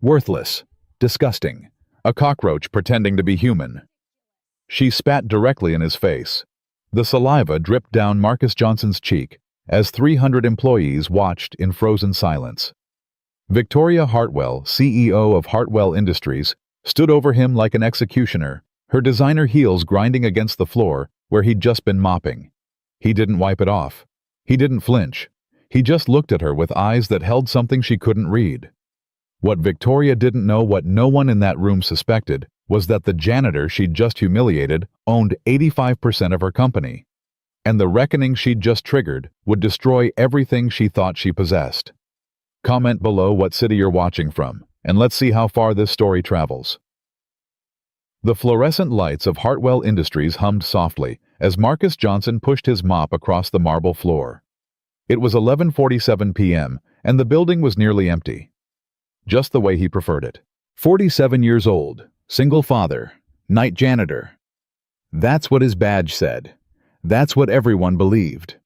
Worthless. Disgusting. A cockroach pretending to be human. She spat directly in his face. The saliva dripped down Marcus Johnson's cheek as 300 employees watched in frozen silence. Victoria Hartwell, CEO of Hartwell Industries, stood over him like an executioner, her designer heels grinding against the floor where he'd just been mopping. He didn't wipe it off. He didn't flinch. He just looked at her with eyes that held something she couldn't read. What Victoria didn't know, what no one in that room suspected, was that the janitor she'd just humiliated owned 85% of her company. And the reckoning she'd just triggered would destroy everything she thought she possessed. Comment below what city you're watching from, and let's see how far this story travels. The fluorescent lights of Hartwell Industries hummed softly as Marcus Johnson pushed his mop across the marble floor. It was 11:47 p.m., and the building was nearly empty. Just the way he preferred it. 47 years old, single father, night janitor. That's what his badge said. That's what everyone believed.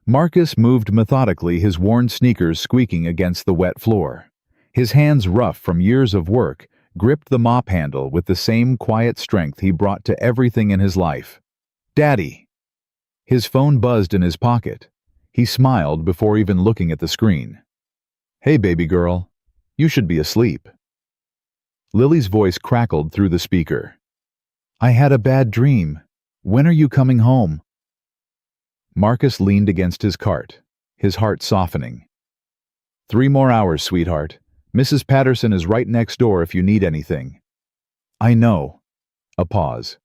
Marcus moved methodically, his worn sneakers squeaking against the wet floor. His hands, rough from years of work, gripped the mop handle with the same quiet strength he brought to everything in his life. "Daddy!" His phone buzzed in his pocket. He smiled before even looking at the screen. "Hey, baby girl. You should be asleep." Lily's voice crackled through the speaker. "I had a bad dream. When are you coming home?" Marcus leaned against his cart, his heart softening. 3 more hours, sweetheart. Mrs. Patterson is right next door if you need anything." "I know." A pause.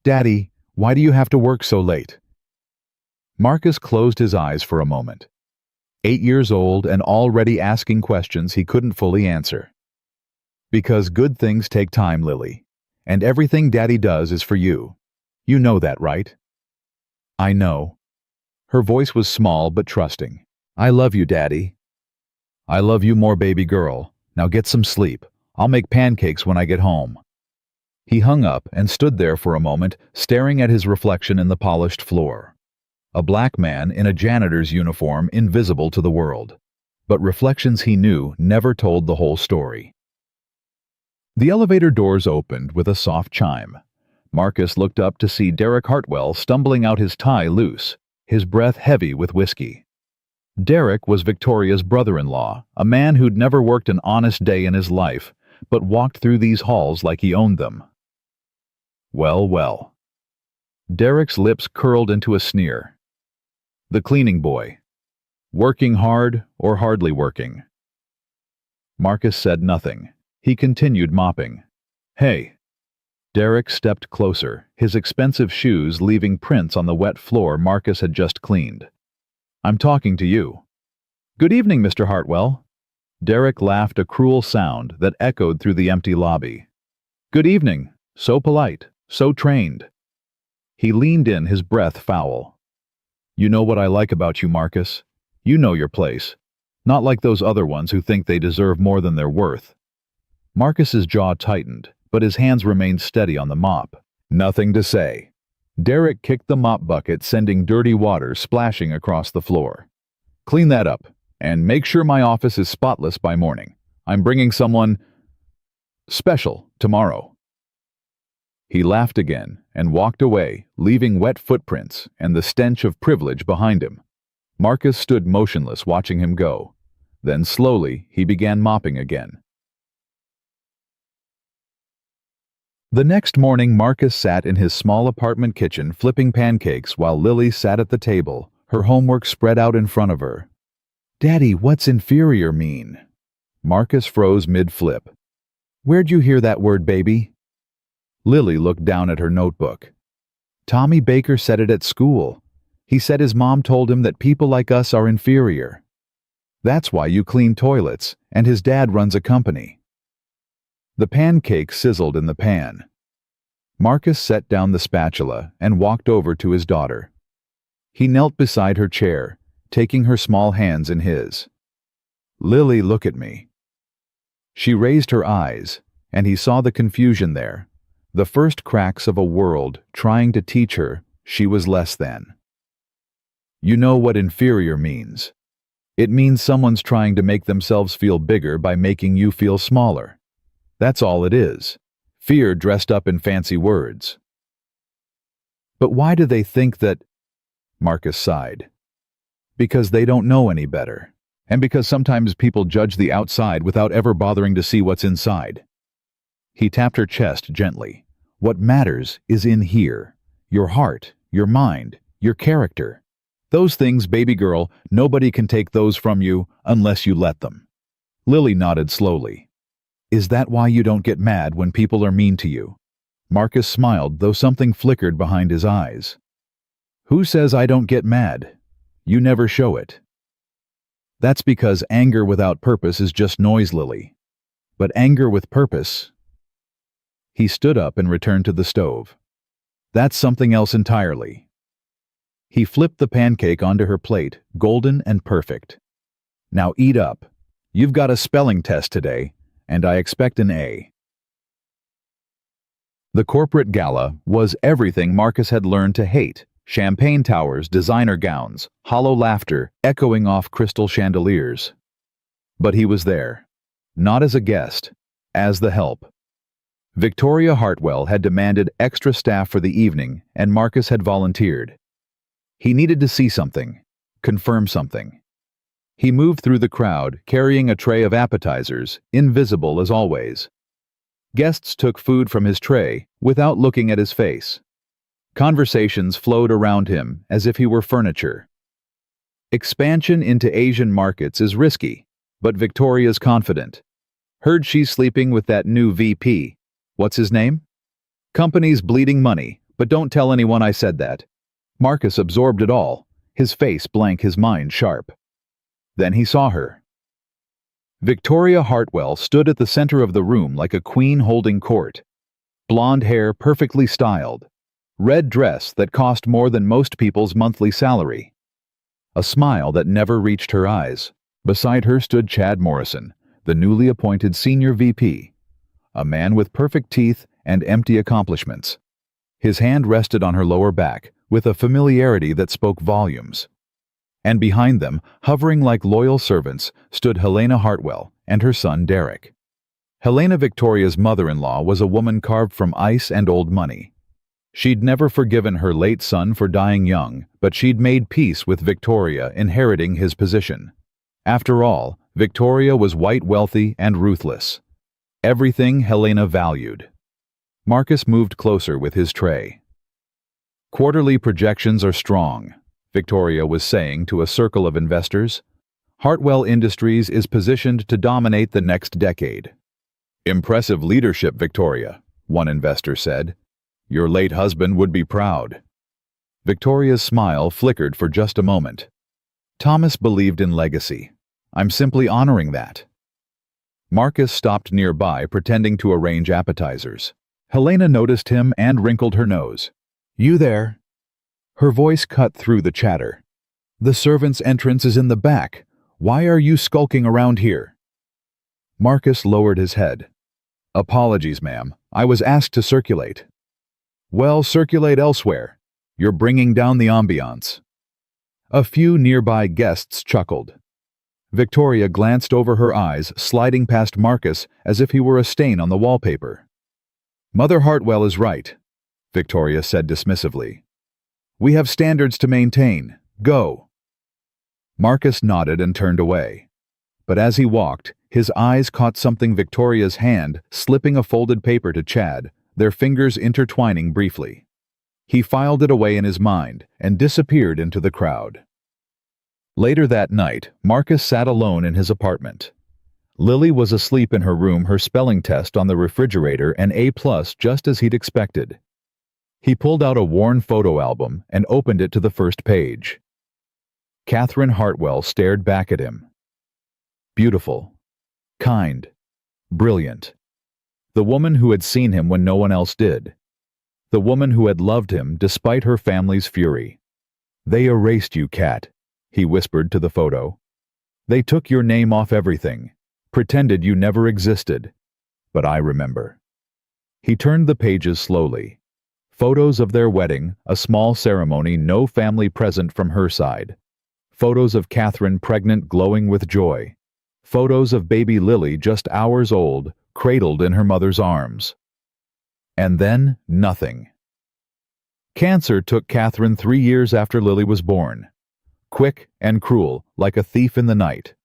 "Daddy, why do you have to work so late?" Marcus closed his eyes for a moment. 8 years old and already asking questions he couldn't fully answer. "Because good things take time, Lily. And everything Daddy does is for you. You know that, right?" "I know." Her voice was small but trusting. "I love you, Daddy." "I love you more, baby girl. Now get some sleep. I'll make pancakes when I get home." He hung up and stood there for a moment, staring at his reflection in the polished floor. A black man in a janitor's uniform, invisible to the world. But reflections he knew never told the whole story. The elevator doors opened with a soft chime. Marcus looked up to see Derek Hartwell stumbling out, his tie loose, his breath heavy with whiskey. Derek was Victoria's brother-in-law, a man who'd never worked an honest day in his life, but walked through these halls like he owned them. Well, well. Derek's lips curled into a sneer. The cleaning boy. Working hard or hardly working? Marcus said nothing. He continued mopping. "Hey." Derek stepped closer, his expensive shoes leaving prints on the wet floor Marcus had just cleaned. "I'm talking to you." "Good evening, Mr. Hartwell." Derek laughed, a cruel sound that echoed through the empty lobby. "Good evening. So polite, so trained." He leaned in, his breath foul. "You know what I like about you, Marcus. You know your place. Not like those other ones who think they deserve more than they're worth." Marcus's jaw tightened, but his hands remained steady on the mop. Nothing to say. Derek kicked the mop bucket, sending dirty water splashing across the floor. "Clean that up, and make sure my office is spotless by morning. I'm bringing someone special tomorrow." He laughed again and walked away, leaving wet footprints and the stench of privilege behind him. Marcus stood motionless, watching him go. Then slowly he began mopping again. The next morning, Marcus sat in his small apartment kitchen flipping pancakes while Lily sat at the table, her homework spread out in front of her. "Daddy, what's inferior mean?" Marcus froze mid-flip. "Where'd you hear that word, baby?" Lily looked down at her notebook. "Tommy Baker said it at school. He said his mom told him that people like us are inferior. That's why you clean toilets, and his dad runs a company." The pancake sizzled in the pan. Marcus set down the spatula and walked over to his daughter. He knelt beside her chair, taking her small hands in his. "Lily, look at me." She raised her eyes, and he saw the confusion there, the first cracks of a world trying to teach her she was less than. "You know what inferior means. It means someone's trying to make themselves feel bigger by making you feel smaller. That's all it is. Fear dressed up in fancy words. But why do they think that? Marcus sighed. Because they don't know any better. And because sometimes people judge the outside without ever bothering to see what's inside. He tapped her chest gently. What matters is in here. Your heart, your mind, your character. Those things, baby girl, nobody can take those from you unless you let them. Lily nodded slowly. Is that why you don't get mad when people are mean to you? Marcus smiled, though something flickered behind his eyes. Who says I don't get mad? You never show it. That's because anger without purpose is just noise, Lily. But anger with purpose... He stood up and returned to the stove. That's something else entirely. He flipped the pancake onto her plate, golden and perfect. Now eat up. You've got a spelling test today, and I expect an A. The corporate gala was everything Marcus had learned to hate. Champagne towers, designer gowns, hollow laughter echoing off crystal chandeliers. But he was there. Not as a guest, as the help. Victoria Hartwell had demanded extra staff for the evening, and Marcus had volunteered. He needed to see something, confirm something. He moved through the crowd, carrying a tray of appetizers, invisible as always. Guests took food from his tray without looking at his face. Conversations flowed around him as if he were furniture. Expansion into Asian markets is risky, but Victoria's confident. Heard she's sleeping with that new VP. What's his name? Company's bleeding money, but don't tell anyone I said that. Marcus absorbed it all, his face blank, his mind sharp. Then he saw her. Victoria Hartwell stood at the center of the room like a queen holding court. Blonde hair perfectly styled. Red dress that cost more than most people's monthly salary. A smile that never reached her eyes. Beside her stood Chad Morrison, the newly appointed senior VP. A man with perfect teeth and empty accomplishments. His hand rested on her lower back, with a familiarity that spoke volumes. And behind them, hovering like loyal servants, stood Helena Hartwell and her son Derek. Helena, Victoria's mother-in-law, was a woman carved from ice and old money. She'd never forgiven her late son for dying young, but she'd made peace with Victoria inheriting his position. After all, Victoria was white, wealthy, and ruthless. Everything Helena valued. Marcus moved closer with his tray. Quarterly projections are strong, Victoria was saying to a circle of investors. Hartwell Industries is positioned to dominate the next decade. Impressive leadership, Victoria, one investor said. Your late husband would be proud. Victoria's smile flickered for just a moment. Thomas believed in legacy. I'm simply honoring that. Marcus stopped nearby, pretending to arrange appetizers. Helena noticed him and wrinkled her nose. You there? Her voice cut through the chatter. The servants' entrance is in the back. Why are you skulking around here? Marcus lowered his head. Apologies, ma'am. I was asked to circulate. Well, circulate elsewhere. You're bringing down the ambiance. A few nearby guests chuckled. Victoria glanced over her eyes, sliding past Marcus as if he were a stain on the wallpaper. Mother Hartwell is right, Victoria said dismissively. We have standards to maintain. Go. Marcus nodded and turned away. But as he walked, his eyes caught something Victoria's hand, slipping a folded paper to Chad, their fingers intertwining briefly. He filed it away in his mind and disappeared into the crowd. Later that night, Marcus sat alone in his apartment. Lily was asleep in her room, her spelling test on the refrigerator, an A+, just as he'd expected. He pulled out a worn photo album and opened it to the first page. Catherine Hartwell stared back at him. Beautiful. Kind. Brilliant. The woman who had seen him when no one else did. The woman who had loved him despite her family's fury. They erased you, Cat, he whispered to the photo. They took your name off everything, pretended you never existed. But I remember. He turned the pages slowly. Photos of their wedding, a small ceremony, no family present from her side. Photos of Catherine pregnant, glowing with joy. Photos of baby Lily just hours old, cradled in her mother's arms. And then, nothing. Cancer took Catherine 3 years after Lily was born. Quick and cruel, like a thief in the night.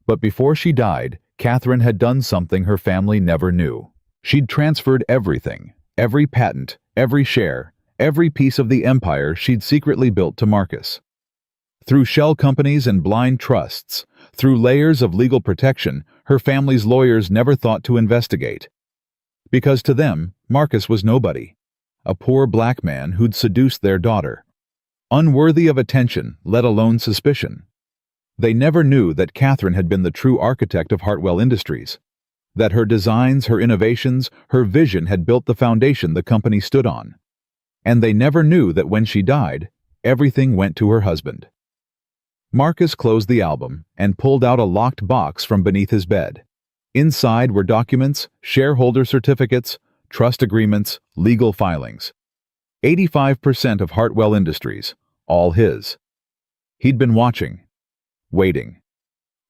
But before she died, Catherine had done something her family never knew. She'd transferred everything, every patent, every share, every piece of the empire she'd secretly built to Marcus. Through shell companies and blind trusts, through layers of legal protection, her family's lawyers never thought to investigate. Because to them, Marcus was nobody. A poor black man who'd seduced their daughter. Unworthy of attention, let alone suspicion. They never knew that Catherine had been the true architect of Hartwell Industries. That her designs, her innovations, her vision had built the foundation the company stood on. And they never knew that when she died, everything went to her husband. Marcus closed the album and pulled out a locked box from beneath his bed. Inside were documents, shareholder certificates, trust agreements, legal filings. 85% of Hartwell Industries, all his. He'd been watching, waiting,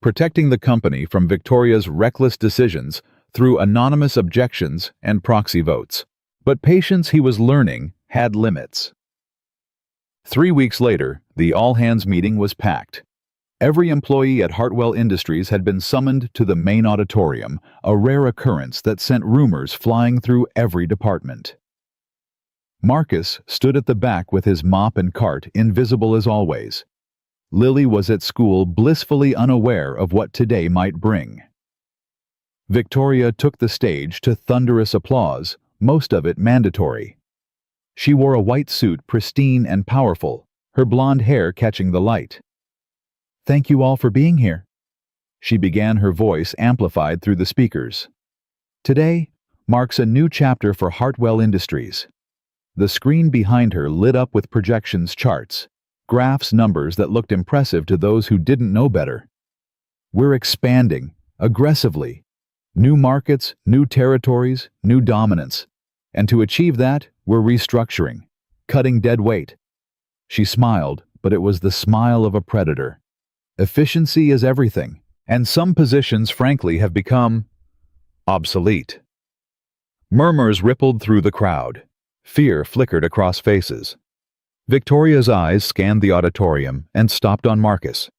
protecting the company from Victoria's reckless decisions through anonymous objections and proxy votes. But patience, he was learning, had limits. 3 weeks later, the all-hands meeting was packed. Every employee at Hartwell Industries had been summoned to the main auditorium, a rare occurrence that sent rumors flying through every department. Marcus stood at the back with his mop and cart, invisible as always. Lily was at school, blissfully unaware of what today might bring. Victoria took the stage to thunderous applause, most of it mandatory. She wore a white suit, pristine and powerful, her blonde hair catching the light. "Thank you all for being here," she began, her voice amplified through the speakers. "Today marks a new chapter for Hartwell Industries." The screen behind her lit up with projections, charts, graphs, numbers that looked impressive to those who didn't know better. "We're expanding, aggressively. New markets, new territories, new dominance. And to achieve that, we're restructuring, cutting dead weight." She smiled, but it was the smile of a predator. Efficiency is everything, and some positions frankly have become obsolete. Murmurs rippled through the crowd. Fear flickered across faces. Victoria's eyes scanned the auditorium and stopped on Marcus.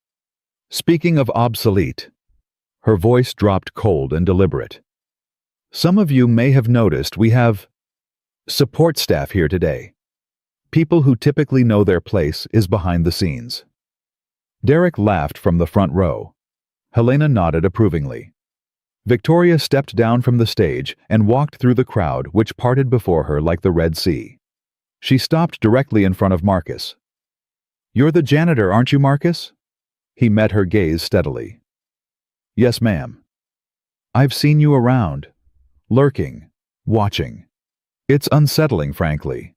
"Speaking of obsolete," her voice dropped cold and deliberate. "Some of you may have noticed we have support staff here today. People who typically know their place is behind the scenes." Derek laughed from the front row. Helena nodded approvingly. Victoria stepped down from the stage and walked through the crowd, which parted before her like the Red Sea. She stopped directly in front of Marcus. "You're the janitor, aren't you, Marcus?" He met her gaze steadily. "Yes, ma'am." "I've seen you around, lurking, watching. It's unsettling, frankly."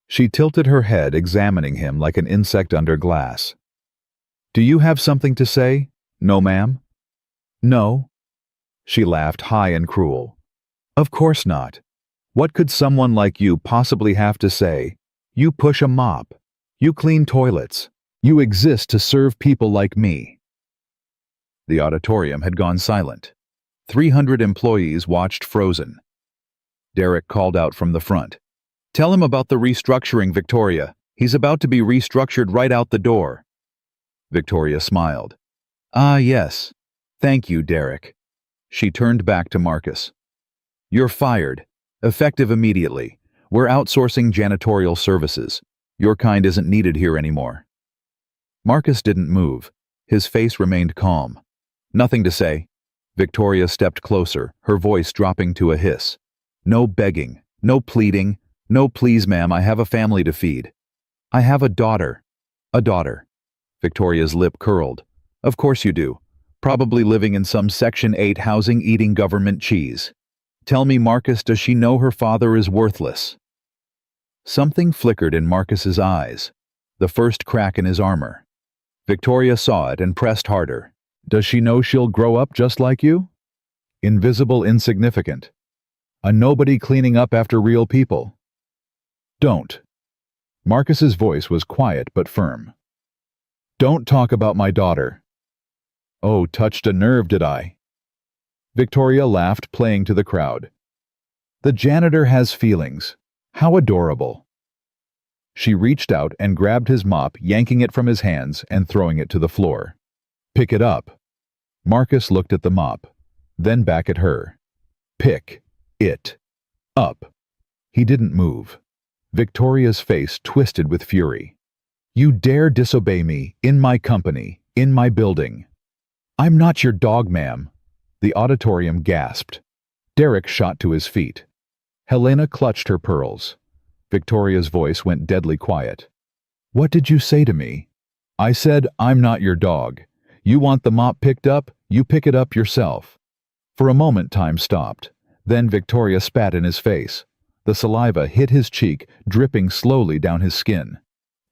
She tilted her head, examining him like an insect under glass. "Do you have something to say?" "No, ma'am." "No." She laughed high and cruel. "Of course not. What could someone like you possibly have to say? You push a mop. You clean toilets. You exist to serve people like me." The auditorium had gone silent. 300 employees watched frozen. Derek called out from the front. "Tell him about the restructuring, Victoria. He's about to be restructured right out the door." Victoria smiled. "Ah, yes. Thank you, Derek." She turned back to Marcus. "You're fired. Effective immediately. We're outsourcing janitorial services. Your kind isn't needed here anymore." Marcus didn't move. His face remained calm. "Nothing to say." Victoria stepped closer, her voice dropping to a hiss. "No begging, no pleading, no please, ma'am, I have a family to feed. I have a daughter." "A daughter." Victoria's lip curled. "Of course you do. Probably living in some Section 8 housing, eating government cheese. Tell me, Marcus, does she know her father is worthless?" Something flickered in Marcus's eyes, the first crack in his armor. Victoria saw it and pressed harder. "Does she know she'll grow up just like you? Invisible, insignificant. A nobody cleaning up after real people." "Don't." Marcus's voice was quiet but firm. "Don't talk about my daughter." "Oh, touched a nerve, did I?" Victoria laughed, playing to the crowd. The janitor has feelings. How adorable. She reached out and grabbed his mop, yanking it from his hands and throwing it to the floor. Pick it up. Marcus looked at the mop, then back at her. Pick it up. He didn't move. Victoria's face twisted with fury. You dare disobey me, in my company, in my building. I'm not your dog, ma'am. The auditorium gasped. Derek shot to his feet. Helena clutched her pearls. Victoria's voice went deadly quiet. What did you say to me? I said, I'm not your dog. You want the mop picked up? You pick it up yourself. For a moment time stopped. Then Victoria spat in his face. The saliva hit his cheek, dripping slowly down his skin.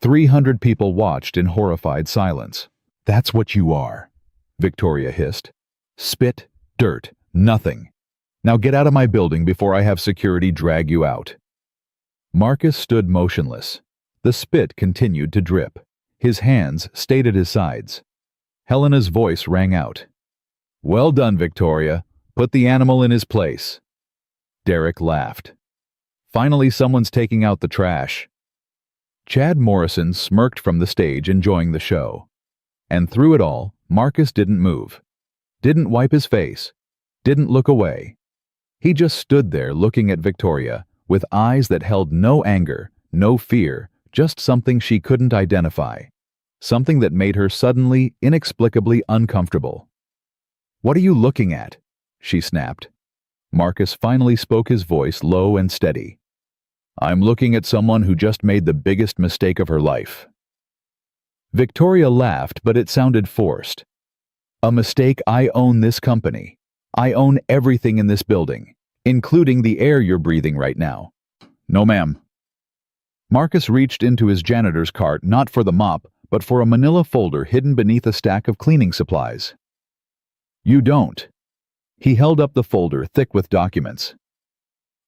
300 people watched in horrified silence. That's what you are, Victoria hissed. Spit, dirt, nothing. Now get out of my building before I have security drag you out. Marcus stood motionless. The spit continued to drip. His hands stayed at his sides. Helena's voice rang out. Well done, Victoria. Put the animal in his place. Derek laughed. Finally, someone's taking out the trash. Chad Morrison smirked from the stage, enjoying the show. And through it all, Marcus didn't move. Didn't wipe his face. Didn't look away. He just stood there looking at Victoria, with eyes that held no anger, no fear, just something she couldn't identify. Something that made her suddenly, inexplicably uncomfortable. What are you looking at? She snapped. Marcus finally spoke, his voice low and steady. I'm looking at someone who just made the biggest mistake of her life. Victoria laughed, but it sounded forced. A mistake? I own this company. I own everything in this building, including the air you're breathing right now. No, ma'am. Marcus reached into his janitor's cart, not for the mop, but for a manila folder hidden beneath a stack of cleaning supplies. You don't. He held up the folder, thick with documents.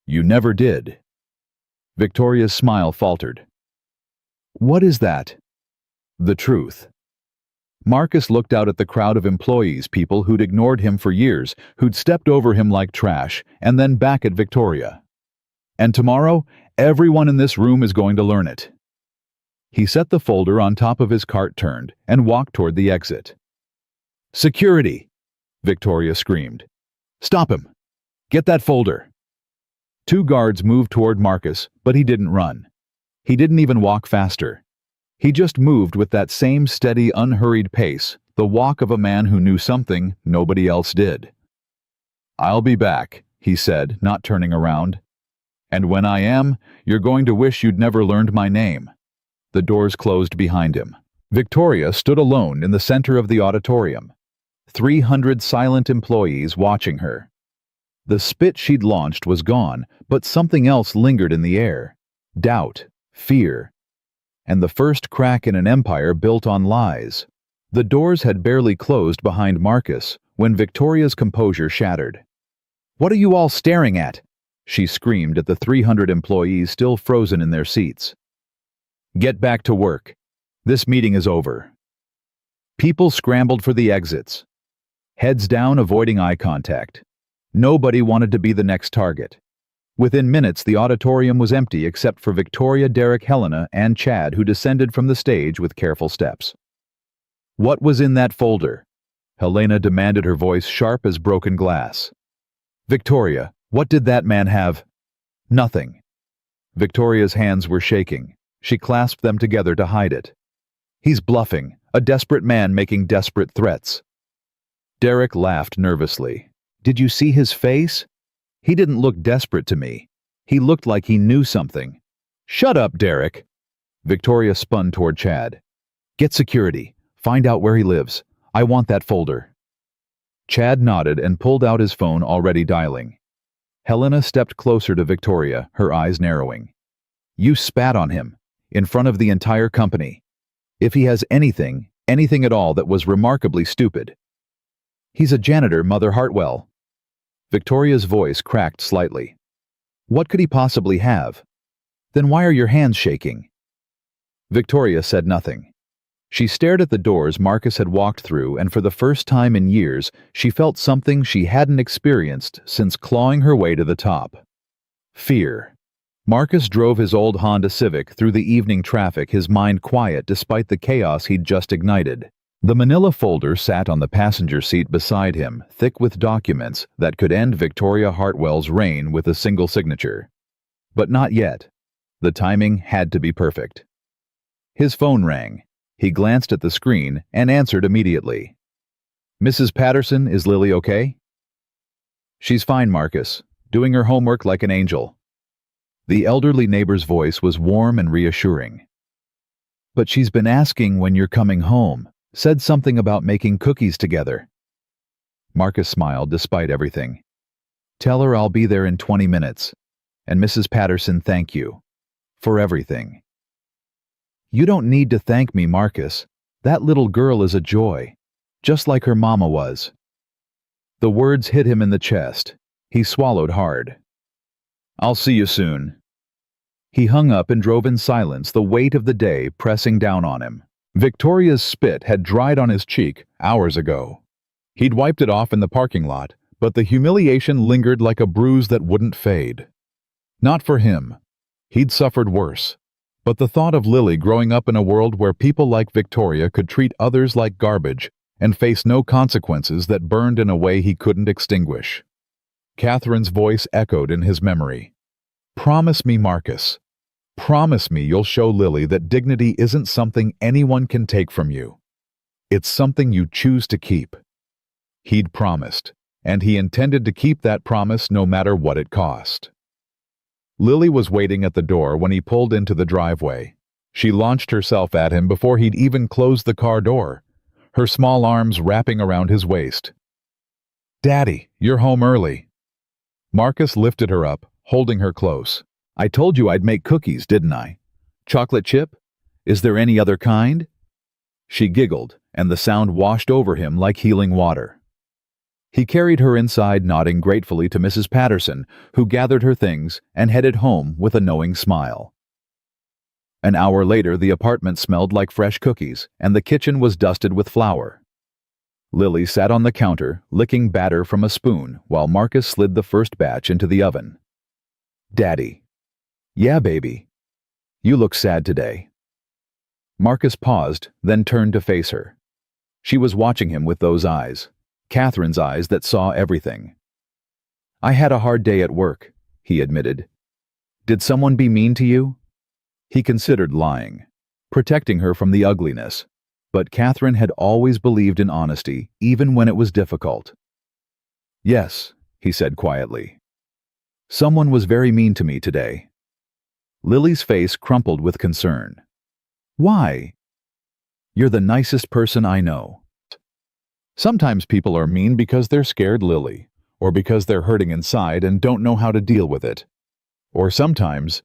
You never did. Victoria's smile faltered. What is that? The truth. Marcus looked out at the crowd of employees, people who'd ignored him for years, who'd stepped over him like trash, and then back at Victoria. And tomorrow, everyone in this room is going to learn it. He set the folder on top of his cart, turned, and walked toward the exit. Security! Victoria screamed. Stop him! Get that folder! 2 guards moved toward Marcus, but he didn't run. He didn't even walk faster. He just moved with that same steady, unhurried pace, the walk of a man who knew something nobody else did. I'll be back, he said, not turning around. And when I am, you're going to wish you'd never learned my name. The doors closed behind him. Victoria stood alone in the center of the auditorium. 300 silent employees watching her. The spit she'd launched was gone, but something else lingered in the air. Doubt, fear, and the first crack in an empire built on lies. The doors had barely closed behind Marcus when Victoria's composure shattered. What are you all staring at? She screamed at the 300 employees still frozen in their seats. Get back to work. This meeting is over. People scrambled for the exits. Heads down, avoiding eye contact. Nobody wanted to be the next target. Within minutes, the auditorium was empty except for Victoria, Derek, Helena, and Chad, who descended from the stage with careful steps. What was in that folder? Helena demanded, her voice sharp as broken glass. Victoria, what did that man have? Nothing. Victoria's hands were shaking. She clasped them together to hide it. He's bluffing, a desperate man making desperate threats. Derek laughed nervously. Did you see his face? He didn't look desperate to me. He looked like he knew something. Shut up, Derek. Victoria spun toward Chad. Get security. Find out where he lives. I want that folder. Chad nodded and pulled out his phone, already dialing. Helena stepped closer to Victoria, her eyes narrowing. You spat on him, in front of the entire company. If he has anything at all that was remarkably stupid. He's a janitor, Mother Hartwell. Victoria's voice cracked slightly. What could he possibly have? Then why are your hands shaking? Victoria said nothing. She stared at the doors Marcus had walked through, and for the first time in years, she felt something she hadn't experienced since clawing her way to the top. Fear. Marcus drove his old Honda Civic through the evening traffic, his mind quiet despite the chaos he'd just ignited. The manila folder sat on the passenger seat beside him, thick with documents that could end Victoria Hartwell's reign with a single signature. But not yet. The timing had to be perfect. His phone rang. He glanced at the screen and answered immediately. "Mrs. Patterson, is Lily okay?" "She's fine, Marcus, doing her homework like an angel." The elderly neighbor's voice was warm and reassuring. "But she's been asking when you're coming home, said something about making cookies together." Marcus smiled despite everything. "Tell her I'll be there in 20 minutes. And Mrs. Patterson, thank you. For everything." "You don't need to thank me, Marcus. That little girl is a joy, just like her mama was." The words hit him in the chest. He swallowed hard. "I'll see you soon." He hung up and drove in silence, the weight of the day pressing down on him. Victoria's spit had dried on his cheek hours ago. He'd wiped it off in the parking lot, but the humiliation lingered like a bruise that wouldn't fade. Not for him. He'd suffered worse. But the thought of Lily growing up in a world where people like Victoria could treat others like garbage and face no consequences that burned in a way he couldn't extinguish. Catherine's voice echoed in his memory. "Promise me, Marcus. Promise me you'll show Lily that dignity isn't something anyone can take from you. It's something you choose to keep." He'd promised, and he intended to keep that promise no matter what it cost. Lily was waiting at the door when he pulled into the driveway. She launched herself at him before he'd even closed the car door, her small arms wrapping around his waist. "Daddy, you're home early." Marcus lifted her up, holding her close. "I told you I'd make cookies, didn't I? Chocolate chip? Is there any other kind?" She giggled, and the sound washed over him like healing water. He carried her inside, nodding gratefully to Mrs. Patterson, who gathered her things and headed home with a knowing smile. An hour later, the apartment smelled like fresh cookies, and the kitchen was dusted with flour. Lily sat on the counter, licking batter from a spoon, while Marcus slid the first batch into the oven. "Daddy." "Yeah, baby. You look sad today." Marcus paused, then turned to face her. She was watching him with those eyes. Catherine's eyes that saw everything. "I had a hard day at work," he admitted. "Did someone be mean to you?" He considered lying, protecting her from the ugliness, but Catherine had always believed in honesty, even when it was difficult. "Yes," he said quietly. "Someone was very mean to me today." Lily's face crumpled with concern. "Why?" "You're the nicest person I know." Sometimes people are mean because they're scared, Lily, or because they're hurting inside and don't know how to deal with it. Or sometimes...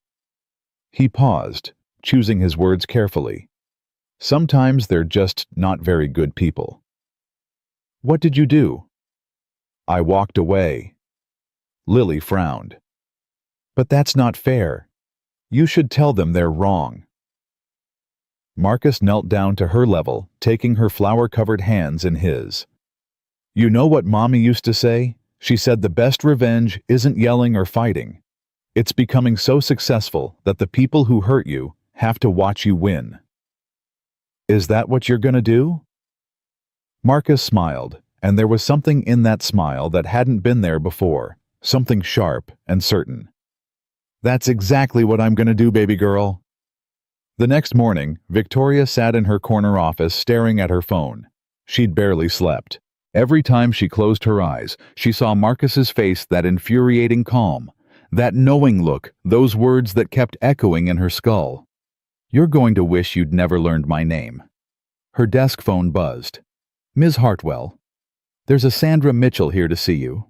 He paused, choosing his words carefully. Sometimes they're just not very good people. "What did you do?" "I walked away." Lily frowned. "But that's not fair. You should tell them they're wrong." Marcus knelt down to her level, taking her flour-covered hands in his. "You know what Mommy used to say? She said the best revenge isn't yelling or fighting. It's becoming so successful that the people who hurt you have to watch you win." "Is that what you're gonna do?" Marcus smiled, and there was something in that smile that hadn't been there before, something sharp and certain. "That's exactly what I'm gonna do, baby girl." The next morning, Victoria sat in her corner office staring at her phone. She'd barely slept. Every time she closed her eyes, she saw Marcus's face, that infuriating calm, that knowing look, those words that kept echoing in her skull. "You're going to wish you'd never learned my name." Her desk phone buzzed. "Ms. Hartwell, there's a Sandra Mitchell here to see you."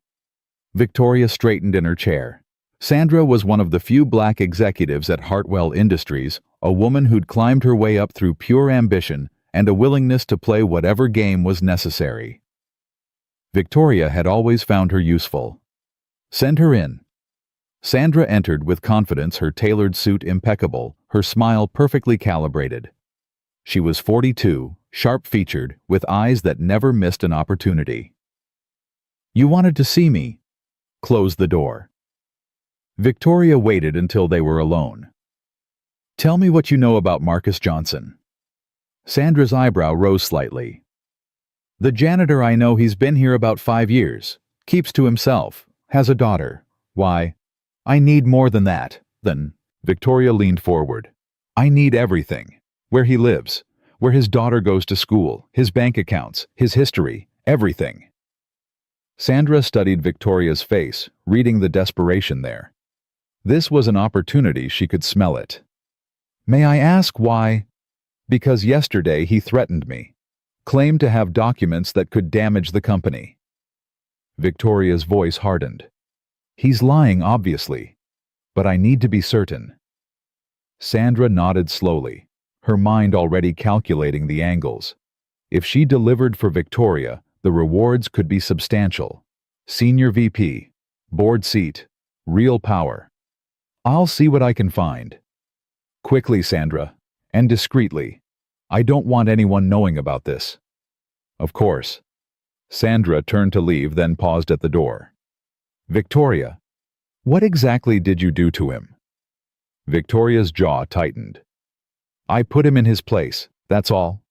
Victoria straightened in her chair. Sandra was one of the few black executives at Hartwell Industries, a woman who'd climbed her way up through pure ambition and a willingness to play whatever game was necessary. Victoria had always found her useful. "Send her in." Sandra entered with confidence, her tailored suit impeccable, her smile perfectly calibrated. She was 42, sharp-featured, with eyes that never missed an opportunity. "You wanted to see me." "Close the door." Victoria waited until they were alone. "Tell me what you know about Marcus Johnson." Sandra's eyebrow rose slightly. "The janitor I know, he's been here about 5 years. Keeps to himself. Has a daughter. Why, I need more than that." Then Victoria leaned forward. "I need everything. Where he lives, where his daughter goes to school, his bank accounts, his history, everything." Sandra studied Victoria's face, reading the desperation there. This was an opportunity, she could smell it. "May I ask why?" "Because yesterday he threatened me. Claimed to have documents that could damage the company." Victoria's voice hardened. "He's lying, obviously. But I need to be certain." Sandra nodded slowly, her mind already calculating the angles. If she delivered for Victoria, the rewards could be substantial. Senior VP, board seat, real power. "I'll see what I can find." "Quickly, Sandra, and discreetly. I don't want anyone knowing about this." "Of course." Sandra turned to leave, then paused at the door. "Victoria, what exactly did you do to him?" Victoria's jaw tightened. "I put him in his place, that's all."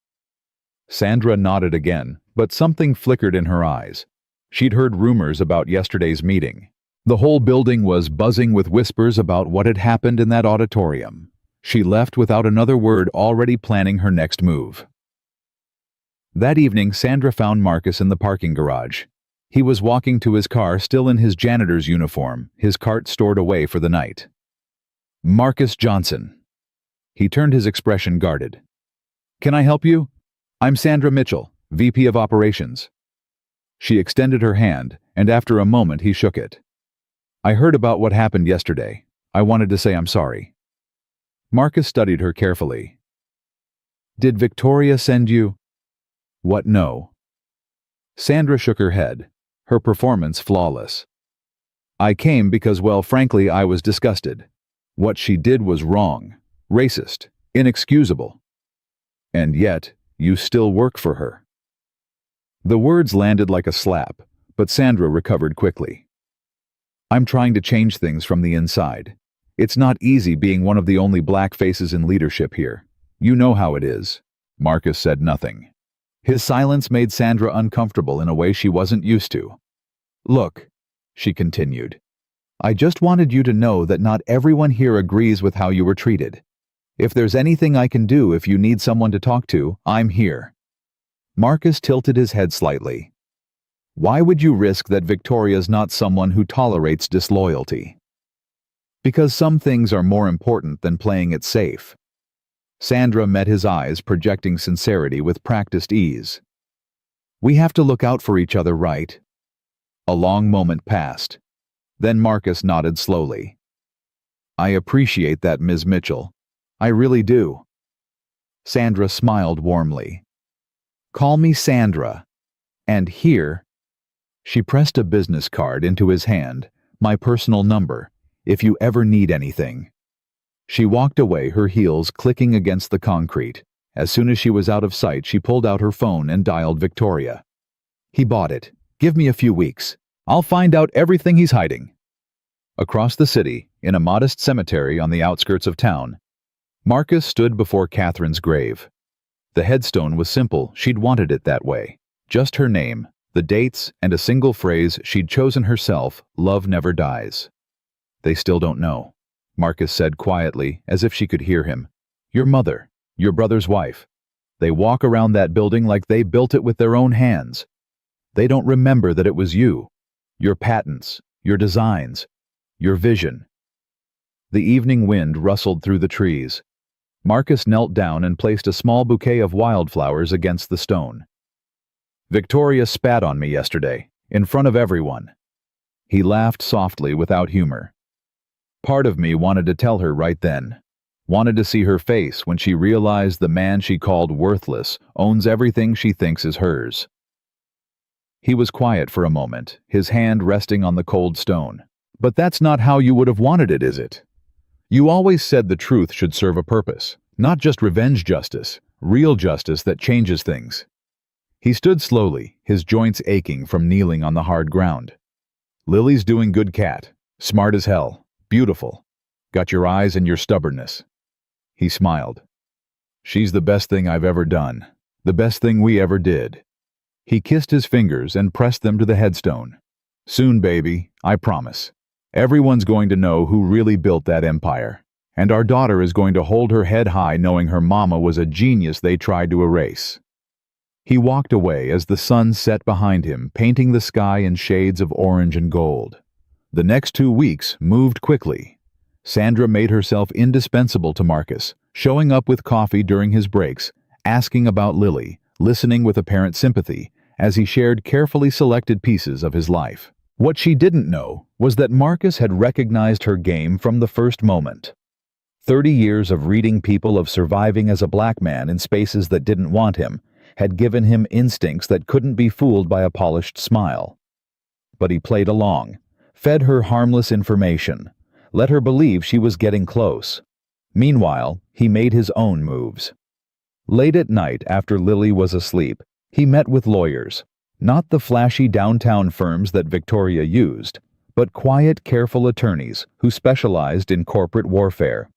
Sandra nodded again, but something flickered in her eyes. She'd heard rumors about yesterday's meeting. The whole building was buzzing with whispers about what had happened in that auditorium. She left without another word, already planning her next move. That evening, Sandra found Marcus in the parking garage. He was walking to his car, still in his janitor's uniform, his cart stored away for the night. "Marcus Johnson." He turned, his expression guarded. "Can I help you? I'm Sandra Mitchell, VP of Operations." She extended her hand, and after a moment he shook it. "I heard about what happened yesterday. I wanted to say I'm sorry." Marcus studied her carefully. "Did Victoria send you?" "What, no." Sandra shook her head, her performance flawless. "I came because, well, frankly, I was disgusted. What she did was wrong, racist, inexcusable. And yet, you still work for her." The words landed like a slap, but Sandra recovered quickly. "I'm trying to change things from the inside. It's not easy being one of the only black faces in leadership here. You know how it is." Marcus said nothing. His silence made Sandra uncomfortable in a way she wasn't used to. "Look," she continued, "I just wanted you to know that not everyone here agrees with how you were treated. If there's anything I can do, if you need someone to talk to, I'm here." Marcus tilted his head slightly. "Why would you risk that Victoria's not someone who tolerates disloyalty?" "Because some things are more important than playing it safe." Sandra met his eyes, projecting sincerity with practiced ease. "We have to look out for each other, right?" A long moment passed. Then Marcus nodded slowly. "I appreciate that, Ms. Mitchell. I really do." Sandra smiled warmly. "Call me Sandra. And here," she pressed a business card into his hand, "my personal number, if you ever need anything." She walked away, her heels clicking against the concrete. As soon as she was out of sight, she pulled out her phone and dialed Victoria. "He bought it. Give me a few weeks. I'll find out everything he's hiding." Across the city, in a modest cemetery on the outskirts of town, Marcus stood before Catherine's grave. The headstone was simple, she'd wanted it that way. Just her name, the dates, and a single phrase she'd chosen herself: "Love never dies." "They still don't know," Marcus said quietly, as if she could hear him. "Your mother, your brother's wife. They walk around that building like they built it with their own hands. They don't remember that it was you, your patents, your designs, your vision." The evening wind rustled through the trees. Marcus knelt down and placed a small bouquet of wildflowers against the stone. "Victoria spat on me yesterday, in front of everyone." He laughed softly, without humor. "Part of me wanted to tell her right then. Wanted to see her face when she realized the man she called worthless owns everything she thinks is hers." He was quiet for a moment, his hand resting on the cold stone. "But that's not how you would have wanted it, is it? You always said the truth should serve a purpose, not just revenge justice. Real justice that changes things. He stood slowly, his joints aching from kneeling on the hard ground. Lily's doing good, cat. Smart as hell. Beautiful. Got your eyes and your stubbornness. He smiled. She's the best thing I've ever done. The best thing we ever did. He kissed his fingers and pressed them to the headstone. Soon, baby, I promise. Everyone's going to know who really built that empire. And our daughter is going to hold her head high knowing her mama was a genius they tried to erase. He walked away as the sun set behind him, painting the sky in shades of orange and gold. The next 2 weeks moved quickly. Sandra made herself indispensable to Marcus, showing up with coffee during his breaks, asking about Lily, listening with apparent sympathy, as he shared carefully selected pieces of his life. What she didn't know was that Marcus had recognized her game from the first moment. 30 years of reading people of surviving as a black man in spaces that didn't want him had given him instincts that couldn't be fooled by a polished smile. But he played along, fed her harmless information, let her believe she was getting close. Meanwhile, he made his own moves. Late at night, after Lily was asleep, he met with lawyers, not the flashy downtown firms that Victoria used, but quiet, careful attorneys who specialized in corporate warfare.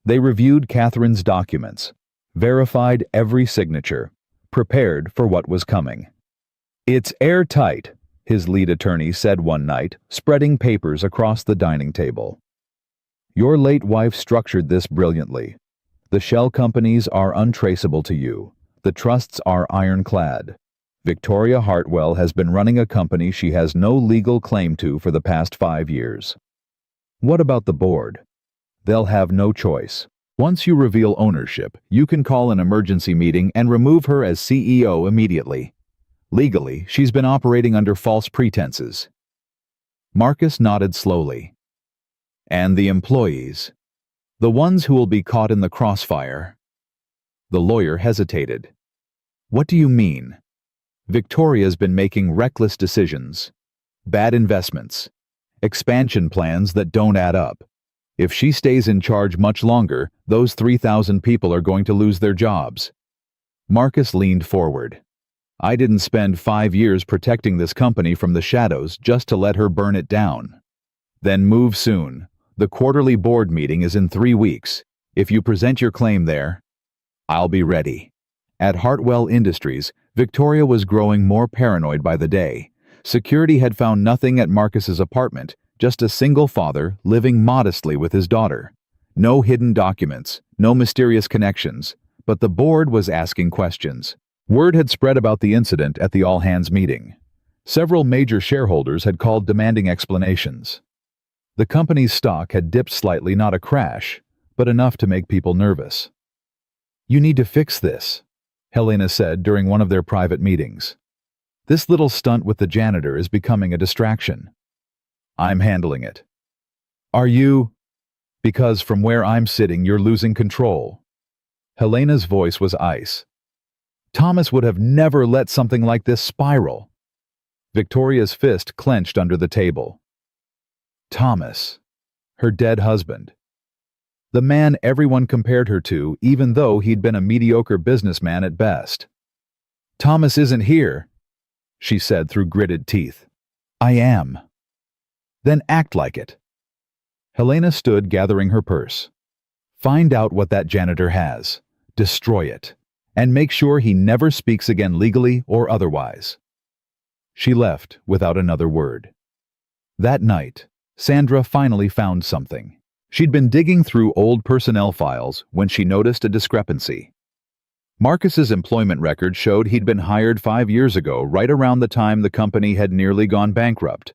They reviewed Catherine's documents, verified every signature, prepared for what was coming. It's airtight, his lead attorney said one night, spreading papers across the dining table. Your late wife structured this brilliantly. The shell companies are untraceable to you. The trusts are ironclad. Victoria Hartwell has been running a company she has no legal claim to for the past 5 years. What about the board? They'll have no choice. Once you reveal ownership, you can call an emergency meeting and remove her as CEO immediately. Legally, she's been operating under false pretenses. Marcus nodded slowly. And the employees? The ones who will be caught in the crossfire? The lawyer hesitated. What do you mean? Victoria's been making reckless decisions. Bad investments. Expansion plans that don't add up. If she stays in charge much longer, those 3,000 people are going to lose their jobs. Marcus leaned forward. I didn't spend 5 years protecting this company from the shadows just to let her burn it down. Then move soon. The quarterly board meeting is in 3 weeks. If you present your claim there, I'll be ready. At Hartwell Industries, Victoria was growing more paranoid by the day. Security had found nothing at Marcus's apartment, just a single father living modestly with his daughter. No hidden documents, no mysterious connections, but the board was asking questions. Word had spread about the incident at the all-hands meeting. Several major shareholders had called demanding explanations. The company's stock had dipped slightly, not a crash, but enough to make people nervous. You need to fix this, Helena said during one of their private meetings. This little stunt with the janitor is becoming a distraction. I'm handling it. Are you? Because from where I'm sitting, you're losing control. Helena's voice was ice. Thomas would have never let something like this spiral. Victoria's fist clenched under the table. Thomas, her dead husband. The man everyone compared her to, even though he'd been a mediocre businessman at best. Thomas isn't here, she said through gritted teeth. I am. Then act like it. Helena stood gathering her purse. Find out what that janitor has, destroy it, and make sure he never speaks again legally or otherwise. She left without another word. That night, Sandra finally found something. She'd been digging through old personnel files when she noticed a discrepancy. Marcus's employment record showed he'd been hired 5 years ago, right around the time the company had nearly gone bankrupt.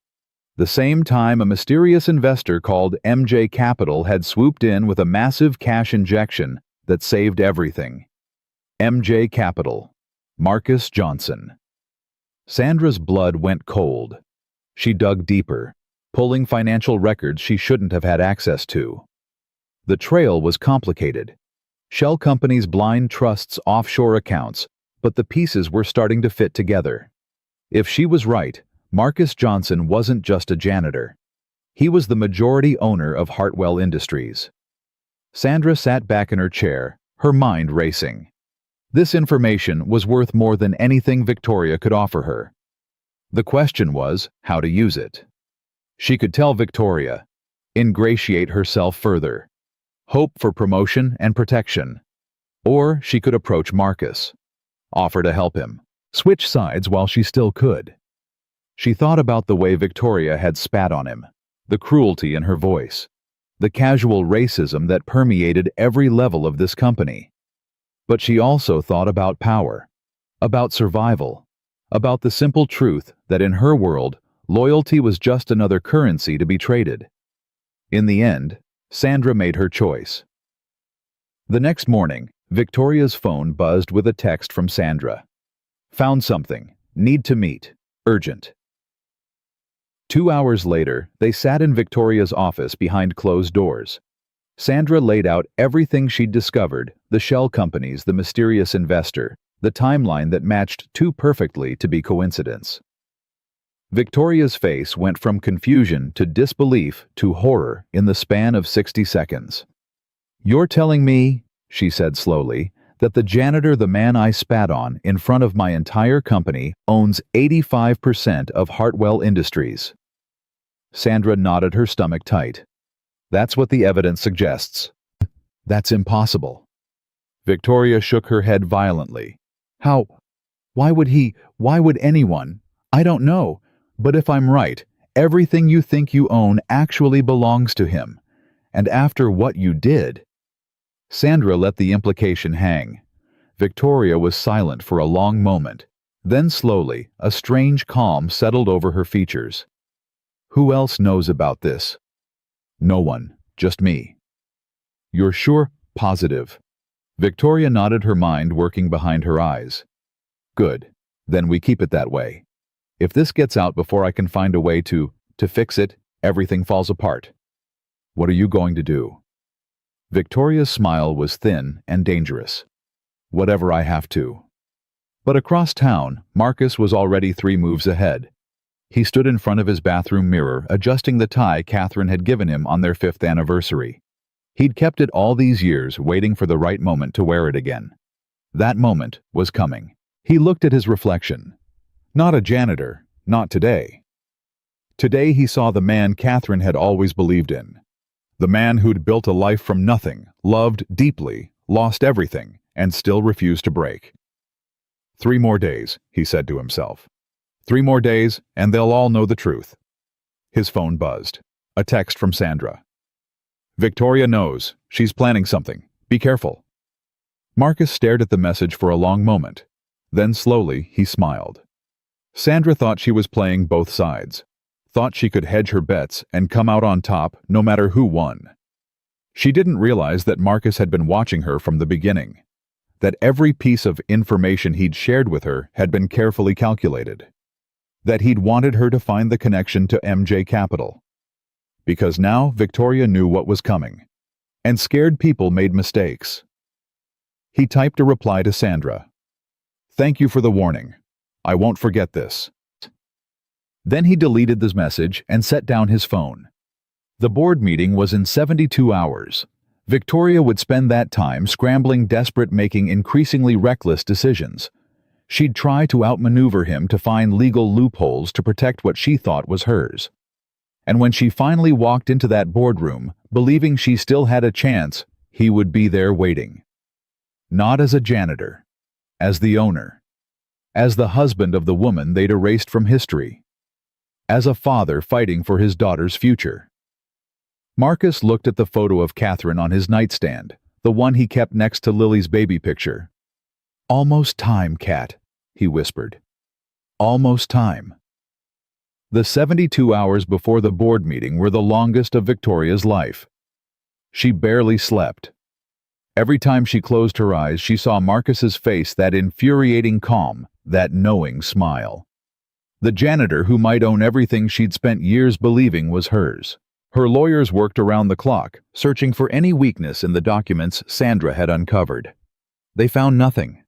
The same time a mysterious investor called MJ Capital had swooped in with a massive cash injection that saved everything. MJ Capital. Marcus Johnson. Sandra's blood went cold. She dug deeper, pulling financial records she shouldn't have had access to. The trail was complicated. Shell companies, blind trusts, offshore accounts, but the pieces were starting to fit together. If she was right, Marcus Johnson wasn't just a janitor. He was the majority owner of Hartwell Industries. Sandra sat back in her chair, her mind racing. This information was worth more than anything Victoria could offer her. The question was how to use it. She could tell Victoria, ingratiate herself further, hope for promotion and protection. Or she could approach Marcus, offer to help him, switch sides while she still could. She thought about the way Victoria had spat on him, the cruelty in her voice, the casual racism that permeated every level of this company. But she also thought about power, about survival, about the simple truth that in her world, loyalty was just another currency to be traded. In the end, Sandra made her choice. The next morning, Victoria's phone buzzed with a text from Sandra. Found something. Need to meet. Urgent. 2 hours later, they sat in Victoria's office behind closed doors. Sandra laid out everything she'd discovered, the shell companies, the mysterious investor, the timeline that matched too perfectly to be coincidence. Victoria's face went from confusion to disbelief to horror in the span of 60 seconds. "You're telling me," she said slowly, "that the janitor, the man I spat on in front of my entire company, owns 85% of Hartwell Industries." Sandra nodded her stomach tight. "That's what the evidence suggests." "That's impossible." Victoria shook her head violently. "How? Why would anyone? I don't know. But if I'm right, everything you think you own actually belongs to him. And after what you did..." Sandra let the implication hang. Victoria was silent for a long moment. Then slowly, a strange calm settled over her features. "Who else knows about this?" "No one, just me." "You're sure? Positive?" Victoria nodded, her mind working behind her eyes. "Good. Then we keep it that way. If this gets out before I can find a way to fix it, everything falls apart." "What are you going to do?" Victoria's smile was thin and dangerous. "Whatever I have to." But across town, Marcus was already 3 moves ahead. He stood in front of his bathroom mirror, adjusting the tie Catherine had given him on their 5th anniversary. He'd kept it all these years, waiting for the right moment to wear it again. That moment was coming. He looked at his reflection. Not a janitor, not today. Today he saw the man Catherine had always believed in. The man who'd built a life from nothing, loved deeply, lost everything, and still refused to break. 3 more days, he said to himself. 3 more days, and they'll all know the truth. His phone buzzed. A text from Sandra. "Victoria knows. She's planning something. Be careful." Marcus stared at the message for a long moment. Then slowly, he smiled. Sandra thought she was playing both sides. Thought she could hedge her bets and come out on top no matter who won. She didn't realize that Marcus had been watching her from the beginning. That every piece of information he'd shared with her had been carefully calculated. That he'd wanted her to find the connection to MJ Capital. Because now Victoria knew what was coming. And scared people made mistakes. He typed a reply to Sandra. "Thank you for the warning. I won't forget this." Then he deleted this message and set down his phone. The board meeting was in 72 hours. Victoria would spend that time scrambling, desperate, making increasingly reckless decisions. She'd try to outmaneuver him to find legal loopholes to protect what she thought was hers. And when she finally walked into that boardroom, believing she still had a chance, he would be there waiting. Not as a janitor, as the owner, as the husband of the woman they'd erased from history, as a father fighting for his daughter's future. Marcus looked at the photo of Catherine on his nightstand, the one he kept next to Lily's baby picture. "Almost time, Cat," he whispered. "Almost time." The 72 hours before the board meeting were the longest of Victoria's life. She barely slept. Every time she closed her eyes, she saw Marcus's face, that infuriating calm, that knowing smile. The janitor who might own everything she'd spent years believing was hers. Her lawyers worked around the clock, searching for any weakness in the documents Sandra had uncovered. They found nothing.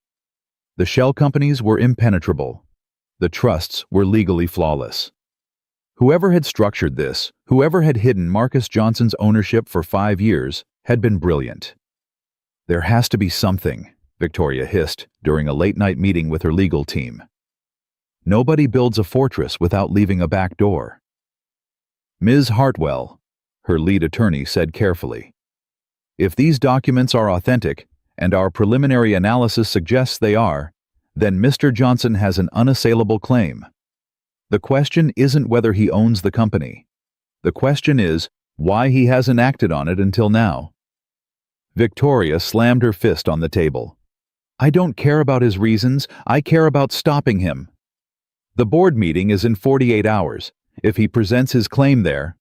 The shell companies were impenetrable. The trusts were legally flawless. Whoever had structured this, whoever had hidden Marcus Johnson's ownership for 5 years, had been brilliant. "There has to be something," Victoria hissed during a late-night meeting with her legal team. Nobody builds a fortress without leaving a back door. Ms. Hartwell, her lead attorney said carefully, if these documents are authentic, and our preliminary analysis suggests they are, then Mr. Johnson has an unassailable claim. The question isn't whether he owns the company. The question is why he hasn't acted on it until now. Victoria slammed her fist on the table. I don't care about his reasons, I care about stopping him. The board meeting is in 48 hours. If he presents his claim there,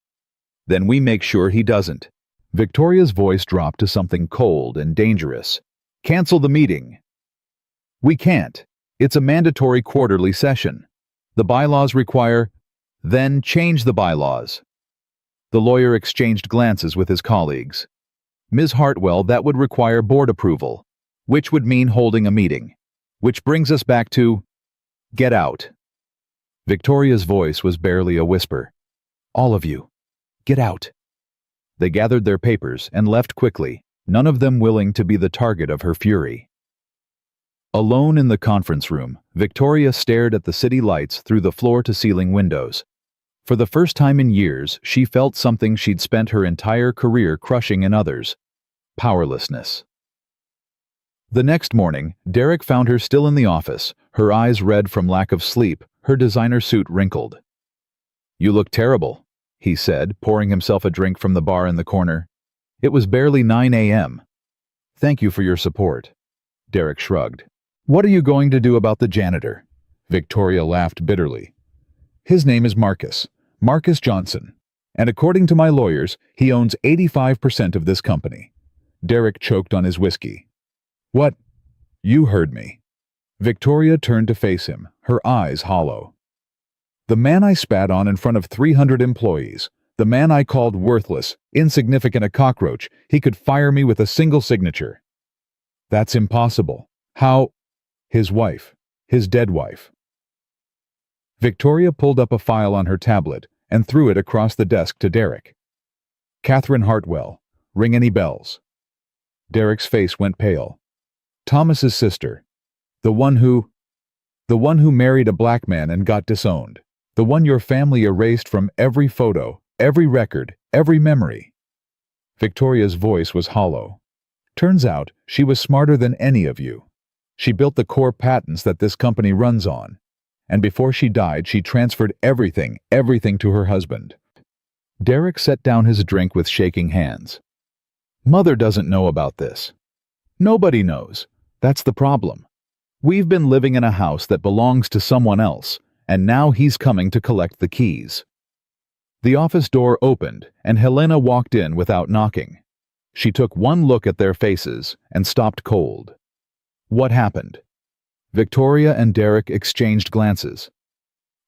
then we make sure he doesn't. Victoria's voice dropped to something cold and dangerous. Cancel the meeting. We can't. It's a mandatory quarterly session. The bylaws require, then change the bylaws. The lawyer exchanged glances with his colleagues. Ms. Hartwell, that would require board approval, which would mean holding a meeting. Which brings us back to, get out. Victoria's voice was barely a whisper. All of you, get out. They gathered their papers and left quickly, none of them willing to be the target of her fury. Alone in the conference room, Victoria stared at the city lights through the floor-to-ceiling windows. For the first time in years, she felt something she'd spent her entire career crushing in others: powerlessness. The next morning, Derek found her still in the office, her eyes red from lack of sleep, her designer suit wrinkled. You look terrible, he said, pouring himself a drink from the bar in the corner. It was barely 9 a.m. Thank you for your support. Derek shrugged. What are you going to do about the janitor? Victoria laughed bitterly. His name is Marcus Johnson, and according to my lawyers, he owns 85% of this company. Derek choked on his whiskey. What? You heard me. Victoria turned to face him, her eyes hollow. The man I spat on in front of 300 employees, the man I called worthless, insignificant, a cockroach, he could fire me with a single signature. That's impossible. How? His wife, his dead wife. Victoria pulled up a file on her tablet and threw it across the desk to Derek. Catherine Hartwell, ring any bells? Derek's face went pale. Thomas's sister. The one who married a black man and got disowned. The one your family erased from every photo, every record, every memory. Victoria's voice was hollow. Turns out, she was smarter than any of you. She built the core patents that this company runs on. And before she died, she transferred everything to her husband. Derek set down his drink with shaking hands. Mother doesn't know about this. Nobody knows. That's the problem. We've been living in a house that belongs to someone else, and now he's coming to collect the keys. The office door opened, and Helena walked in without knocking. She took one look at their faces and stopped cold. What happened? Victoria and Derek exchanged glances.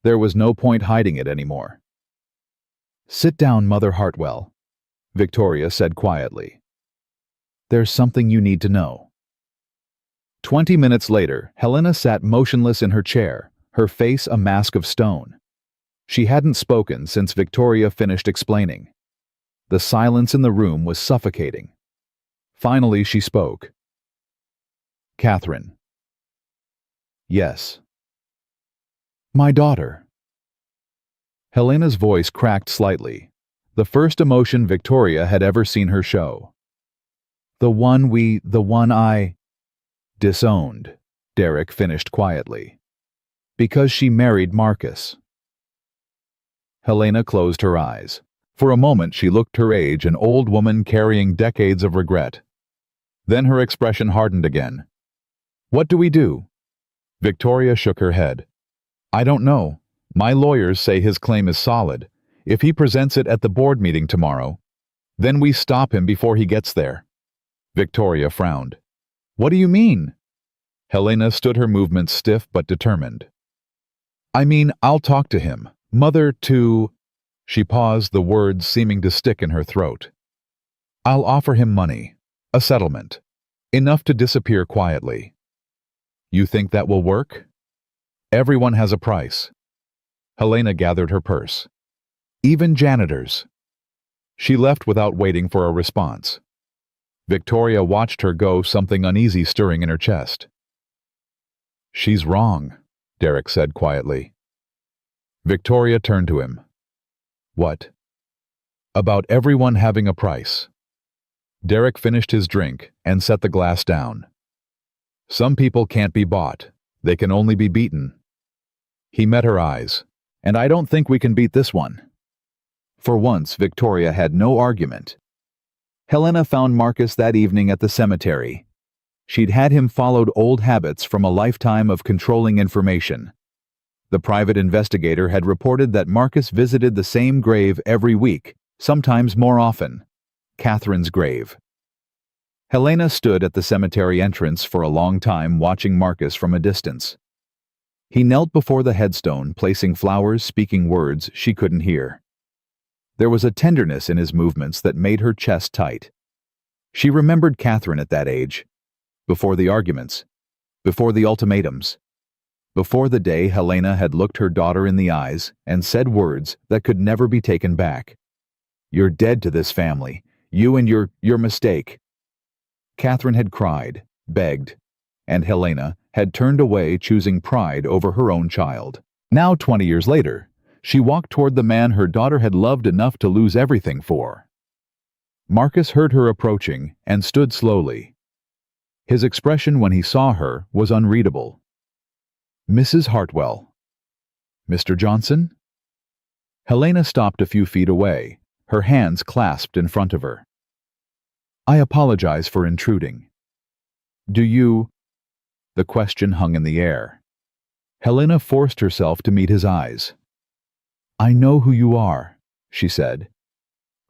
There was no point hiding it anymore. Sit down, Mother Hartwell, Victoria said quietly. There's something you need to know. 20 minutes later, Helena sat motionless in her chair, her face a mask of stone. She hadn't spoken since Victoria finished explaining. The silence in the room was suffocating. Finally, she spoke. Catherine. Yes. My daughter. Helena's voice cracked slightly, the first emotion Victoria had ever seen her show. The one I disowned, Derek finished quietly. Because she married Marcus. Helena closed her eyes. For a moment she looked her age, an old woman carrying decades of regret. Then her expression hardened again. What do we do? Victoria shook her head. I don't know. My lawyers say his claim is solid. If he presents it at the board meeting tomorrow, then we stop him before he gets there. Victoria frowned. What do you mean? Helena stood her movements stiff but determined. I mean, I'll talk to him. Mother to... She paused, the words seeming to stick in her throat. I'll offer him money. A settlement. Enough to disappear quietly. You think that will work? Everyone has a price. Helena gathered her purse. Even janitors. She left without waiting for a response. Victoria watched her go, something uneasy stirring in her chest. "She's wrong," Derek said quietly. Victoria turned to him. "What?" "About everyone having a price." Derek finished his drink and set the glass down. "Some people can't be bought. They can only be beaten." He met her eyes. "And I don't think we can beat this one." For once, Victoria had no argument. Helena found Marcus that evening at the cemetery. She'd had him followed old habits from a lifetime of controlling information. The private investigator had reported that Marcus visited the same grave every week, sometimes more often. Catherine's grave. Helena stood at the cemetery entrance for a long time, watching Marcus from a distance. He knelt before the headstone, placing flowers, speaking words she couldn't hear. There was a tenderness in his movements that made her chest tight. She remembered Catherine at that age, before the arguments, before the ultimatums, before the day Helena had looked her daughter in the eyes and said words that could never be taken back. "You're dead to this family. You and your mistake." Catherine had cried, begged, and Helena had turned away, choosing pride over her own child. Now, 20 years later, she walked toward the man her daughter had loved enough to lose everything for. Marcus heard her approaching and stood slowly. His expression when he saw her was unreadable. "Mrs. Hartwell." "Mr. Johnson?" Helena stopped a few feet away, her hands clasped in front of her. "I apologize for intruding. Do you—" The question hung in the air. Helena forced herself to meet his eyes. "I know who you are," she said.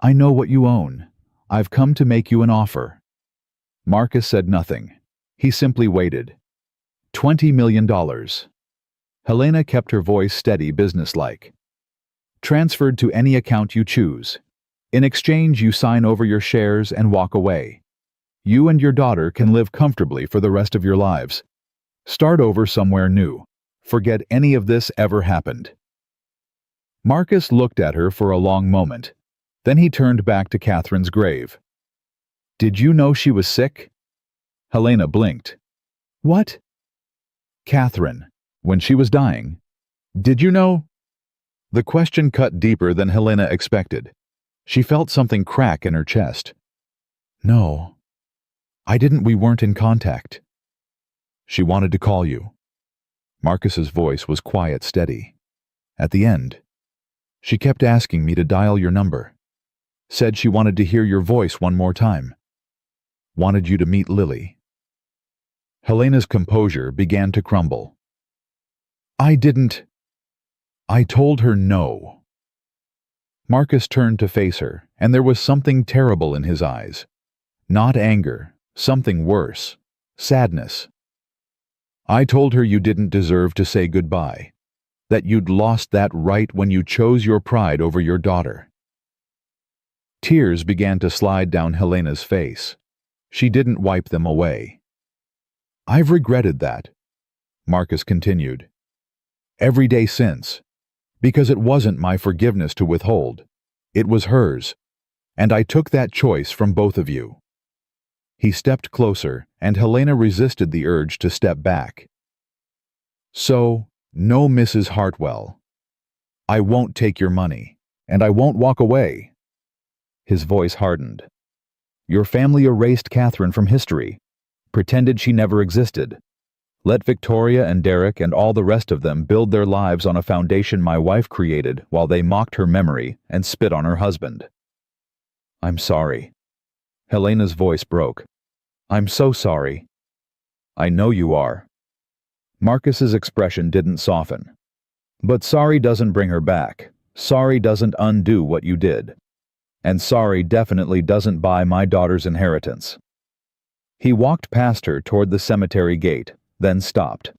"I know what you own. I've come to make you an offer." Marcus said nothing. He simply waited. $20 million. Helena kept her voice steady, businesslike. "Transferred to any account you choose. In exchange, you sign over your shares and walk away. You and your daughter can live comfortably for the rest of your lives. Start over somewhere new. Forget any of this ever happened." Marcus looked at her for a long moment. Then he turned back to Catherine's grave. "Did you know she was sick?" Helena blinked. "What?" "Catherine, when she was dying. Did you know?" The question cut deeper than Helena expected. She felt something crack in her chest. "No. I didn't. We weren't in contact." "She wanted to call you." Marcus's voice was quiet, steady. "At the end, she kept asking me to dial your number. Said she wanted to hear your voice one more time. Wanted you to meet Lily." Helena's composure began to crumble. "I didn't. I told her no." Marcus turned to face her, and there was something terrible in his eyes. Not anger, something worse. Sadness. "I told her you didn't deserve to say goodbye. That you'd lost that right when you chose your pride over your daughter." Tears began to slide down Helena's face. She didn't wipe them away. "I've regretted that," Marcus continued. "Every day since. Because it wasn't my forgiveness to withhold. It was hers. And I took that choice from both of you." He stepped closer, and Helena resisted the urge to step back. "So, no, Mrs. Hartwell. I won't take your money, and I won't walk away." His voice hardened. "Your family erased Catherine from history, pretended she never existed. Let Victoria and Derek and all the rest of them build their lives on a foundation my wife created while they mocked her memory and spit on her husband." "I'm sorry." Helena's voice broke. "I'm so sorry." "I know you are." Marcus's expression didn't soften. "But sorry doesn't bring her back. Sorry doesn't undo what you did. And sorry definitely doesn't buy my daughter's inheritance." He walked past her toward the cemetery gate, then stopped.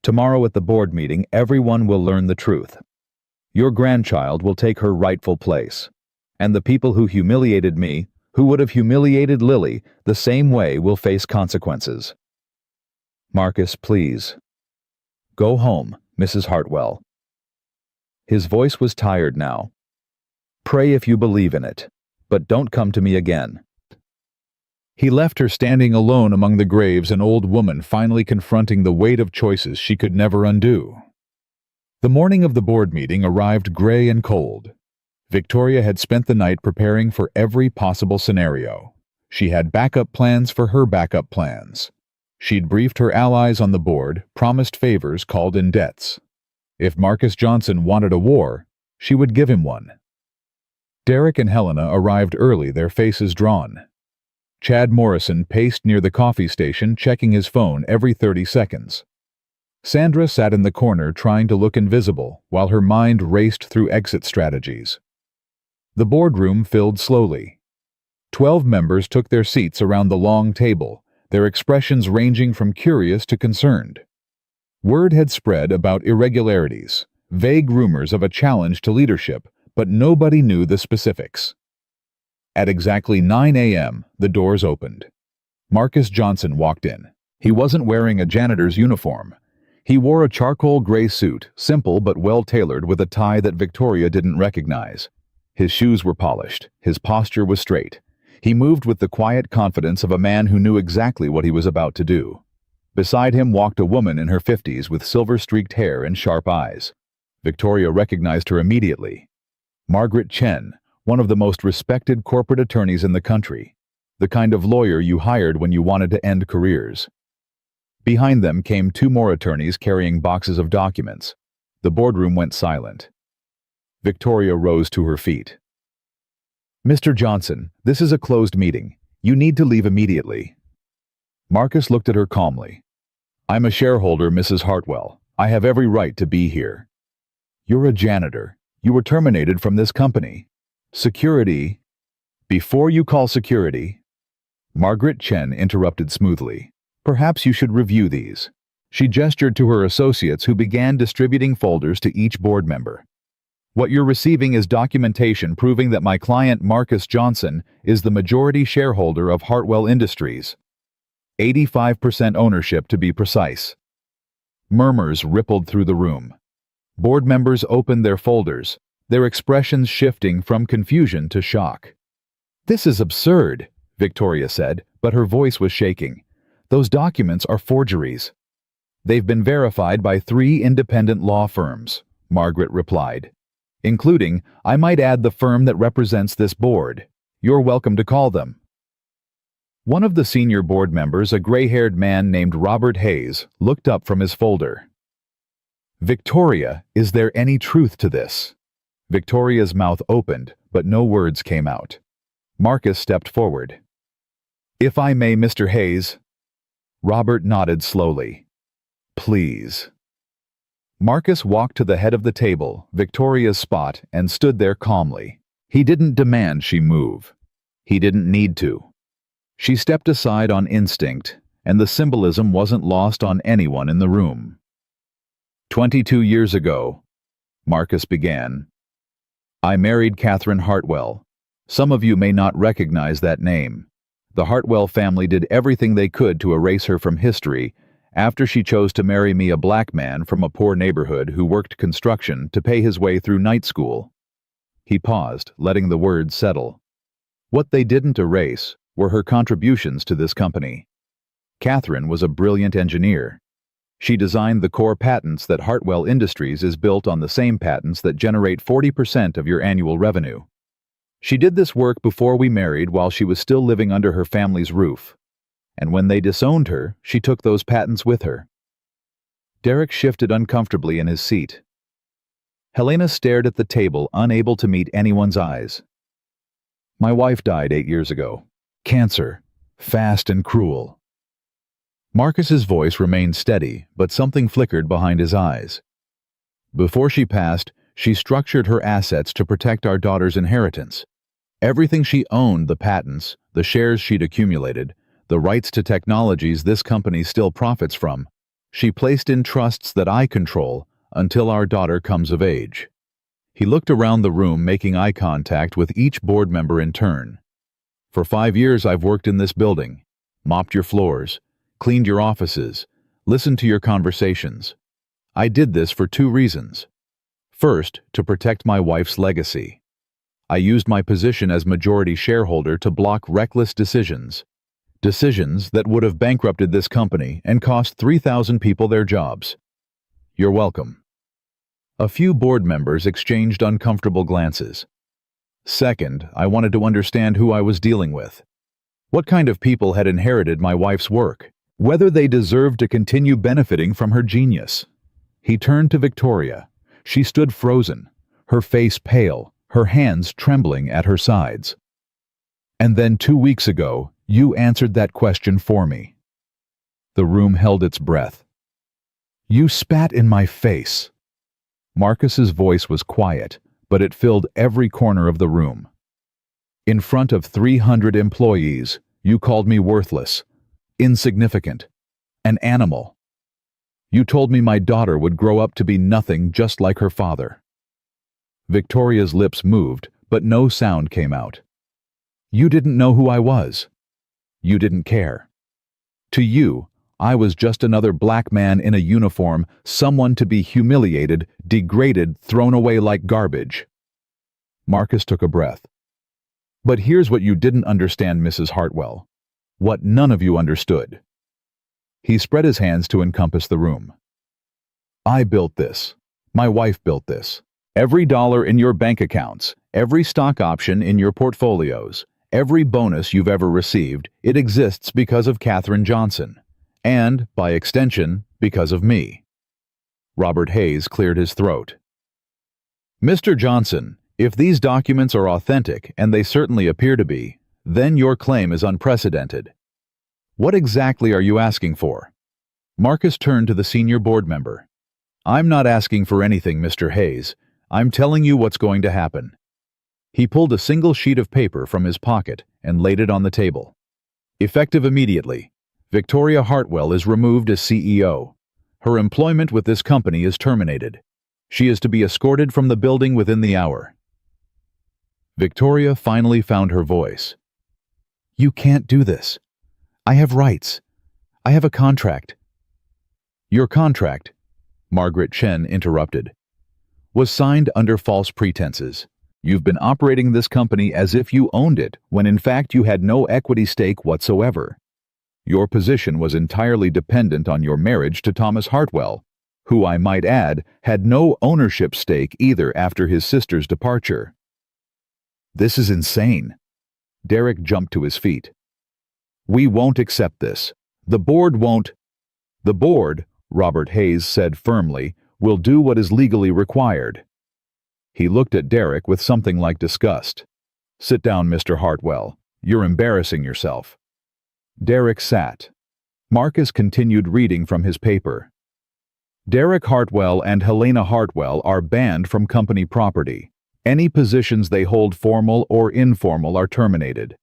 "Tomorrow at the board meeting, everyone will learn the truth. Your grandchild will take her rightful place. And the people who humiliated me, who would have humiliated Lily, the same way will face consequences. Marcus, please. Go home, Mrs. Hartwell." His voice was tired now. "Pray if you believe in it, but don't come to me again." He left her standing alone among the graves, an old woman finally confronting the weight of choices she could never undo. The morning of the board meeting arrived gray and cold. Victoria had spent the night preparing for every possible scenario. She had backup plans for her backup plans. She'd briefed her allies on the board, promised favors, called in debts. If Marcus Johnson wanted a war, she would give him one. Derek and Helena arrived early, their faces drawn. Chad Morrison paced near the coffee station, checking his phone every 30 seconds. Sandra sat in the corner trying to look invisible while her mind raced through exit strategies. The boardroom filled slowly. 12 members took their seats around the long table, their expressions ranging from curious to concerned. Word had spread about irregularities, vague rumors of a challenge to leadership, but nobody knew the specifics. At exactly 9 a.m., the doors opened. Marcus Johnson walked in. He wasn't wearing a janitor's uniform. He wore a charcoal gray suit, simple but well-tailored, with a tie that Victoria didn't recognize. His shoes were polished. His posture was straight. He moved with the quiet confidence of a man who knew exactly what he was about to do. Beside him walked a woman in her 50s with silver-streaked hair and sharp eyes. Victoria recognized her immediately. Margaret Chen, one of the most respected corporate attorneys in the country, the kind of lawyer you hired when you wanted to end careers. Behind them came 2 more attorneys carrying boxes of documents. The boardroom went silent. Victoria rose to her feet. "Mr. Johnson, this is a closed meeting. You need to leave immediately." Marcus looked at her calmly. "I'm a shareholder, Mrs. Hartwell. I have every right to be here." "You're a janitor. You were terminated from this company. Security—" "Before you call security," Margaret Chen interrupted smoothly, "perhaps you should review these." She gestured to her associates, who began distributing folders to each board member. "What you're receiving is documentation proving that my client Marcus Johnson is the majority shareholder of Hartwell Industries. 85% ownership to be precise." Murmurs rippled through the room. Board members opened their folders, their expressions shifting from confusion to shock. "This is absurd," Victoria said, but her voice was shaking. "Those documents are forgeries." "They've been verified by 3 independent law firms," Margaret replied, "including, I might add, the firm that represents this board. You're welcome to call them." One of the senior board members, a gray-haired man named Robert Hayes, looked up from his folder. "Victoria, is there any truth to this?" Victoria's mouth opened, but no words came out. Marcus stepped forward. "If I may, Mr. Hayes." Robert nodded slowly. "Please." Marcus walked to the head of the table, Victoria's spot, and stood there calmly. He didn't demand she move. He didn't need to. She stepped aside on instinct, and the symbolism wasn't lost on anyone in the room. 22 years ago, Marcus began, I married Catherine Hartwell. Some of you may not recognize that name. The Hartwell family did everything they could to erase her from history after she chose to marry me, a black man from a poor neighborhood who worked construction to pay his way through night school. He paused, letting the words settle. What they didn't erase were her contributions to this company. Catherine was a brilliant engineer. She designed the core patents that Hartwell Industries is built on, the same patents that generate 40% of your annual revenue. She did this work before we married, while she was still living under her family's roof. And when they disowned her, she took those patents with her. Derek shifted uncomfortably in his seat. Helena stared at the table, unable to meet anyone's eyes. My wife died 8 years ago. Cancer. Fast and cruel. Marcus's voice remained steady, but something flickered behind his eyes. Before she passed, she structured her assets to protect our daughter's inheritance. Everything she owned, the patents, the shares she'd accumulated, the rights to technologies this company still profits from, she placed in trusts that I control until our daughter comes of age. He looked around the room, making eye contact with each board member in turn. For 5 years I've worked in this building, mopped your floors, cleaned your offices, listened to your conversations. I did this for 2 reasons. First, to protect my wife's legacy. I used my position as majority shareholder to block reckless decisions. Decisions that would have bankrupted this company and cost 3,000 people their jobs. You're welcome. A few board members exchanged uncomfortable glances. Second, I wanted to understand who I was dealing with. What kind of people had inherited my wife's work? Whether they deserved to continue benefiting from her genius. He turned to Victoria. She stood frozen, her face pale, her hands trembling at her sides. And then 2 weeks ago, you answered that question for me. The room held its breath. You spat in my face. Marcus's voice was quiet, but it filled every corner of the room. In front of 300 employees, you called me worthless, insignificant, an animal. You told me my daughter would grow up to be nothing just like her father. Victoria's lips moved, but no sound came out. You didn't know who I was. You didn't care. To you, I was just another black man in a uniform, someone to be humiliated, degraded, thrown away like garbage. Marcus took a breath. But here's what you didn't understand, Mrs. Hartwell. What none of you understood. He spread his hands to encompass the room. I built this. My wife built this. Every dollar in your bank accounts, every stock option in your portfolios, every bonus you've ever received, it exists because of Katherine Johnson. And, by extension, because of me. Robert Hayes cleared his throat. Mr. Johnson, if these documents are authentic, and they certainly appear to be, then your claim is unprecedented. What exactly are you asking for? Marcus turned to the senior board member. I'm not asking for anything, Mr. Hayes. I'm telling you what's going to happen. He pulled a single sheet of paper from his pocket and laid it on the table. Effective immediately, Victoria Hartwell is removed as CEO. Her employment with this company is terminated. She is to be escorted from the building within the hour. Victoria finally found her voice. You can't do this. I have rights. I have a contract. Your contract, Margaret Chen interrupted, was signed under false pretenses. You've been operating this company as if you owned it, when in fact you had no equity stake whatsoever. Your position was entirely dependent on your marriage to Thomas Hartwell, who, I might add, had no ownership stake either after his sister's departure. This is insane. Derek jumped to his feet. We won't accept this. The board won't. The board, Robert Hayes said firmly, will do what is legally required. He looked at Derek with something like disgust. Sit down, Mr. Hartwell. You're embarrassing yourself. Derek sat. Marcus continued reading from his paper. Derek Hartwell and Helena Hartwell are banned from company property. Any positions they hold, formal or informal, are terminated.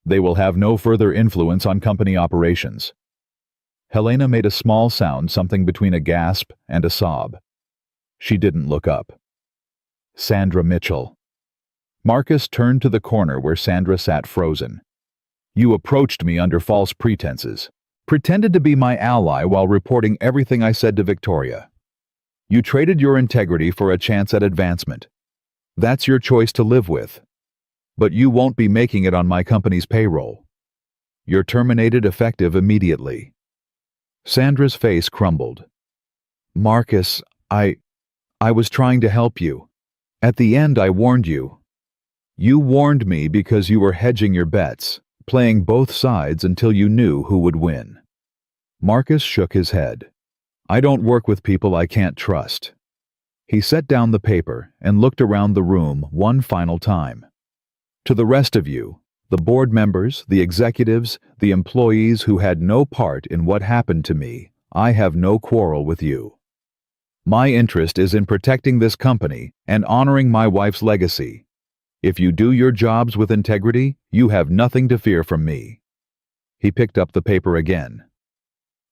They will have no further influence on company operations. Helena made a small sound, something between a gasp and a sob. She didn't look up. Sandra Mitchell. Marcus turned to the corner where Sandra sat frozen. You approached me under false pretenses, pretended to be my ally while reporting everything I said to Victoria. You traded your integrity for a chance at advancement. That's your choice to live with. But you won't be making it on my company's payroll. You're terminated effective immediately. Sandra's face crumbled. Marcus, I was trying to help you. At the end, I warned you. You warned me because you were hedging your bets, playing both sides until you knew who would win. Marcus shook his head. I don't work with people I can't trust. He set down the paper and looked around the room one final time. To the rest of you, the board members, the executives, the employees who had no part in what happened to me, I have no quarrel with you. My interest is in protecting this company and honoring my wife's legacy. If you do your jobs with integrity, you have nothing to fear from me. He picked up the paper again.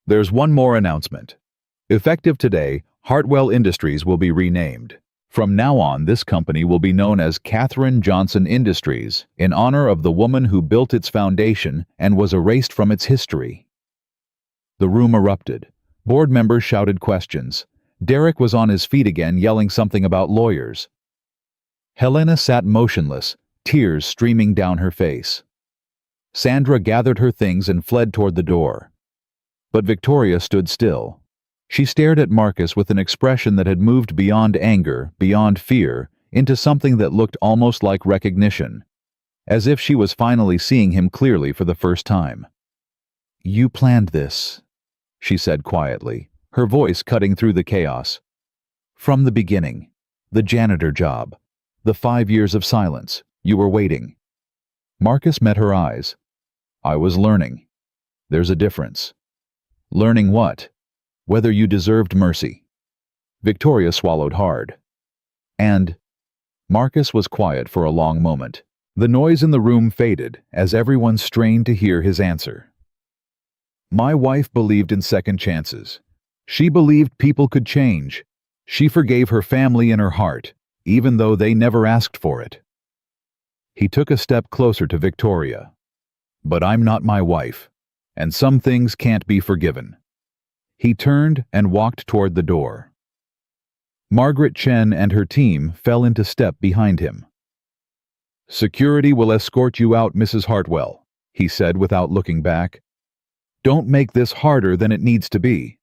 There's one more announcement. Effective today, Hartwell Industries will be renamed. From now on, this company will be known as Katherine Johnson Industries, in honor of the woman who built its foundation and was erased from its history. The room erupted. Board members shouted questions. Derek was on his feet again, yelling something about lawyers. Helena sat motionless, tears streaming down her face. Sandra gathered her things and fled toward the door. But Victoria stood still. She stared at Marcus with an expression that had moved beyond anger, beyond fear, into something that looked almost like recognition, as if she was finally seeing him clearly for the first time. "You planned this," she said quietly, her voice cutting through the chaos. "From the beginning. The janitor job. The 5 years of silence. You were waiting." Marcus met her eyes. "I was learning. There's a difference." "Learning what?" "Whether you deserved mercy." Victoria swallowed hard. "And?" Marcus was quiet for a long moment. The noise in the room faded as everyone strained to hear his answer. "My wife believed in second chances. She believed people could change. She forgave her family and her heart, even though they never asked for it." He took a step closer to Victoria. "But I'm not my wife, and some things can't be forgiven." He turned and walked toward the door. Margaret Chen and her team fell into step behind him. "Security will escort you out, Mrs. Hartwell," he said without looking back. "Don't make this harder than it needs to be."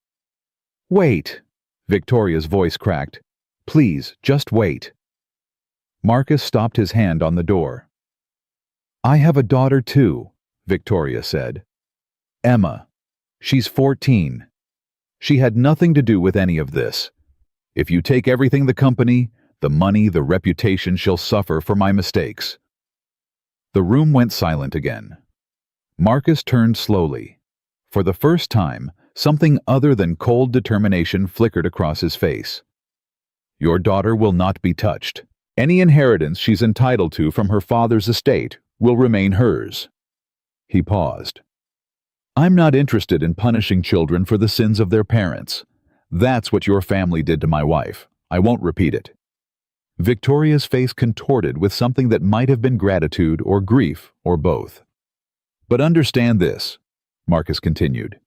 "Wait," Victoria's voice cracked. "Please, just wait." Marcus stopped his hand on the door. "I have a daughter too," Victoria said. "Emma. She's 14. She had nothing to do with any of this. If you take everything the company, the money, the reputation, she'll suffer for my mistakes." The room went silent again. Marcus turned slowly. For the first time, something other than cold determination flickered across his face. "Your daughter will not be touched. Any inheritance she's entitled to from her father's estate will remain hers." He paused. "I'm not interested in punishing children for the sins of their parents. That's what your family did to my wife. I won't repeat it." Victoria's face contorted with something that might have been gratitude or grief or both. "But understand this," Marcus continued.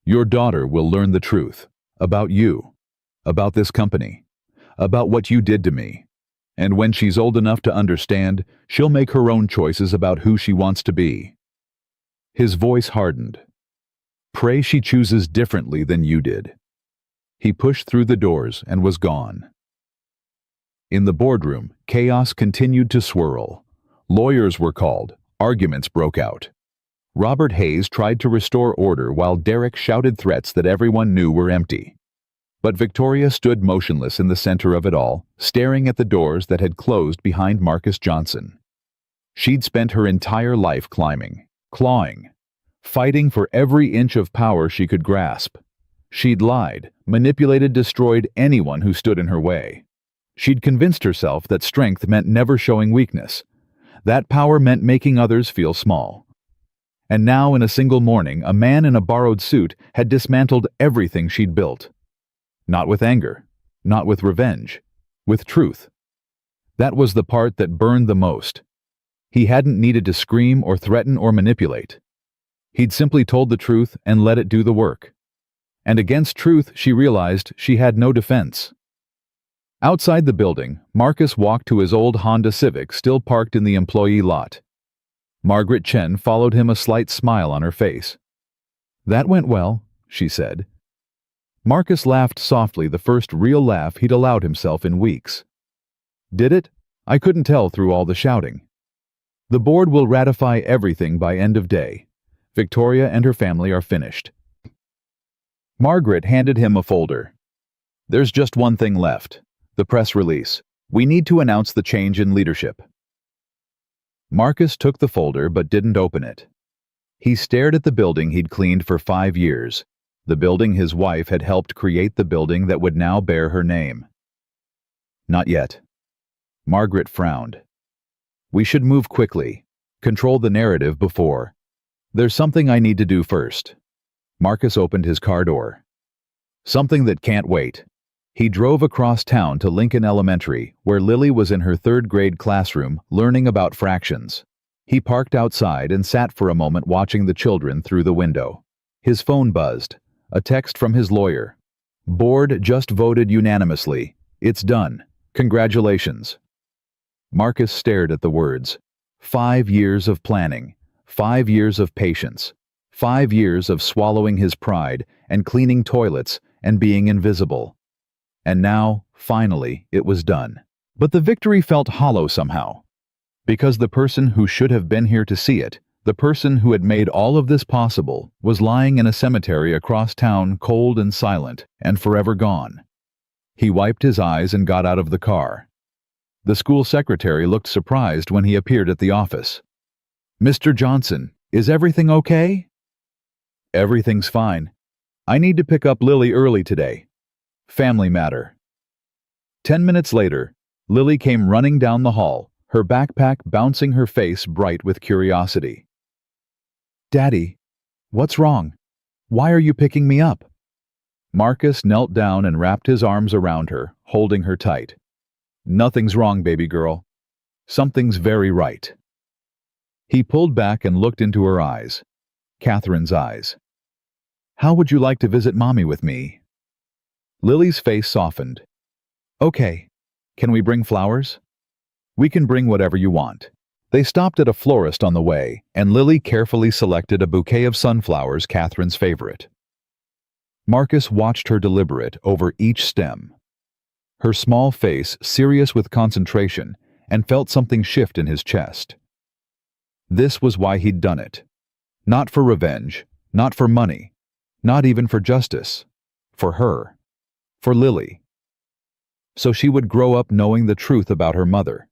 "Your daughter will learn the truth. About you. About this company. About what you did to me. And when she's old enough to understand, she'll make her own choices about who she wants to be." His voice hardened. "Pray she chooses differently than you did." He pushed through the doors and was gone. In the boardroom, chaos continued to swirl. Lawyers were called. Arguments broke out. Robert Hayes tried to restore order while Derek shouted threats that everyone knew were empty. But Victoria stood motionless in the center of it all, staring at the doors that had closed behind Marcus Johnson. She'd spent her entire life climbing, clawing, fighting for every inch of power she could grasp. She'd lied, manipulated, destroyed anyone who stood in her way. She'd convinced herself that strength meant never showing weakness. That power meant making others feel small. And now, in a single morning, a man in a borrowed suit had dismantled everything she'd built. Not with anger, not with revenge, with truth. That was the part that burned the most. He hadn't needed to scream or threaten or manipulate. He'd simply told the truth and let it do the work. And against truth, she realized she had no defense. Outside the building, Marcus walked to his old Honda Civic still parked in the employee lot. Margaret Chen followed him, a slight smile on her face. "That went well," she said. Marcus laughed softly, the first real laugh he'd allowed himself in weeks. "Did it? I couldn't tell through all the shouting. The board will ratify everything by end of day. Victoria and her family are finished." Margaret handed him a folder. "There's just one thing left. The press release. We need to announce the change in leadership." Marcus took the folder but didn't open it. He stared at the building he'd cleaned for 5 years, the building his wife had helped create, the building that would now bear her name. "Not yet." Margaret frowned. "We should move quickly, control the narrative before. There's something I need to do first." Marcus opened his car door. "Something that can't wait." He drove across town to Lincoln Elementary, where Lily was in her 3rd grade classroom learning about fractions. He parked outside and sat for a moment watching the children through the window. His phone buzzed. A text from his lawyer. "Board just voted unanimously. It's done. Congratulations." Marcus stared at the words. 5 years of planning. 5 years of patience. 5 years of swallowing his pride and cleaning toilets and being invisible. And now, finally, it was done. But the victory felt hollow somehow. Because the person who should have been here to see it, the person who had made all of this possible, was lying in a cemetery across town, cold and silent, and forever gone. He wiped his eyes and got out of the car. The school secretary looked surprised when he appeared at the office. "Mr. Johnson, is everything okay?" "Everything's fine. I need to pick up Lily early today. Family matter." 10 minutes later, Lily came running down the hall, her backpack bouncing, her face bright with curiosity. "Daddy, what's wrong? Why are you picking me up?" Marcus knelt down and wrapped his arms around her, holding her tight. "Nothing's wrong, baby girl. Something's very right." He pulled back and looked into her eyes, Catherine's eyes. "How would you like to visit Mommy with me?" Lily's face softened. "Okay. Can we bring flowers?" "We can bring whatever you want." They stopped at a florist on the way, and Lily carefully selected a bouquet of sunflowers, Catherine's favorite. Marcus watched her deliberate over each stem. Her small face serious with concentration, and felt something shift in his chest. This was why he'd done it. Not for revenge, not for money, not even for justice. For her. For Lily. So she would grow up knowing the truth about her mother.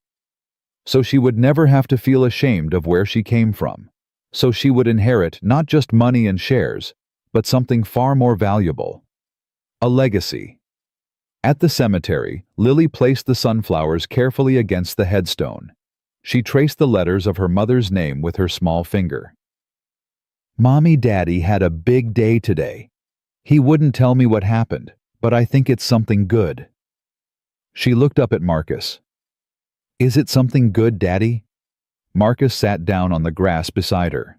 So she would never have to feel ashamed of where she came from. So she would inherit not just money and shares, but something far more valuable. A legacy. At the cemetery, Lily placed the sunflowers carefully against the headstone. She traced the letters of her mother's name with her small finger. "Mommy, Daddy had a big day today. He wouldn't tell me what happened, but I think it's something good." She looked up at Marcus. "Is it something good, Daddy?" Marcus sat down on the grass beside her.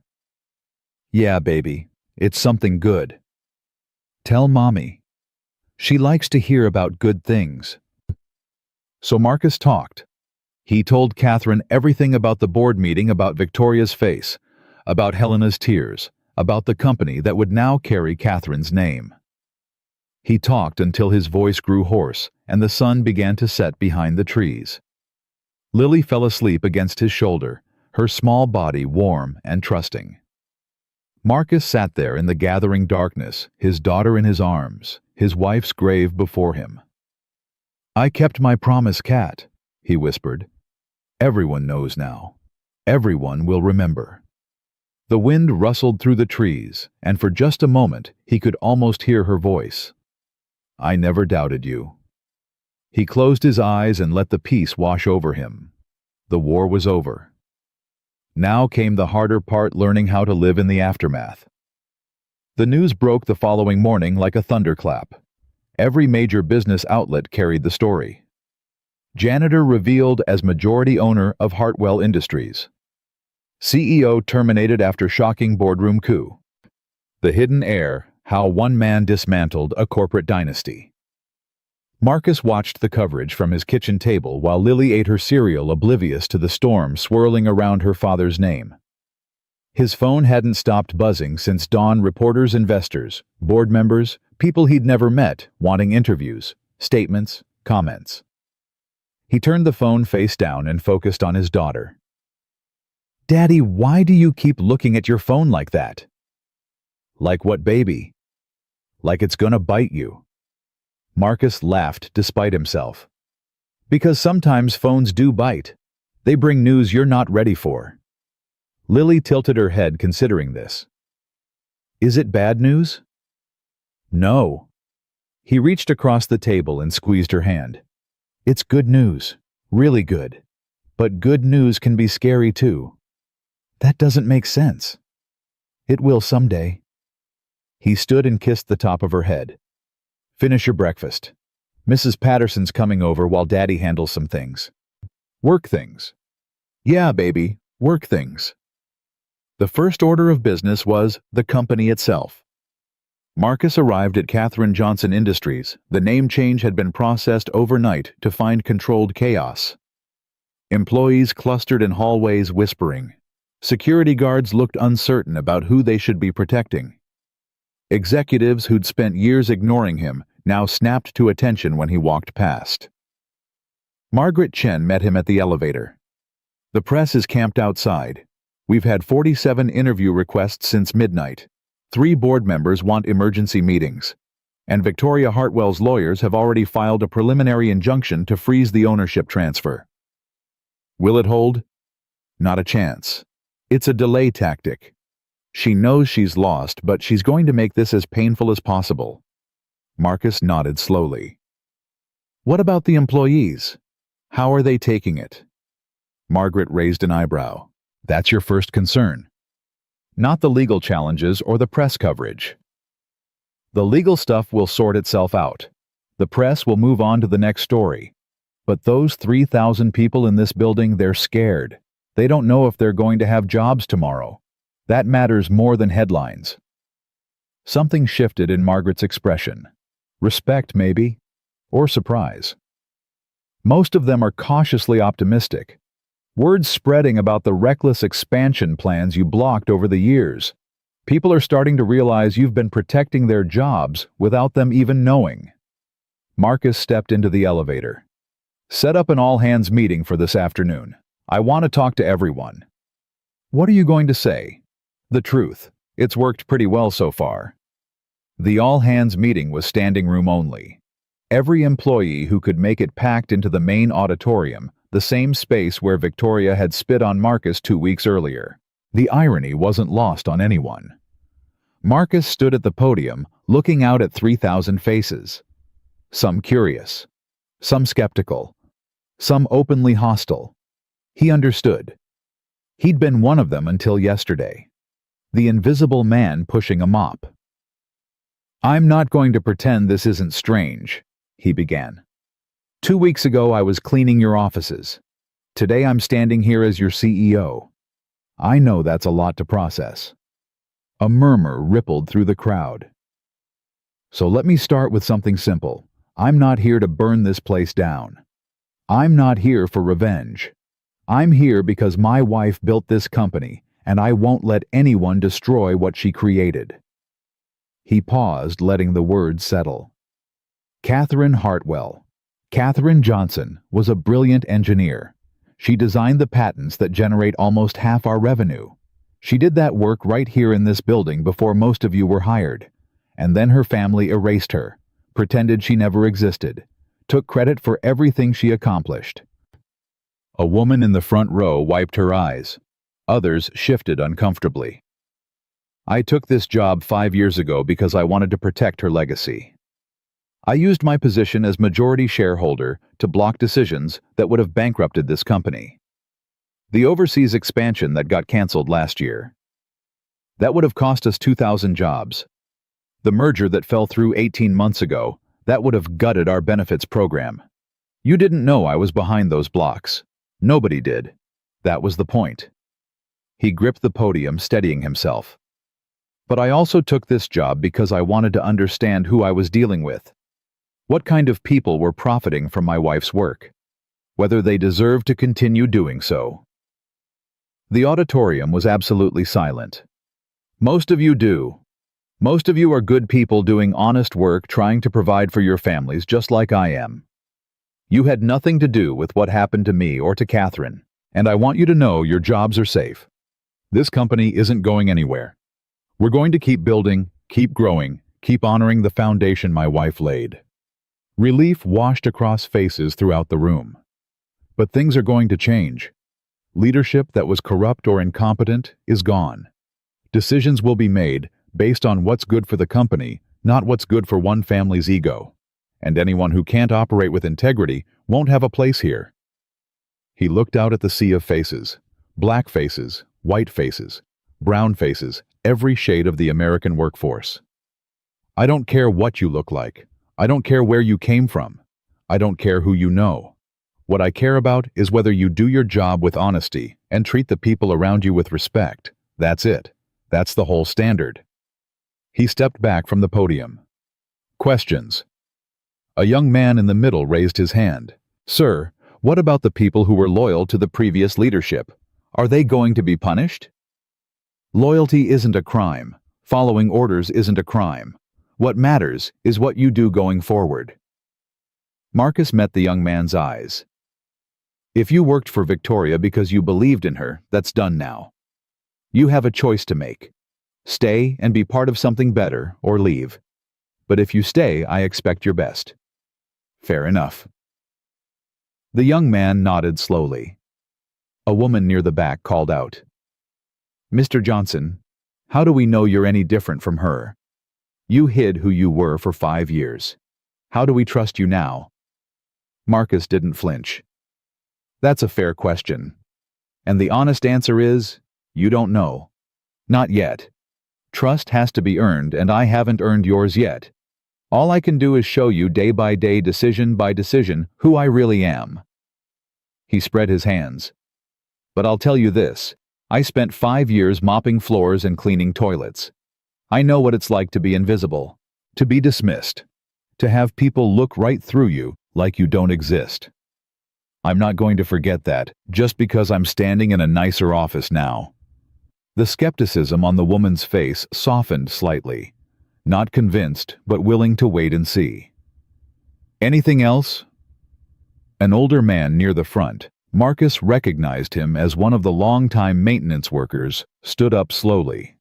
"Yeah, baby, it's something good. Tell Mommy. She likes to hear about good things." So Marcus talked. He told Catherine everything about the board meeting, about Victoria's face, about Helena's tears, about the company that would now carry Catherine's name. He talked until his voice grew hoarse and the sun began to set behind the trees. Lily fell asleep against his shoulder, her small body warm and trusting. Marcus sat there in the gathering darkness, his daughter in his arms, his wife's grave before him. "I kept my promise, Cat," he whispered. "Everyone knows now. Everyone will remember." The wind rustled through the trees, and for just a moment he could almost hear her voice. "I never doubted you." He closed his eyes and let the peace wash over him. The war was over. Now came the harder part, learning how to live in the aftermath. The news broke the following morning like a thunderclap. Every major business outlet carried the story. Janitor revealed as majority owner of Hartwell Industries. CEO terminated after shocking boardroom coup. The hidden heir, how one man dismantled a corporate dynasty. Marcus watched the coverage from his kitchen table while Lily ate her cereal, oblivious to the storm swirling around her father's name. His phone hadn't stopped buzzing since dawn. Reporters, investors, board members, people he'd never met, wanting interviews, statements, comments. He turned the phone face down and focused on his daughter. "Daddy, why do you keep looking at your phone like that?" "Like what, baby?" "Like it's gonna bite you." Marcus laughed despite himself. "Because sometimes phones do bite. They bring news you're not ready for." Lily tilted her head, considering this. "Is it bad news?" "No." He reached across the table and squeezed her hand. "It's good news. Really good. But good news can be scary too." "That doesn't make sense." "It will someday." He stood and kissed the top of her head. "Finish your breakfast. Mrs. Patterson's coming over while Daddy handles some things." "Work things." "Yeah, baby, work things." The first order of business was the company itself. Marcus arrived at Catherine Johnson Industries. The name change had been processed overnight to find controlled chaos. Employees clustered in hallways whispering. Security guards looked uncertain about who they should be protecting. Executives who'd spent years ignoring him now snapped to attention when he walked past. Margaret Chen met him at the elevator. "The press is camped outside. We've had 47 interview requests since midnight. 3 board members want emergency meetings. And Victoria Hartwell's lawyers have already filed a preliminary injunction to freeze the ownership transfer." Will it hold? Not a chance. It's a delay tactic. She knows she's lost, but she's going to make this as painful as possible. Marcus nodded slowly. "What about the employees? How are they taking it?" Margaret raised an eyebrow. "That's your first concern. Not the legal challenges or the press coverage. The legal stuff will sort itself out. The press will move on to the next story. But those 3,000 people in this building, they're scared. They don't know if they're going to have jobs tomorrow. That matters more than headlines." Something shifted in Margaret's expression. Respect, maybe, or surprise. Most of them are cautiously optimistic. Word spreading about the reckless expansion plans you blocked over the years. People are starting to realize you've been protecting their jobs without them even knowing. Marcus stepped into the elevator. "Set up an all-hands meeting for this afternoon. I want to talk to everyone." "What are you going to say?" "The truth. It's worked pretty well so far." The all-hands meeting was standing room only. Every employee who could make it packed into the main auditorium, the same space where Victoria had spit on Marcus 2 weeks earlier. The irony wasn't lost on anyone. Marcus stood at the podium, looking out at 3,000 faces. Some curious, some skeptical, some openly hostile. He understood. He'd been one of them until yesterday. The invisible man pushing a mop. "I'm not going to pretend this isn't strange," he began. 2 weeks ago I was cleaning your offices. Today I'm standing here as your CEO. I know that's a lot to process." A murmur rippled through the crowd. "So let me start with something simple. I'm not here to burn this place down. I'm not here for revenge. I'm here because my wife built this company, and I won't let anyone destroy what she created." He paused, letting the words settle. Catherine Hartwell. Katherine Johnson was a brilliant engineer. She designed the patents that generate almost half our revenue. She did that work right here in this building before most of you were hired. And then her family erased her, pretended she never existed, took credit for everything she accomplished. A woman in the front row wiped her eyes. Others shifted uncomfortably. "I took this job 5 years ago because I wanted to protect her legacy. I used my position as majority shareholder to block decisions that would have bankrupted this company. The overseas expansion that got canceled last year. That would have cost us 2,000 jobs. The merger that fell through 18 months ago, that would have gutted our benefits program. You didn't know I was behind those blocks. Nobody did. That was the point." He gripped the podium, steadying himself. "But I also took this job because I wanted to understand who I was dealing with. What kind of people were profiting from my wife's work? Whether they deserved to continue doing so." The auditorium was absolutely silent. "Most of you do. Most of you are good people doing honest work, trying to provide for your families just like I am. You had nothing to do with what happened to me or to Catherine, and I want you to know your jobs are safe. This company isn't going anywhere. We're going to keep building, keep growing, keep honoring the foundation my wife laid." Relief washed across faces throughout the room. But things are going to change. Leadership that was corrupt or incompetent is gone. Decisions will be made based on what's good for the company, not what's good for one family's ego. And anyone who can't operate with integrity won't have a place here. He looked out at the sea of faces. Black faces, white faces, brown faces, every shade of the American workforce. "I don't care what you look like. I don't care where you came from. I don't care who you know. What I care about is whether you do your job with honesty and treat the people around you with respect. That's it. That's the whole standard." He stepped back from the podium. Questions. A young man in the middle raised his hand. "Sir, what about the people who were loyal to the previous leadership? Are they going to be punished?" Loyalty isn't a crime. Following orders isn't a crime. What matters is what you do going forward. Marcus met the young man's eyes. If you worked for Victoria because you believed in her, that's done now. You have a choice to make. Stay and be part of something better, or leave. But if you stay, I expect your best. Fair enough. The young man nodded slowly. A woman near the back called out, "Mr. Johnson, how do we know you're any different from her? You hid who you were for 5 years. How do we trust you now?" Marcus didn't flinch. "That's a fair question. And the honest answer is, you don't know. Not yet. Trust has to be earned, and I haven't earned yours yet. All I can do is show you day by day, decision by decision, who I really am." He spread his hands. "But I'll tell you this. I spent 5 years mopping floors and cleaning toilets. I know what it's like to be invisible, to be dismissed, to have people look right through you like you don't exist. I'm not going to forget that just because I'm standing in a nicer office now." The skepticism on the woman's face softened slightly, not convinced but willing to wait and see. "Anything else?" An older man near the front, Marcus recognized him as one of the longtime maintenance workers, stood up slowly.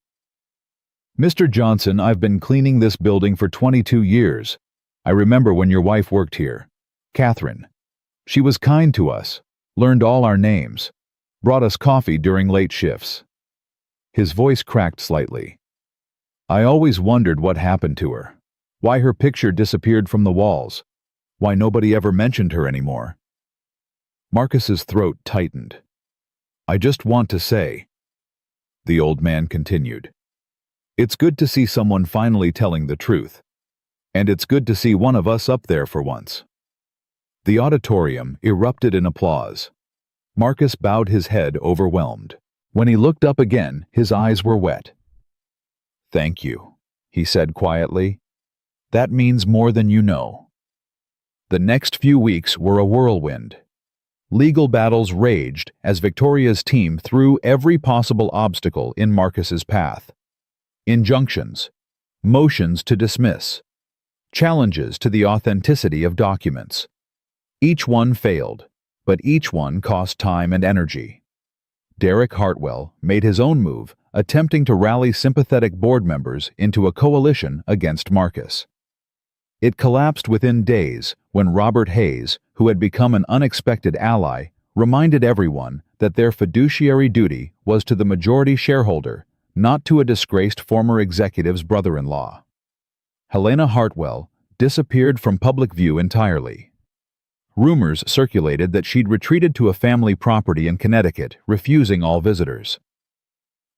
"Mr. Johnson, I've been cleaning this building for 22 years. I remember when your wife worked here, Catherine. She was kind to us, learned all our names, brought us coffee during late shifts." His voice cracked slightly. "I always wondered what happened to her, why her picture disappeared from the walls, why nobody ever mentioned her anymore." Marcus's throat tightened. "I just want to say," the old man continued, "it's good to see someone finally telling the truth. And it's good to see one of us up there for once." The auditorium erupted in applause. Marcus bowed his head, overwhelmed. When he looked up again, his eyes were wet. "Thank you," he said quietly. "That means more than you know." The next few weeks were a whirlwind. Legal battles raged as Victoria's team threw every possible obstacle in Marcus's path. Injunctions, motions to dismiss, challenges to the authenticity of documents. Each one failed, but each one cost time and energy. Derek Hartwell made his own move, attempting to rally sympathetic board members into a coalition against Marcus. It collapsed within days when Robert Hayes, who had become an unexpected ally, reminded everyone that their fiduciary duty was to the majority shareholder, not to a disgraced former executive's brother-in-law. Helena Hartwell disappeared from public view entirely. Rumors circulated that she'd retreated to a family property in Connecticut, refusing all visitors.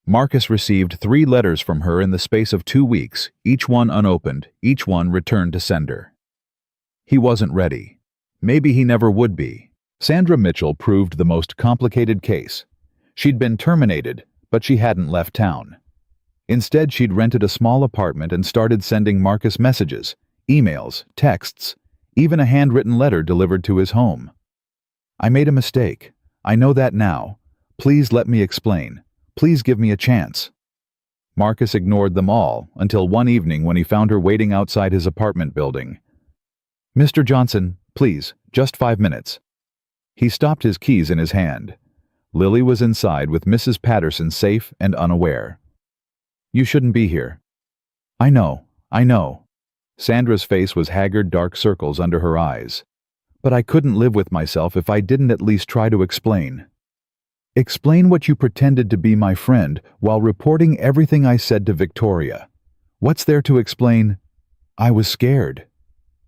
Marcus received 3 letters from her in the space of 2 weeks, each one unopened, each one returned to sender. He wasn't ready. Maybe he never would be. Sandra Mitchell proved the most complicated case. She'd been terminated, but she hadn't left town. Instead, she'd rented a small apartment and started sending Marcus messages, emails, texts, even a handwritten letter delivered to his home. "I made a mistake. I know that now. Please let me explain. Please give me a chance." Marcus ignored them all until one evening when he found her waiting outside his apartment building. "Mr. Johnson, please, just 5 minutes." He stopped, his keys in his hand. Lily was inside with Mrs. Patterson, safe and unaware. "You shouldn't be here." I know. Sandra's face was haggard, dark circles under her eyes. "But I couldn't live with myself if I didn't at least try to explain." "Explain what you pretended to be my friend while reporting everything I said to Victoria. What's there to explain?" "I was scared."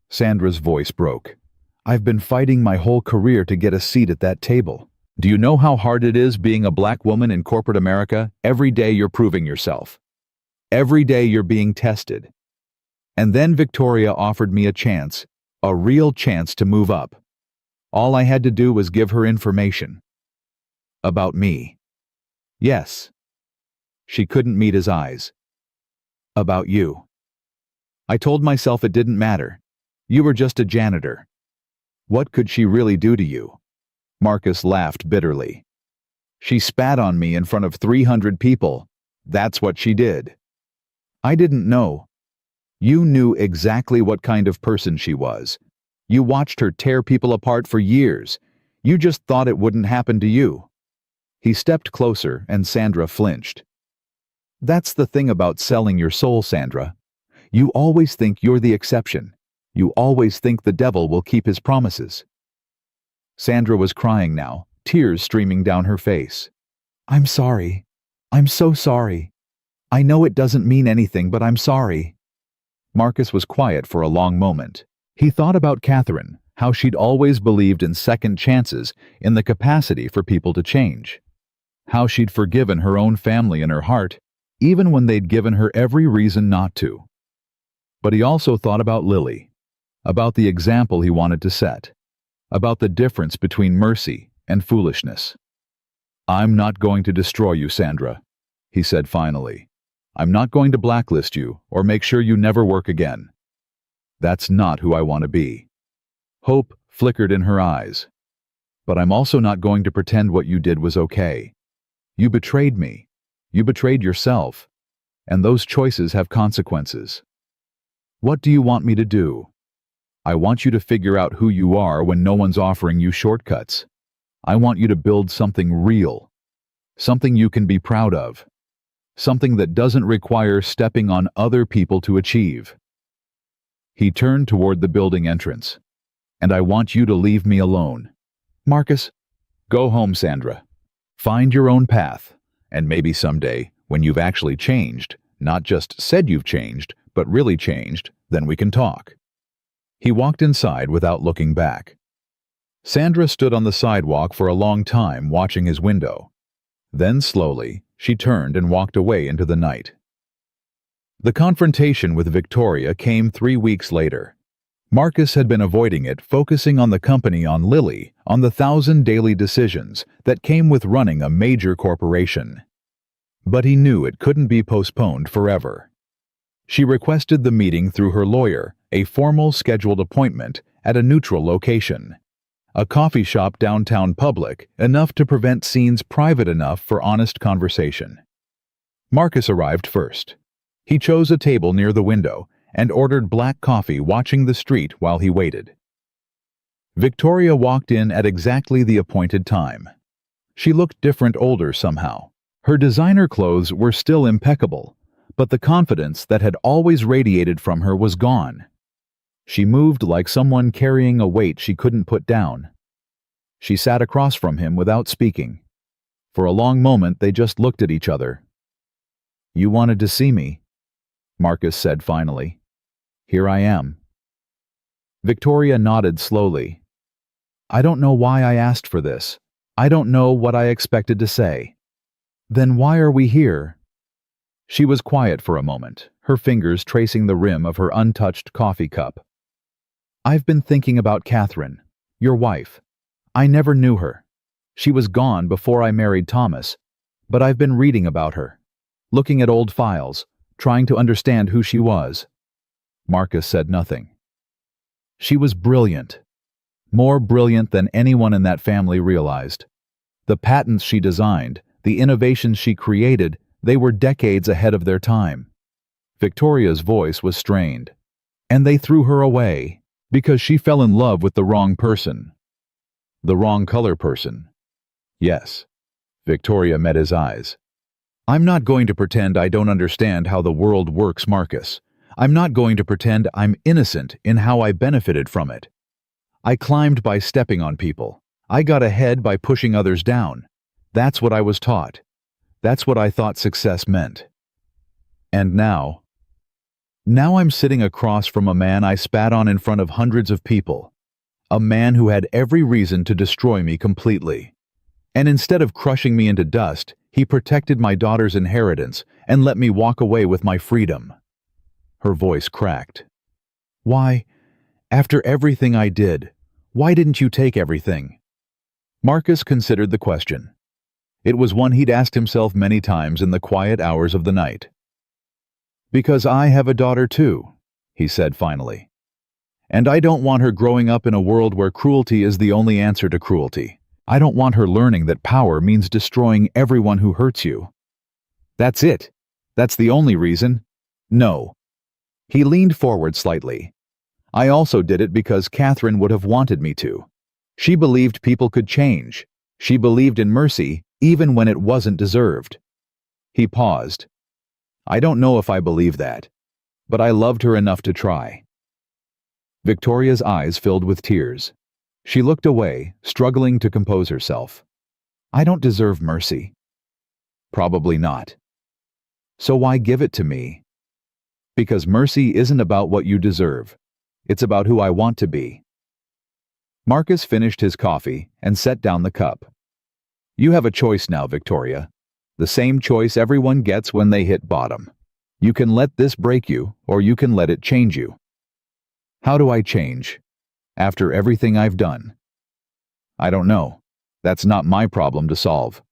Sandra's voice broke. "I've been fighting my whole career to get a seat at that table. Do you know how hard it is being a black woman in corporate America? Every day you're proving yourself. Every day you're being tested. And then Victoria offered me a chance, a real chance to move up. All I had to do was give her information. About me." "Yes." She couldn't meet his eyes. "About you. I told myself it didn't matter. You were just a janitor. What could she really do to you?" Marcus laughed bitterly. "She spat on me in front of 300 people. That's what she did. I didn't know. You knew exactly what kind of person she was. You watched her tear people apart for years. You just thought it wouldn't happen to you. He stepped closer and Sandra flinched. That's the thing about selling your soul, Sandra. You always think you're the exception. You always think the devil will keep his promises. Sandra was crying now, tears streaming down her face. I'm sorry. I'm so sorry. I know it doesn't mean anything, but I'm sorry. Marcus was quiet for a long moment. He thought about Catherine, how she'd always believed in second chances, in the capacity for people to change. How she'd forgiven her own family and her heart, even when they'd given her every reason not to. But he also thought about Lily, about the example he wanted to set, about the difference between mercy and foolishness. I'm not going to destroy you, Sandra, he said finally. I'm not going to blacklist you or make sure you never work again. That's not who I want to be. Hope flickered in her eyes. But I'm also not going to pretend what you did was okay. You betrayed me. You betrayed yourself. And those choices have consequences. What do you want me to do? I want you to figure out who you are when no one's offering you shortcuts. I want you to build something real. Something you can be proud of. Something that doesn't require stepping on other people to achieve. He turned toward the building entrance. And I want you to leave me alone. Marcus, go home, Sandra. Find your own path. And maybe someday, when you've actually changed, not just said you've changed, but really changed, then we can talk. He walked inside without looking back. Sandra stood on the sidewalk for a long time watching his window. Then slowly, she turned and walked away into the night. The confrontation with Victoria came 3 weeks later. Marcus had been avoiding it, focusing on the company, on Lily, on the 1,000 daily decisions that came with running a major corporation. But he knew it couldn't be postponed forever. She requested the meeting through her lawyer, a formal scheduled appointment at a neutral location. A coffee shop downtown, public enough to prevent scenes, private enough for honest conversation. Marcus arrived first. He chose a table near the window and ordered black coffee, watching the street while he waited. Victoria walked in at exactly the appointed time. She looked different, older somehow. Her designer clothes were still impeccable, but the confidence that had always radiated from her was gone. She moved like someone carrying a weight she couldn't put down. She sat across from him without speaking. For a long moment they just looked at each other. You wanted to see me, Marcus said finally. Here I am. Victoria nodded slowly. I don't know why I asked for this. I don't know what I expected to say. Then why are we here? She was quiet for a moment, her fingers tracing the rim of her untouched coffee cup. I've been thinking about Catherine, your wife. I never knew her. She was gone before I married Thomas, but I've been reading about her, looking at old files, trying to understand who she was. Marcus said nothing. She was brilliant. More brilliant than anyone in that family realized. The patents she designed, the innovations she created, they were decades ahead of their time. Victoria's voice was strained. And they threw her away because she fell in love with the wrong person. The wrong color person. Yes. Victoria met his eyes. I'm not going to pretend I don't understand how the world works, Marcus. I'm not going to pretend I'm innocent in how I benefited from it. I climbed by stepping on people. I got ahead by pushing others down. That's what I was taught. That's what I thought success meant. And now I'm sitting across from a man I spat on in front of hundreds of people. A man who had every reason to destroy me completely. And instead of crushing me into dust, he protected my daughter's inheritance and let me walk away with my freedom. Her voice cracked. Why, after everything I did, why didn't you take everything? Marcus considered the question. It was one he'd asked himself many times in the quiet hours of the night. Because I have a daughter too, he said finally. And I don't want her growing up in a world where cruelty is the only answer to cruelty. I don't want her learning that power means destroying everyone who hurts you. That's it, That's the only reason? No. He leaned forward slightly. I also did it because Catherine would have wanted me to. She believed people could change. She believed in mercy, even when it wasn't deserved. He paused. I don't know if I believe that, but I loved her enough to try. Victoria's eyes filled with tears. She looked away, struggling to compose herself. I don't deserve mercy. Probably not. So why give it to me? Because mercy isn't about what you deserve. It's about who I want to be. Marcus finished his coffee and set down the cup. You have a choice now, Victoria. The same choice everyone gets when they hit bottom. You can let this break you, or you can let it change you. How do I change? After everything I've done? I don't know. That's not my problem to solve.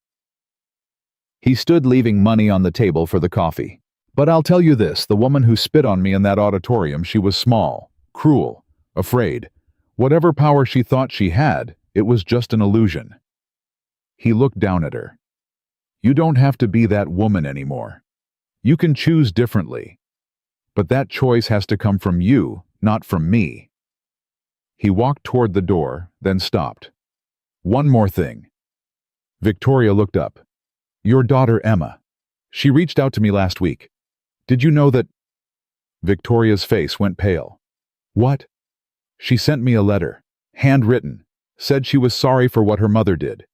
He stood, leaving money on the table for the coffee. But I'll tell you this, the woman who spit on me in that auditorium, she was small, cruel, afraid. Whatever power she thought she had, it was just an illusion. He looked down at her. You don't have to be that woman anymore. You can choose differently. But that choice has to come from you, not from me. He walked toward the door, then stopped. One more thing. Victoria looked up. Your daughter, Emma. She reached out to me last week. Did you know that? Victoria's face went pale. What? She sent me a letter, handwritten, said she was sorry for what her mother did,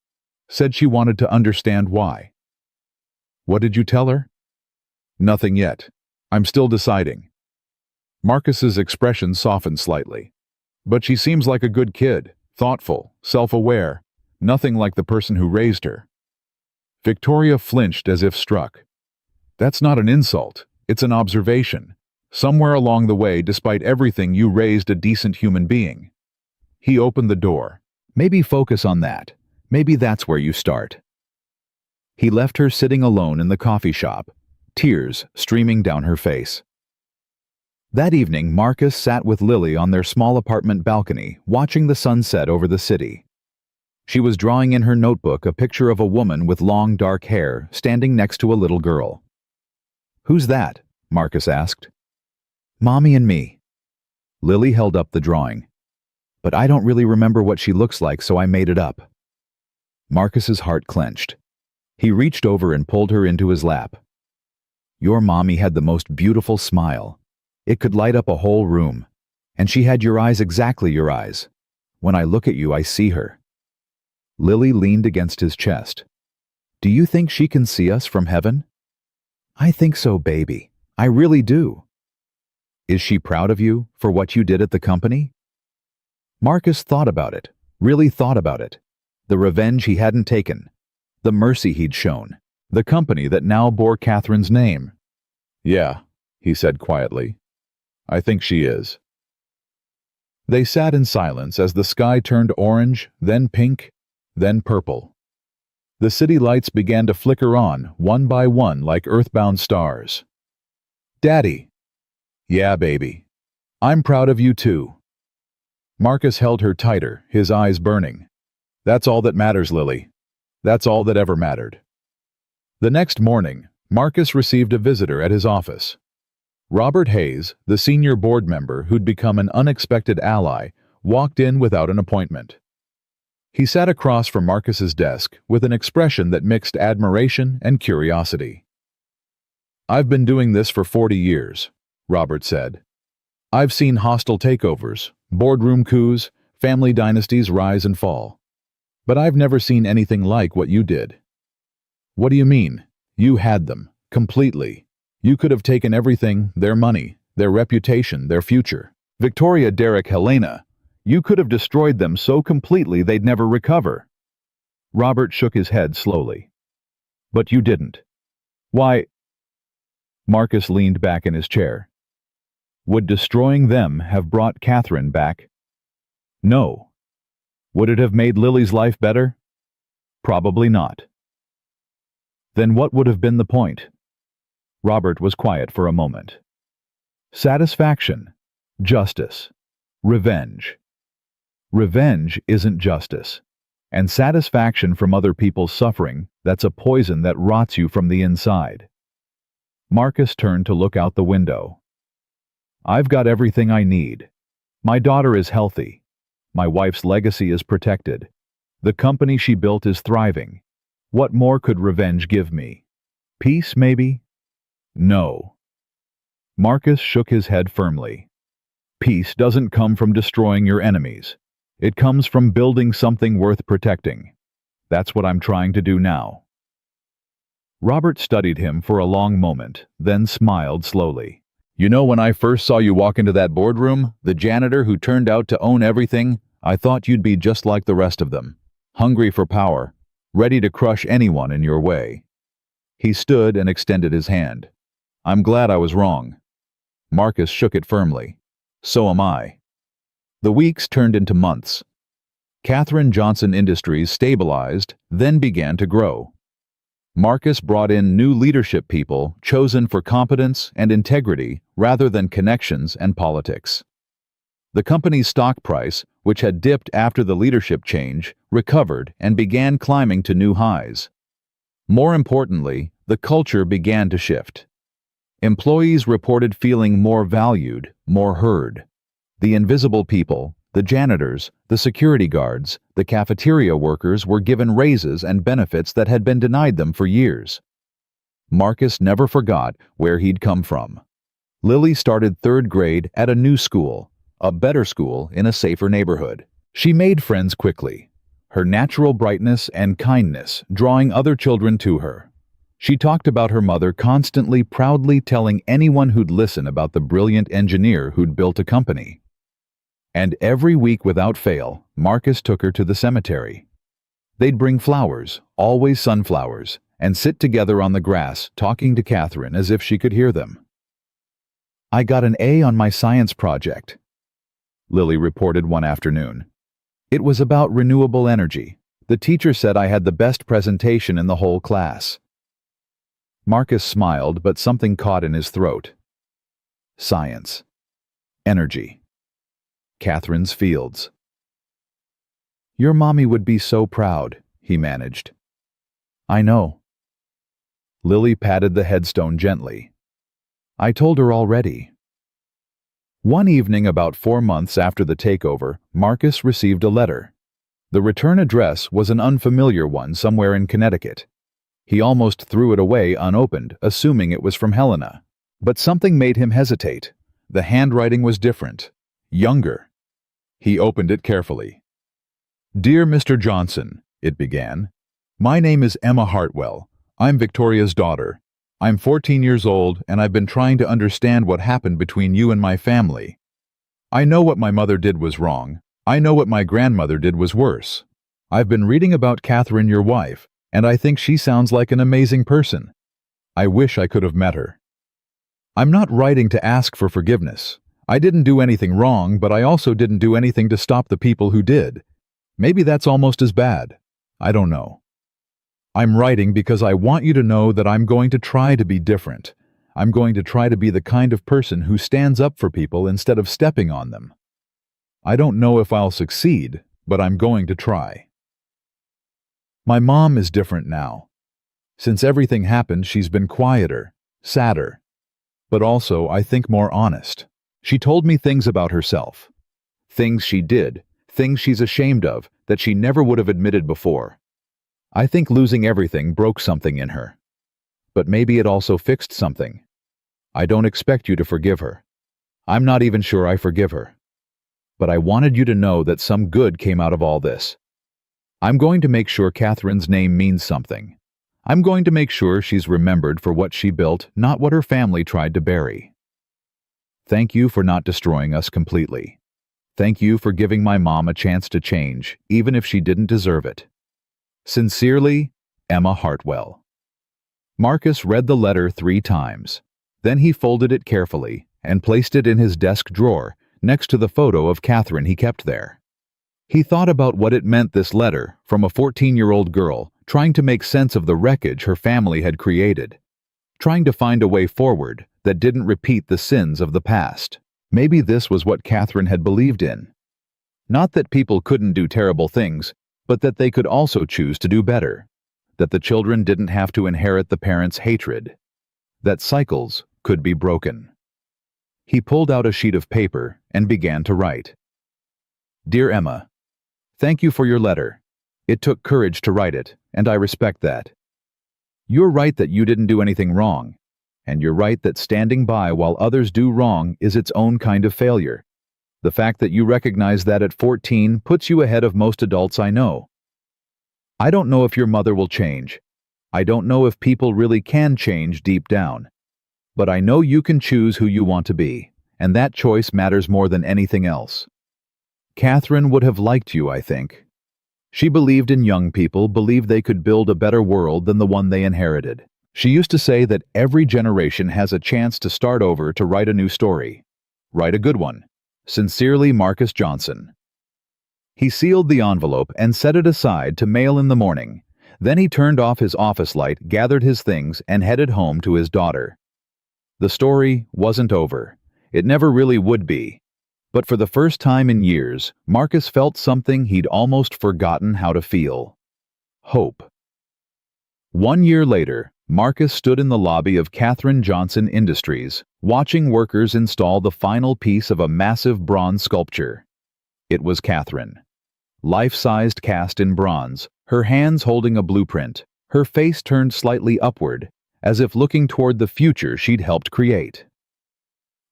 said she wanted to understand why. What did you tell her? Nothing yet. I'm still deciding. Marcus's expression softened slightly. But she seems like a good kid, thoughtful, self-aware, nothing like the person who raised her. Victoria flinched as if struck. That's not an insult, it's an observation. Somewhere along the way, despite everything, you raised a decent human being. He opened the door. Maybe focus on that. Maybe that's where you start. He left her sitting alone in the coffee shop, tears streaming down her face. That evening, Marcus sat with Lily on their small apartment balcony, watching the sunset over the city. She was drawing in her notebook a picture of a woman with long dark hair standing next to a little girl. Who's that? Marcus asked. Mommy and me. Lily held up the drawing. But I don't really remember what she looks like, so I made it up. Marcus's heart clenched. He reached over and pulled her into his lap. Your mommy had the most beautiful smile. It could light up a whole room. And she had your eyes, exactly your eyes. When I look at you, I see her. Lily leaned against his chest. Do you think she can see us from heaven? I think so, baby. I really do. Is she proud of you for what you did at the company? Marcus thought about it, really thought about it. The revenge he hadn't taken, the mercy he'd shown, the company that now bore Catherine's name. Yeah, he said quietly. I think she is. They sat in silence as the sky turned orange, then pink, then purple. The city lights began to flicker on, one by one, like earthbound stars. Daddy. Yeah, baby. I'm proud of you too. Marcus held her tighter, his eyes burning. That's all that matters, Lily. That's all that ever mattered. The next morning, Marcus received a visitor at his office. Robert Hayes, the senior board member who'd become an unexpected ally, walked in without an appointment. He sat across from Marcus's desk with an expression that mixed admiration and curiosity. I've been doing this for 40 years, Robert said. I've seen hostile takeovers, boardroom coups, family dynasties rise and fall. But I've never seen anything like what you did. What do you mean? You had them, completely. You could have taken everything, their money, their reputation, their future. Victoria, Derek, Helena. You could have destroyed them so completely they'd never recover. Robert shook his head slowly. But you didn't. Why? Marcus leaned back in his chair. Would destroying them have brought Catherine back? No. Would it have made Lily's life better? Probably not. Then what would have been the point? Robert was quiet for a moment. Satisfaction, justice, revenge. Revenge isn't justice. And satisfaction from other people's suffering, that's a poison that rots you from the inside. Marcus turned to look out the window. I've got everything I need. My daughter is healthy. My wife's legacy is protected. The company she built is thriving. What more could revenge give me? Peace, maybe? No. Marcus shook his head firmly. Peace doesn't come from destroying your enemies. It comes from building something worth protecting. That's what I'm trying to do now. Robert studied him for a long moment, then smiled slowly. You know, when I first saw you walk into that boardroom, the janitor who turned out to own everything, I thought you'd be just like the rest of them, hungry for power, ready to crush anyone in your way. He stood and extended his hand. I'm glad I was wrong. Marcus shook it firmly. So am I. The weeks turned into months. Katherine Johnson Industries stabilized, then began to grow. Marcus brought in new leadership people chosen for competence and integrity rather than connections and politics. The company's stock price, which had dipped after the leadership change, recovered and began climbing to new highs. More importantly, the culture began to shift. Employees reported feeling more valued, more heard. The invisible people, the janitors, the security guards, the cafeteria workers were given raises and benefits that had been denied them for years. Marcus never forgot where he'd come from. Lily started third grade at a new school, a better school in a safer neighborhood. She made friends quickly, her natural brightness and kindness drawing other children to her. She talked about her mother constantly proudly telling anyone who'd listen about the brilliant engineer who'd built a company. And every week without fail, Marcus took her to the cemetery. They'd bring flowers, always sunflowers, and sit together on the grass talking to Katherine as if she could hear them. I got an A on my science project, Lily reported one afternoon. It was about renewable energy. The teacher said I had the best presentation in the whole class. Marcus smiled, but something caught in his throat. Science. Energy. Katherine's fields. Your mommy would be so proud, he managed. I know. Lily patted the headstone gently. I told her already. One evening about 4 months after the takeover, Marcus received a letter. The return address was an unfamiliar one somewhere in Connecticut. He almost threw it away unopened, assuming it was from Helena. But something made him hesitate. The handwriting was different, younger. He opened it carefully. Dear Mr. Johnson, it began. My name is Emma Hartwell. I'm Victoria's daughter. I'm 14 years old, and I've been trying to understand what happened between you and my family. I know what my mother did was wrong. I know what my grandmother did was worse. I've been reading about Katherine, your wife, and I think she sounds like an amazing person. I wish I could have met her. I'm not writing to ask for forgiveness. I didn't do anything wrong, but I also didn't do anything to stop the people who did. Maybe that's almost as bad. I don't know. I'm writing because I want you to know that I'm going to try to be different. I'm going to try to be the kind of person who stands up for people instead of stepping on them. I don't know if I'll succeed, but I'm going to try. My mom is different now. Since everything happened, she's been quieter, sadder, but also, I think, more honest. She told me things about herself. Things she did, things she's ashamed of, that she never would have admitted before. I think losing everything broke something in her. But maybe it also fixed something. I don't expect you to forgive her. I'm not even sure I forgive her. But I wanted you to know that some good came out of all this. I'm going to make sure Katherine's name means something. I'm going to make sure she's remembered for what she built, not what her family tried to bury. Thank you for not destroying us completely. Thank you for giving my mom a chance to change, even if she didn't deserve it. Sincerely, Emma Hartwell. Marcus read the letter 3 times. Then he folded it carefully and placed it in his desk drawer next to the photo of Katherine he kept there. He thought about what it meant, this letter, from a 14-year-old girl trying to make sense of the wreckage her family had created, trying to find a way forward that didn't repeat the sins of the past. Maybe this was what Katherine had believed in. Not that people couldn't do terrible things, but that they could also choose to do better. That the children didn't have to inherit the parents' hatred. that cycles could be broken. He pulled out a sheet of paper and began to write. Dear Emma, thank you for your letter. It took courage to write it, and I respect that. You're right that you didn't do anything wrong, and you're right that standing by while others do wrong is its own kind of failure. The fact that you recognize that at 14 puts you ahead of most adults I know. I don't know if your mother will change. I don't know if people really can change deep down. But I know you can choose who you want to be, and that choice matters more than anything else. Catherine would have liked you, I think. She believed in young people, believed they could build a better world than the one they inherited. She used to say that every generation has a chance to start over to write a new story. Write a good one. Sincerely, Marcus Johnson. He sealed the envelope and set it aside to mail in the morning. Then he turned off his office light, gathered his things, and headed home to his daughter. The story wasn't over. It never really would be. But for the first time in years, Marcus felt something he'd almost forgotten how to feel. Hope. 1 year later, Marcus stood in the lobby of Katherine Johnson Industries, watching workers install the final piece of a massive bronze sculpture. It was Catherine. Life-sized cast in bronze, her hands holding a blueprint, her face turned slightly upward, as if looking toward the future she'd helped create.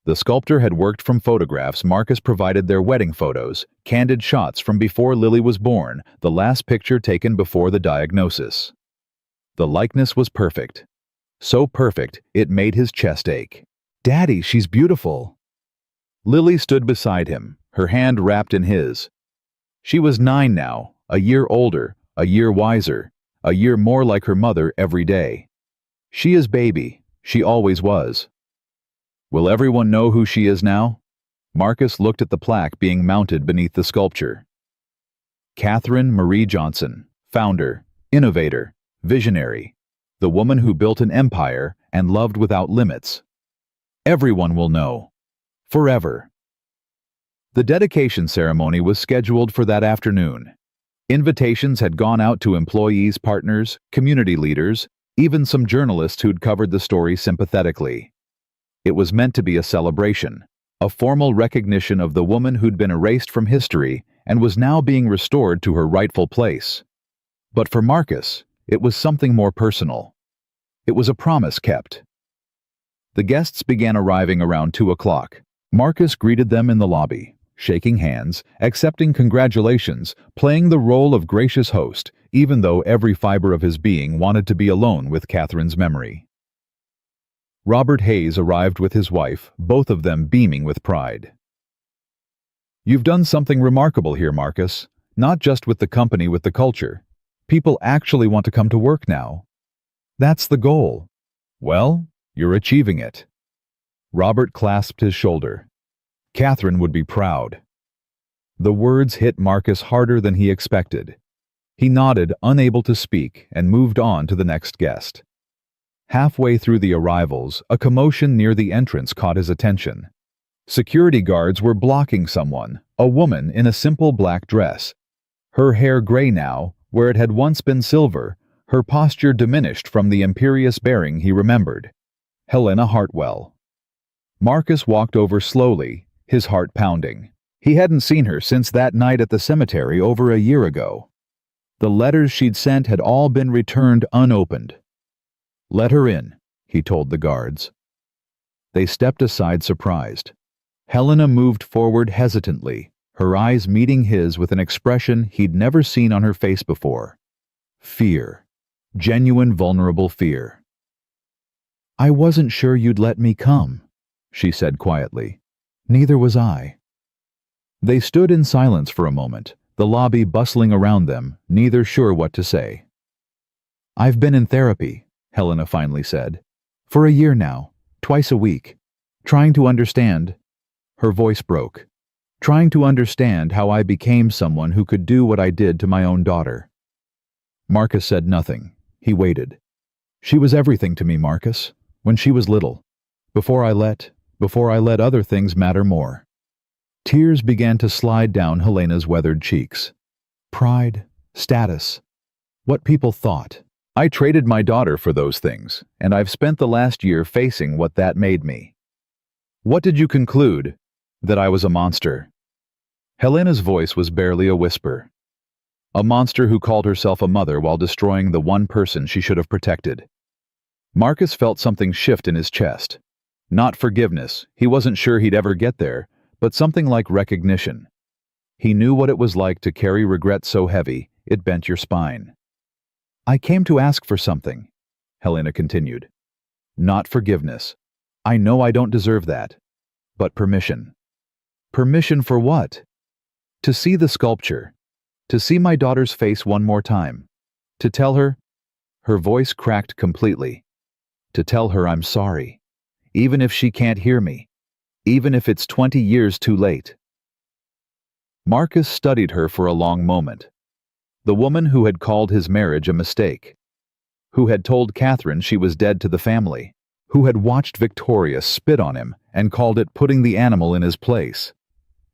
The sculptor had worked from photographs Marcus provided, their wedding photos, candid shots from before Lily was born, the last picture taken before the diagnosis. The likeness was perfect. So perfect, it made his chest ache. Daddy, she's beautiful. Lily stood beside him, her hand wrapped in his. She was 9 now, a year older, a year wiser, a year more like her mother every day. She is baby, she always was. Will everyone know who she is now? Marcus looked at the plaque being mounted beneath the sculpture. Catherine Marie Johnson, founder, innovator, visionary, the woman who built an empire and loved without limits. Everyone will know. Forever. The dedication ceremony was scheduled for that afternoon. Invitations had gone out to employees, partners, community leaders, even some journalists who'd covered the story sympathetically. It was meant to be a celebration, a formal recognition of the woman who'd been erased from history and was now being restored to her rightful place. But for Marcus, it was something more personal. It was a promise kept. The guests began arriving around 2 o'clock. Marcus greeted them in the lobby, shaking hands, accepting congratulations, playing the role of gracious host, even though every fiber of his being wanted to be alone with Catherine's memory. Robert Hayes arrived with his wife, both of them beaming with pride. You've done something remarkable here, Marcus, not just with the company, with the culture. People actually want to come to work now. That's the goal. Well, you're achieving it. Robert clasped his shoulder. Catherine would be proud. The words hit Marcus harder than he expected. He nodded, unable to speak, and moved on to the next guest. Halfway through the arrivals, a commotion near the entrance caught his attention. Security guards were blocking someone, a woman in a simple black dress. Her hair gray now, where it had once been silver, her posture diminished from the imperious bearing he remembered. Helena Hartwell. Marcus walked over slowly, his heart pounding. He hadn't seen her since that night at the cemetery over a year ago. The letters she'd sent had all been returned unopened. Let her in, he told the guards. They stepped aside surprised. Helena moved forward hesitantly, her eyes meeting his with an expression he'd never seen on her face before. Fear. Genuine vulnerable fear. I wasn't sure you'd let me come, she said quietly. Neither was I. They stood in silence for a moment, the lobby bustling around them, neither sure what to say. I've been in therapy, Helena finally said. For a year now, twice a week. Trying to understand. Her voice broke. Trying to understand how I became someone who could do what I did to my own daughter. Marcus said nothing. He waited. She was everything to me, Marcus, when she was little. Before I let other things matter more. Tears began to slide down Helena's weathered cheeks. Pride, status, what people thought, I traded my daughter for those things, and I've spent the last year facing what that made me. What did you conclude? That I was a monster. Helena's voice was barely a whisper. A monster who called herself a mother while destroying the one person she should have protected. Marcus felt something shift in his chest. Not forgiveness, he wasn't sure he'd ever get there, but something like recognition. He knew what it was like to carry regret so heavy, it bent your spine. I came to ask for something, Helena continued. Not forgiveness. I know I don't deserve that. But permission. Permission for what? To see the sculpture. To see my daughter's face one more time. To tell her... Her voice cracked completely. To tell her I'm sorry. Even if she can't hear me. Even if it's 20 years too late. Marcus studied her for a long moment. The woman who had called his marriage a mistake. Who had told Catherine she was dead to the family. Who had watched Victoria spit on him and called it putting the animal in his place.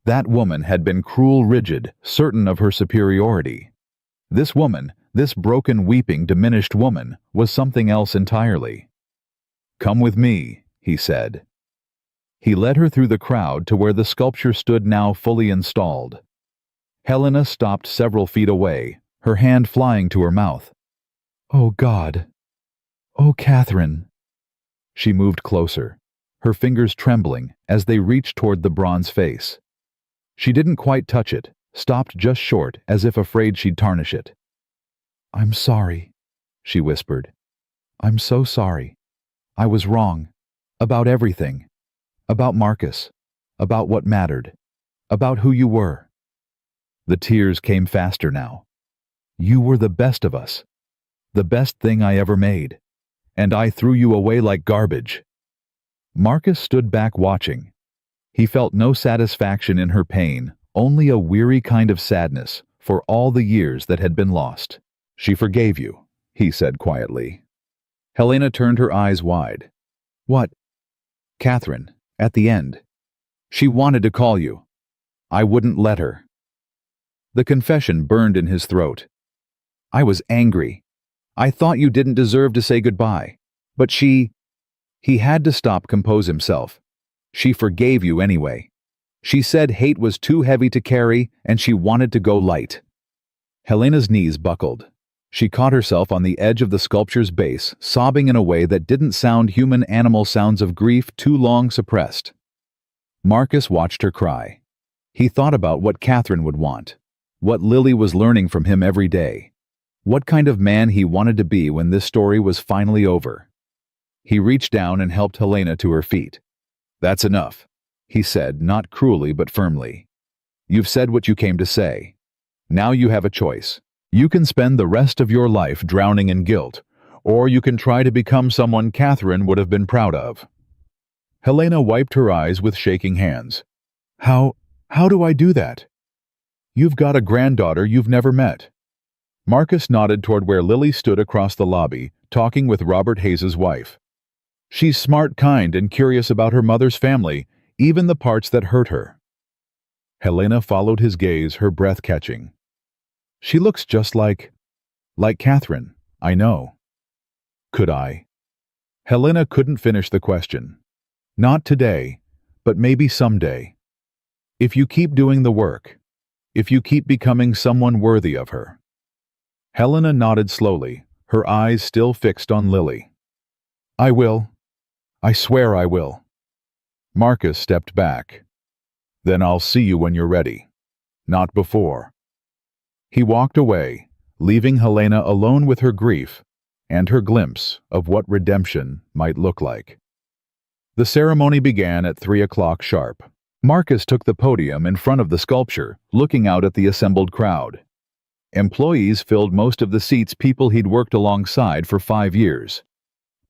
That woman had been cruel, rigid, certain of her superiority. This woman, this broken, weeping, diminished woman, was something else entirely. Come with me, he said. He led her through the crowd to where the sculpture stood now fully installed. Helena stopped several feet away, her hand flying to her mouth. Oh God! Oh Catherine! She moved closer, her fingers trembling as they reached toward the bronze face. She didn't quite touch it, stopped just short as if afraid she'd tarnish it. I'm sorry, she whispered. I'm so sorry. I was wrong. About everything. About Marcus. About what mattered. About who you were. The tears came faster now. You were the best of us. The best thing I ever made. And I threw you away like garbage. Marcus stood back watching. He felt no satisfaction in her pain, only a weary kind of sadness for all the years that had been lost. She forgave you, he said quietly. Helena turned her eyes wide. What? Catherine, at the end. She wanted to call you. I wouldn't let her. The confession burned in his throat. I was angry. I thought you didn't deserve to say goodbye. But she... He had to stop, compose himself. She forgave you anyway. She said hate was too heavy to carry and she wanted to go light. Helena's knees buckled. She caught herself on the edge of the sculpture's base, sobbing in a way that didn't sound human-animal sounds of grief too long suppressed. Marcus watched her cry. He thought about what Catherine would want, what Lily was learning from him every day, what kind of man he wanted to be when this story was finally over. He reached down and helped Helena to her feet. That's enough, he said, not cruelly but firmly. You've said what you came to say. Now you have a choice. You can spend the rest of your life drowning in guilt, or you can try to become someone Catherine would have been proud of. Helena wiped her eyes with shaking hands. How do I do that? You've got a granddaughter you've never met. Marcus nodded toward where Lily stood across the lobby, talking with Robert Hayes's wife. She's smart, kind, and curious about her mother's family, even the parts that hurt her. Helena followed his gaze, her breath catching. She looks just like Catherine, I know. Could I? Helena couldn't finish the question. Not today, but maybe someday. If you keep doing the work, if you keep becoming someone worthy of her. Helena nodded slowly, her eyes still fixed on Lily. I will. I swear I will. Marcus stepped back. Then I'll see you when you're ready. Not before. He walked away, leaving Helena alone with her grief and her glimpse of what redemption might look like. The ceremony began at 3 o'clock sharp. Marcus took the podium in front of the sculpture, looking out at the assembled crowd. Employees filled most of the seats, people he'd worked alongside for 5 years.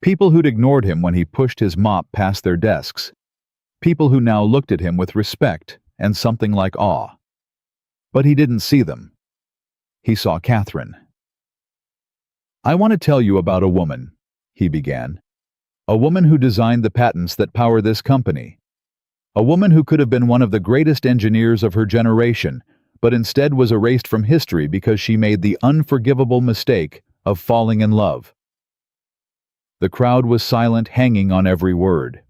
People who'd ignored him when he pushed his mop past their desks. People who now looked at him with respect and something like awe. But he didn't see them. He saw Catherine. I want to tell you about a woman, he began. A woman who designed the patents that power this company. A woman who could have been one of the greatest engineers of her generation, but instead was erased from history because she made the unforgivable mistake of falling in love. The crowd was silent, hanging on every word.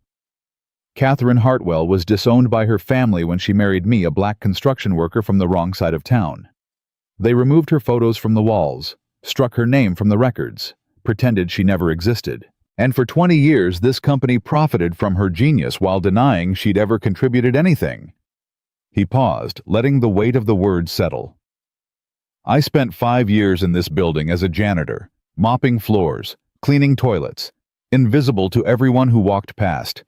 Catherine Hartwell was disowned by her family when she married me, a black construction worker from the wrong side of town. They removed her photos from the walls, struck her name from the records, pretended she never existed. And for 20 years, this company profited from her genius while denying she'd ever contributed anything. He paused, letting the weight of the words settle. I spent 5 years in this building as a janitor, mopping floors, cleaning toilets, invisible to everyone who walked past.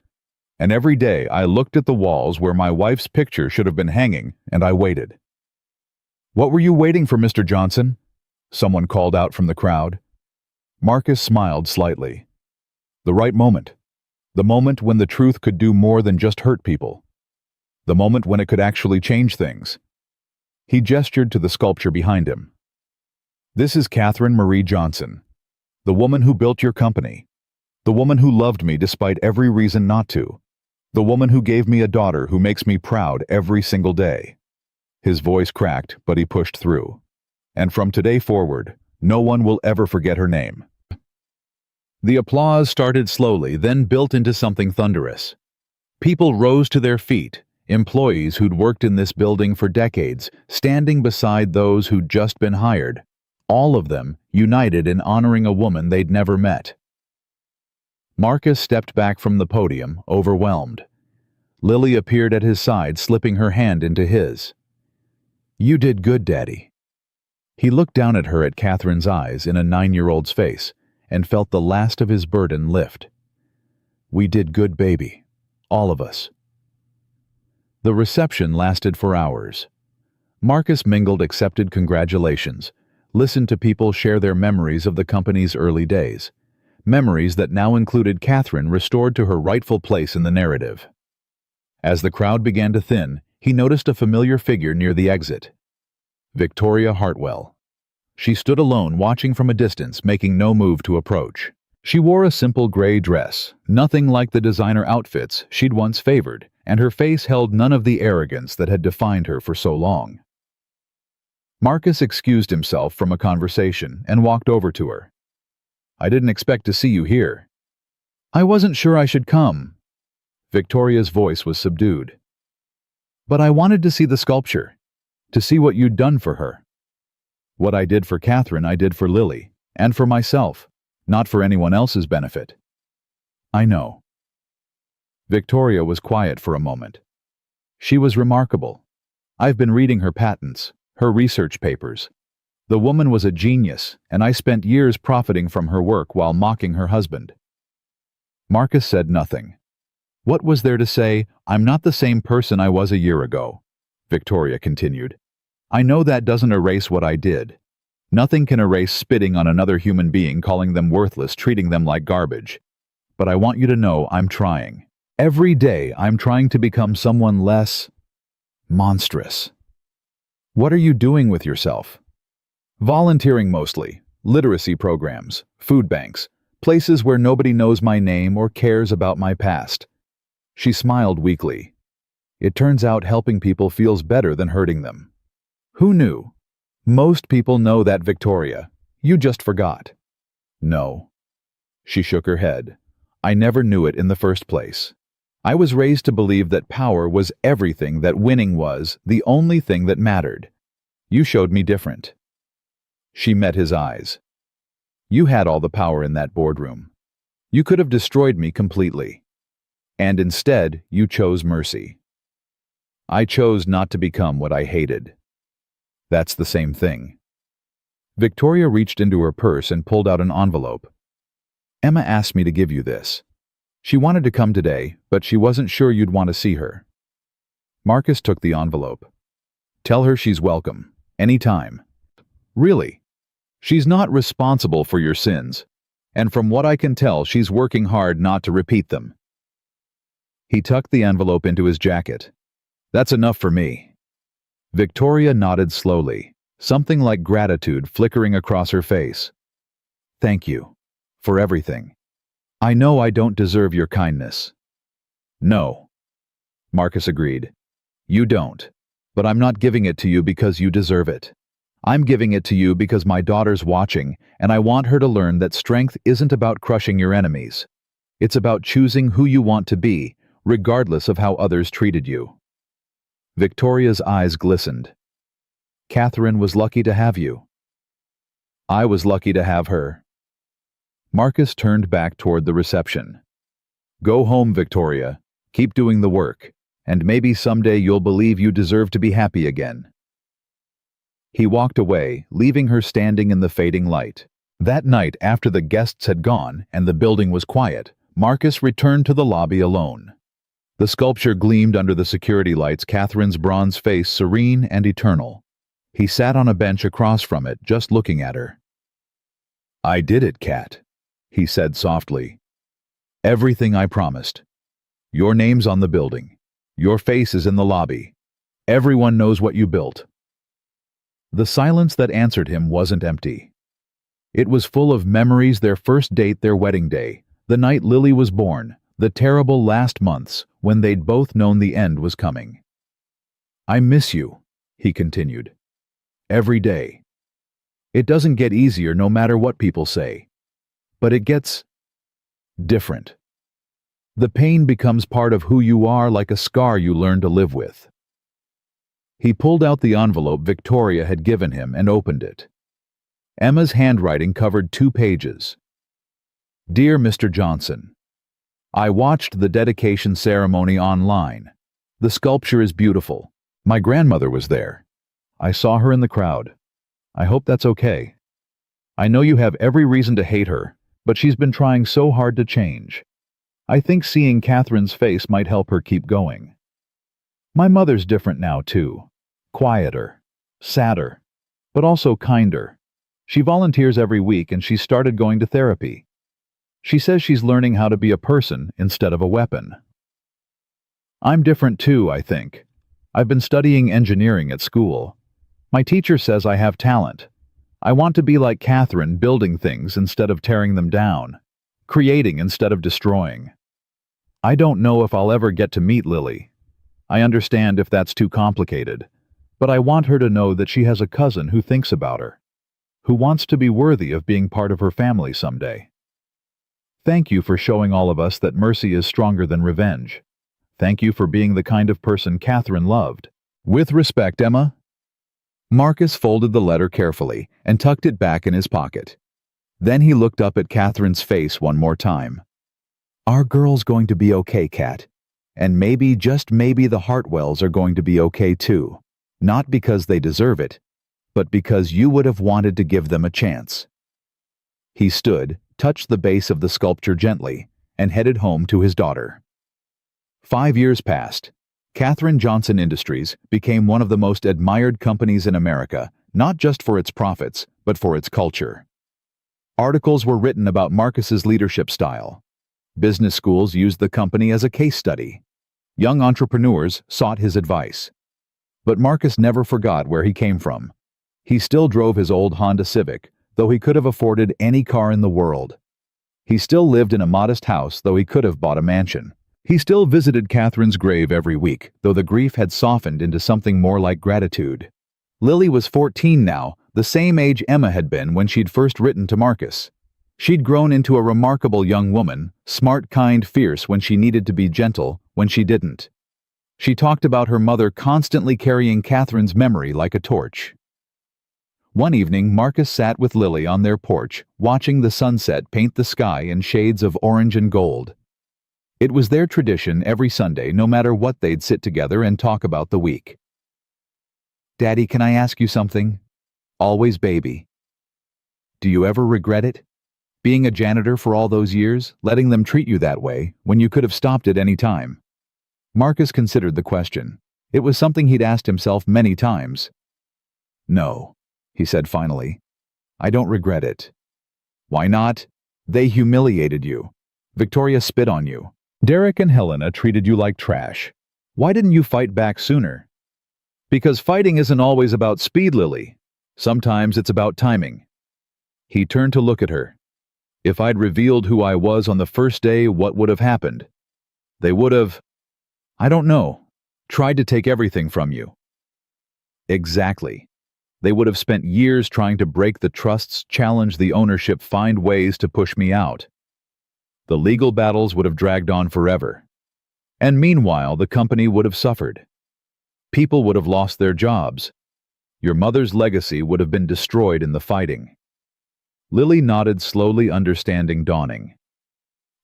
And every day I looked at the walls where my wife's picture should have been hanging, and I waited. "What were you waiting for, Mr. Johnson?" someone called out from the crowd. Marcus smiled slightly. The right moment. The moment when the truth could do more than just hurt people. The moment when it could actually change things. He gestured to the sculpture behind him. "This is Catherine Marie Johnson, the woman who built your company, the woman who loved me despite every reason not to, the woman who gave me a daughter who makes me proud every single day." His voice cracked, but he pushed through. "And from today forward, no one will ever forget her name." The applause started slowly, then built into something thunderous. People rose to their feet, employees who'd worked in this building for decades, standing beside those who'd just been hired, all of them united in honoring a woman they'd never met. Marcus stepped back from the podium, overwhelmed. Lily appeared at his side, slipping her hand into his. "You did good, Daddy." He looked down at her, at Catherine's eyes in a 9-year-old's face, and felt the last of his burden lift. "We did good, baby. All of us." The reception lasted for hours. Marcus mingled accepted congratulations, listened to people share their memories of the company's early days, memories that now included Catherine restored to her rightful place in the narrative. As the crowd began to thin, he noticed a familiar figure near the exit. Victoria Hartwell. She stood alone, watching from a distance, making no move to approach. She wore a simple gray dress, nothing like the designer outfits she'd once favored, and her face held none of the arrogance that had defined her for so long. Marcus excused himself from a conversation and walked over to her. "I didn't expect to see you here." "I wasn't sure I should come." Victoria's voice was subdued. "But I wanted to see the sculpture, to see what you'd done for her." "What I did for Catherine, I did for Lily, and for myself, not for anyone else's benefit." "I know." Victoria was quiet for a moment. "She was remarkable. I've been reading her patents, her research papers. The woman was a genius, and I spent years profiting from her work while mocking her husband." Marcus said nothing. "What was there to say? I'm not the same person I was a year ago," Victoria continued. "I know that doesn't erase what I did. Nothing can erase spitting on another human being, calling them worthless, treating them like garbage. But I want you to know I'm trying. Every day I'm trying to become someone less monstrous." "What are you doing with yourself?" "Volunteering mostly. Literacy programs, food banks, places where nobody knows my name or cares about my past." She smiled weakly. "It turns out helping people feels better than hurting them." "Who knew?" "Most people know that, Victoria. You just forgot." "No." She shook her head. "I never knew it in the first place. I was raised to believe that power was everything, that winning was the only thing that mattered. You showed me different." She met his eyes. "You had all the power in that boardroom. You could have destroyed me completely. And instead, you chose mercy. I chose not to become what I hated. That's the same thing." Victoria reached into her purse and pulled out an envelope. "Emma asked me to give you this. She wanted to come today, but she wasn't sure you'd want to see her." Marcus took the envelope. "Tell her she's welcome, anytime. Really. She's not responsible for your sins, and from what I can tell, she's working hard not to repeat them." He tucked the envelope into his jacket. "That's enough for me." Victoria nodded slowly, something like gratitude flickering across her face. "Thank you. For everything. I know I don't deserve your kindness." "No." Marcus agreed. "You don't. But I'm not giving it to you because you deserve it. I'm giving it to you because my daughter's watching, and I want her to learn that strength isn't about crushing your enemies. It's about choosing who you want to be, regardless of how others treated you." Victoria's eyes glistened. "Catherine was lucky to have you." "I was lucky to have her." Marcus turned back toward the reception. "Go home, Victoria. Keep doing the work, and maybe someday you'll believe you deserve to be happy again." He walked away, leaving her standing in the fading light. That night, after the guests had gone and the building was quiet, Marcus returned to the lobby alone. The sculpture gleamed under the security lights, Catherine's bronze face serene and eternal. He sat on a bench across from it, just looking at her. "I did it, Cat," he said softly. "Everything I promised. Your name's on the building. Your face is in the lobby. Everyone knows what you built." The silence that answered him wasn't empty. It was full of memories: their first date, their wedding day, the night Lily was born, the terrible last months when they'd both known the end was coming. "I miss you," he continued. "Every day. It doesn't get easier no matter what people say. But it gets different. The pain becomes part of who you are, like a scar you learn to live with." He pulled out the envelope Victoria had given him and opened it. Emma's handwriting covered 2 pages. "Dear Mr. Johnson, I watched the dedication ceremony online. The sculpture is beautiful. My grandmother was there. I saw her in the crowd. I hope that's okay. I know you have every reason to hate her, but she's been trying so hard to change. I think seeing Catherine's face might help her keep going. My mother's different now too. Quieter, sadder, but also kinder. She volunteers every week and she's started going to therapy. She says she's learning how to be a person instead of a weapon. I'm different too, I think. I've been studying engineering at school. My teacher says I have talent. I want to be like Catherine, building things instead of tearing them down, creating instead of destroying. I don't know if I'll ever get to meet Lily. I understand if that's too complicated, but I want her to know that she has a cousin who thinks about her, who wants to be worthy of being part of her family someday. Thank you for showing all of us that mercy is stronger than revenge. Thank you for being the kind of person Catherine loved. With respect, Emma." Marcus folded the letter carefully and tucked it back in his pocket. Then he looked up at Catherine's face one more time. "Our girl's going to be okay, Cat. And maybe, just maybe, the Hartwells are going to be okay too. Not because they deserve it, but because you would have wanted to give them a chance." He stood, touched the base of the sculpture gently, and headed home to his daughter. 5 years passed. Catherine Johnson Industries became one of the most admired companies in America, not just for its profits, but for its culture. Articles were written about Marcus's leadership style. Business schools used the company as a case study. Young entrepreneurs sought his advice. But Marcus never forgot where he came from. He still drove his old Honda Civic, though he could have afforded any car in the world. He still lived in a modest house, though he could have bought a mansion. He still visited Catherine's grave every week, though the grief had softened into something more like gratitude. Lily was 14 now, the same age Emma had been when she'd first written to Marcus. She'd grown into a remarkable young woman, smart, kind, fierce when she needed to be gentle, when she didn't. She talked about her mother constantly carrying Catherine's memory like a torch. One evening, Marcus sat with Lily on their porch, watching the sunset paint the sky in shades of orange and gold. It was their tradition every Sunday, no matter what, they'd sit together and talk about the week. "Daddy, can I ask you something?" "Always, baby." "Do you ever regret it? Being a janitor for all those years, letting them treat you that way, when you could have stopped at any time?" Marcus considered the question. It was something he'd asked himself many times. "No," he said finally. "I don't regret it." "Why not?" "They humiliated you. Victoria spit on you. Derek and Helena treated you like trash. Why didn't you fight back sooner?" "Because fighting isn't always about speed, Lily. Sometimes it's about timing." He turned to look at her. "If I'd revealed who I was on the first day, what would have happened? They would have, I don't know, tried to take everything from you." "Exactly. They would have spent years trying to break the trusts, challenge the ownership, find ways to push me out. The legal battles would have dragged on forever. And meanwhile, the company would have suffered. People would have lost their jobs. Your mother's legacy would have been destroyed in the fighting. Lily nodded slowly, understanding dawning.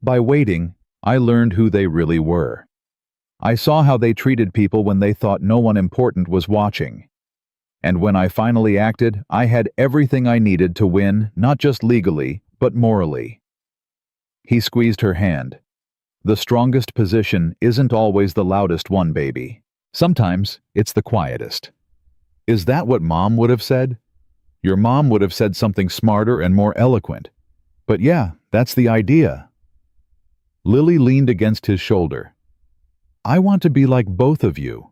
By waiting, I learned who they really were. I saw how they treated people when they thought no one important was watching. And when I finally acted, I had everything I needed to win, not just legally, but morally. He squeezed her hand. The strongest position isn't always the loudest one, baby. Sometimes it's the quietest. Is that what Mom would have said? Your mom would have said something smarter and more eloquent. But yeah, that's the idea. Lily leaned against his shoulder. I want to be like both of you.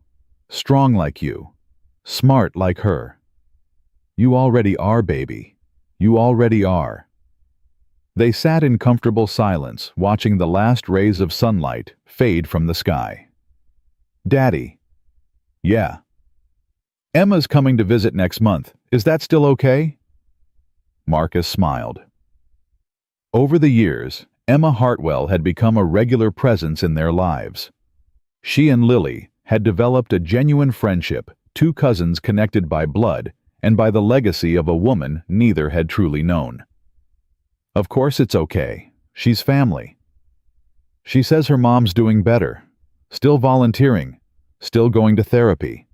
Strong like you. Smart like her. You already are, baby. You already are. They sat in comfortable silence, watching the last rays of sunlight fade from the sky. Daddy. Yeah. Emma's coming to visit next month. Is that still okay? Marcus smiled. Over the years, Emma Hartwell had become a regular presence in their lives. She and Lily had developed a genuine friendship, two cousins connected by blood and by the legacy of a woman neither had truly known. Of course it's okay. She's family. She says her mom's doing better, still volunteering, still going to therapy.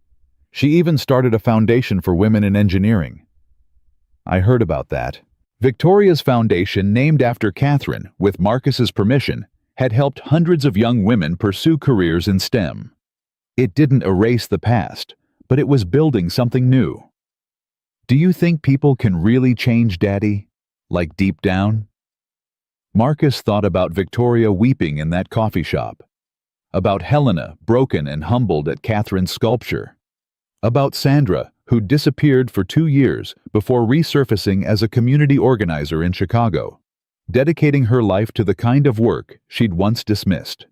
She even started a foundation for women in engineering. I heard about that. Victoria's foundation, named after Catherine, with Marcus's permission, had helped hundreds of young women pursue careers in STEM. It didn't erase the past, but it was building something new. Do you think people can really change, Daddy? Like deep down? Marcus thought about Victoria weeping in that coffee shop, about Helena, broken and humbled at Catherine's sculpture, about Sandra, who disappeared for 2 years before resurfacing as a community organizer in Chicago, dedicating her life to the kind of work she'd once dismissed.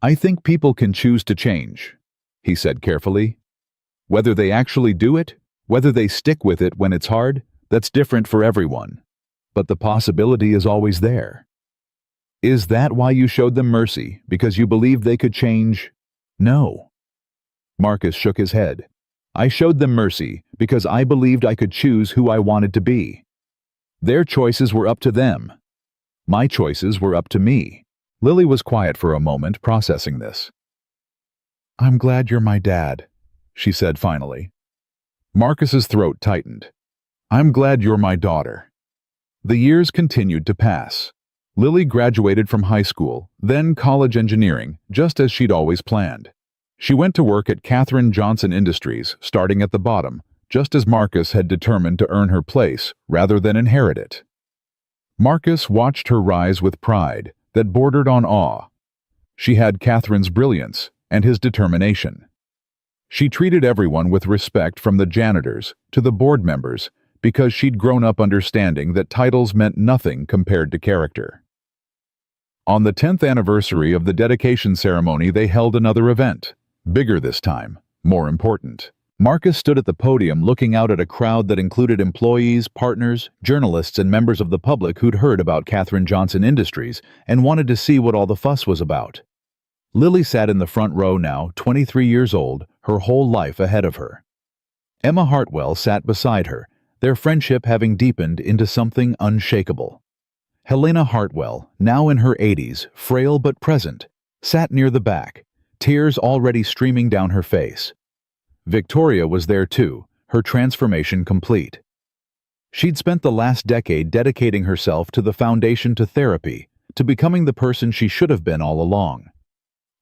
I think people can choose to change, he said carefully. Whether they actually do it, whether they stick with it when it's hard, that's different for everyone. But the possibility is always there. Is that why you showed them mercy, because you believed they could change? No. Marcus shook his head. I showed them mercy because I believed I could choose who I wanted to be. Their choices were up to them. My choices were up to me. Lily was quiet for a moment, processing this. I'm glad you're my dad, she said finally. Marcus's throat tightened. I'm glad you're my daughter. The years continued to pass. Lily graduated from high school, then college engineering, just as she'd always planned. She went to work at Katherine Johnson Industries, starting at the bottom, just as Marcus had determined to earn her place rather than inherit it. Marcus watched her rise with pride that bordered on awe. She had Catherine's brilliance and his determination. She treated everyone with respect, from the janitors to the board members, because she'd grown up understanding that titles meant nothing compared to character. On the 10th anniversary of the dedication ceremony, they held another event. Bigger this time, more important. Marcus stood at the podium looking out at a crowd that included employees, partners, journalists, and members of the public who'd heard about Katherine Johnson Industries and wanted to see what all the fuss was about. Lily sat in the front row now, 23 years old, her whole life ahead of her. Emma Hartwell sat beside her, their friendship having deepened into something unshakable. Helena Hartwell, now in her 80s, frail but present, sat near the back, tears already streaming down her face. Victoria was there too, her transformation complete. She'd spent the last decade dedicating herself to the foundation, to therapy, to becoming the person she should have been all along.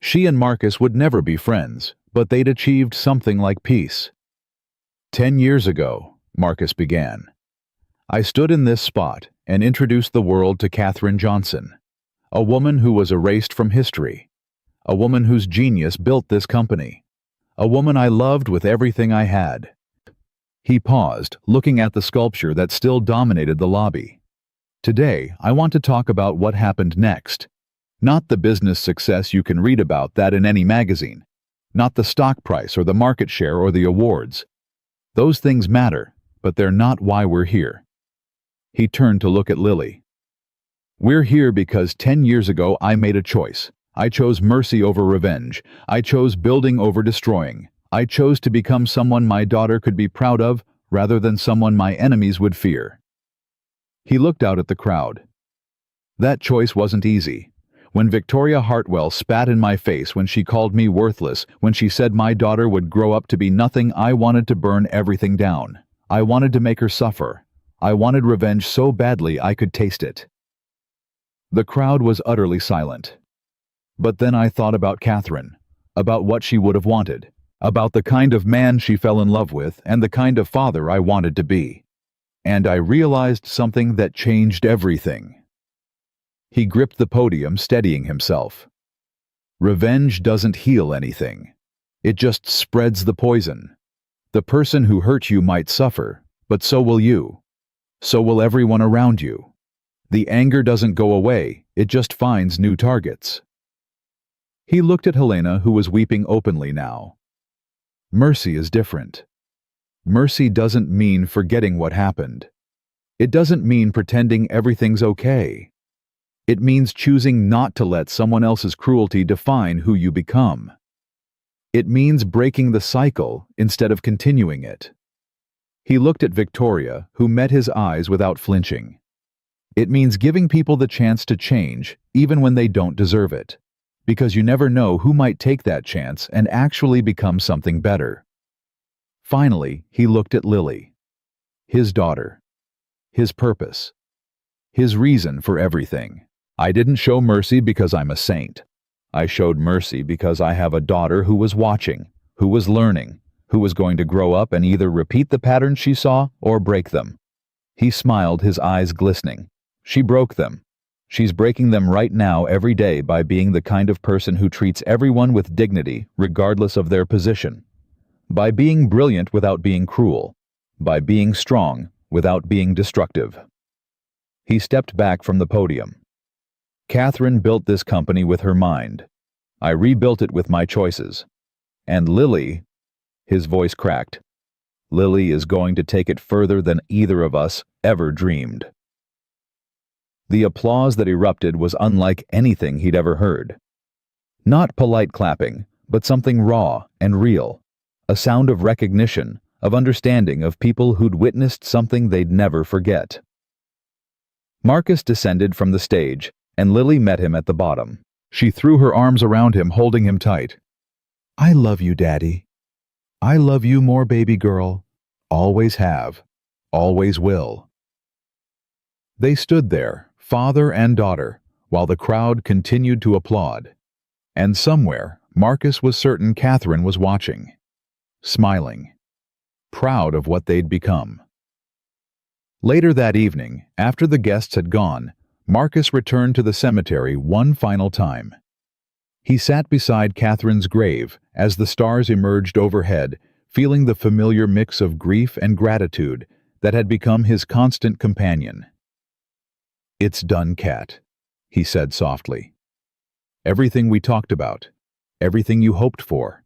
She and Marcus would never be friends, but they'd achieved something like peace. 10 years ago, Marcus began, I stood in this spot and introduced the world to Katherine Johnson, a woman who was erased from history, a woman whose genius built this company, a woman I loved with everything I had. He paused, looking at the sculpture that still dominated the lobby. Today, I want to talk about what happened next. Not the business success you can read about that in any magazine. Not the stock price or the market share or the awards. Those things matter, but they're not why we're here." He turned to look at Lily. "We're here because 10 years ago I made a choice. I chose mercy over revenge. I chose building over destroying. I chose to become someone my daughter could be proud of rather than someone my enemies would fear." He looked out at the crowd. "That choice wasn't easy. When Victoria Hartwell spat in my face, when she called me worthless, when she said my daughter would grow up to be nothing, I wanted to burn everything down. I wanted to make her suffer. I wanted revenge so badly I could taste it." The crowd was utterly silent. But then I thought about Catherine, about what she would have wanted, about the kind of man she fell in love with and the kind of father I wanted to be. And I realized something that changed everything. He gripped the podium, steadying himself. "Revenge doesn't heal anything. It just spreads the poison. The person who hurt you might suffer, but so will you. So will everyone around you. The anger doesn't go away, it just finds new targets." He looked at Helena, who was weeping openly now. "Mercy is different. Mercy doesn't mean forgetting what happened. It doesn't mean pretending everything's okay. It means choosing not to let someone else's cruelty define who you become. It means breaking the cycle instead of continuing it." He looked at Victoria, who met his eyes without flinching. "It means giving people the chance to change, even when they don't deserve it. Because you never know who might take that chance and actually become something better." Finally, he looked at Lily. His daughter. His purpose. His reason for everything. "I didn't show mercy because I'm a saint. I showed mercy because I have a daughter who was watching, who was learning, who was going to grow up and either repeat the patterns she saw or break them." He smiled, his eyes glistening. "She broke them. She's breaking them right now every day by being the kind of person who treats everyone with dignity regardless of their position. By being brilliant without being cruel. By being strong without being destructive." He stepped back from the podium. "Catherine built this company with her mind. I rebuilt it with my choices. And Lily," his voice cracked, "Lily is going to take it further than either of us ever dreamed." The applause that erupted was unlike anything he'd ever heard. Not polite clapping, but something raw and real. A sound of recognition, of understanding, of people who'd witnessed something they'd never forget. Marcus descended from the stage, and Lily met him at the bottom. She threw her arms around him, holding him tight. "I love you, Daddy. I love you more, baby girl. Always have. Always will." They stood there, father and daughter, while the crowd continued to applaud. And somewhere, Marcus was certain Catherine was watching, smiling, proud of what they'd become. Later that evening, after the guests had gone, Marcus returned to the cemetery one final time. He sat beside Catherine's grave as the stars emerged overhead, feeling the familiar mix of grief and gratitude that had become his constant companion. "It's done, Cat," he said softly. "Everything we talked about, everything you hoped for,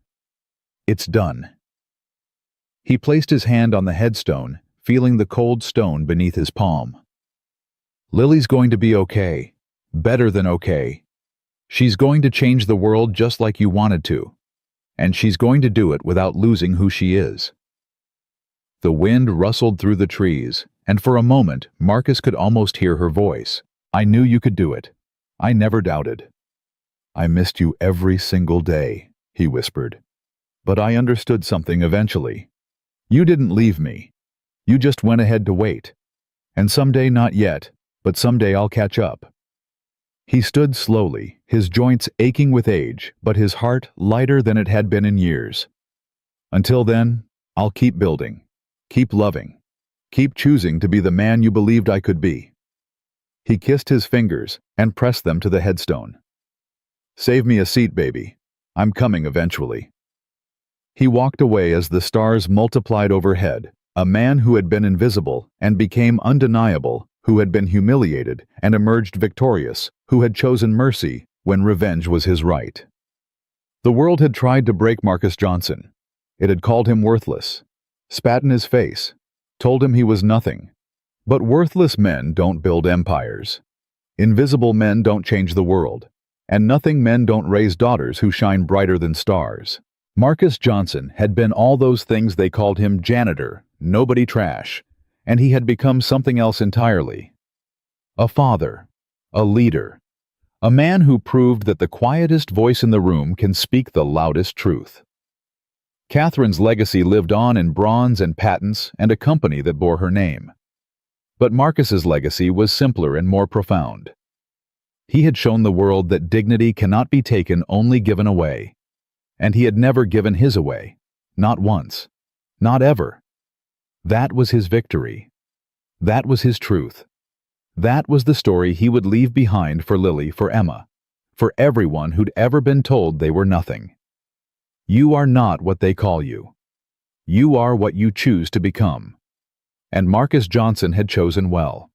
it's done." He placed his hand on the headstone, feeling the cold stone beneath his palm. "Lily's going to be okay, better than okay. She's going to change the world just like you wanted to, and she's going to do it without losing who she is." The wind rustled through the trees, and for a moment Marcus could almost hear her voice. "I knew you could do it. I never doubted. I missed you every single day," he whispered. "But I understood something eventually. You didn't leave me. You just went ahead to wait. And someday, not yet, but someday I'll catch up." He stood slowly, his joints aching with age, but his heart lighter than it had been in years. "Until then, I'll keep building, keep loving, keep choosing to be the man you believed I could be." He kissed his fingers and pressed them to the headstone. "Save me a seat, baby. I'm coming eventually." He walked away as the stars multiplied overhead, a man who had been invisible and became undeniable, who had been humiliated and emerged victorious, who had chosen mercy when revenge was his right. The world had tried to break Marcus Johnson. It had called him worthless, spat in his face, told him he was nothing. But worthless men don't build empires. Invisible men don't change the world. And nothing men don't raise daughters who shine brighter than stars. Marcus Johnson had been all those things. They called him janitor, nobody trash, and he had become something else entirely. A father, a leader, a man who proved that the quietest voice in the room can speak the loudest truth. Catherine's legacy lived on in bronze and patents and a company that bore her name. But Marcus's legacy was simpler and more profound. He had shown the world that dignity cannot be taken, only given away. And he had never given his away. Not once. Not ever. That was his victory. That was his truth. That was the story he would leave behind for Lily, for Emma, for everyone who'd ever been told they were nothing. You are not what they call you. You are what you choose to become. And Marcus Johnson had chosen well.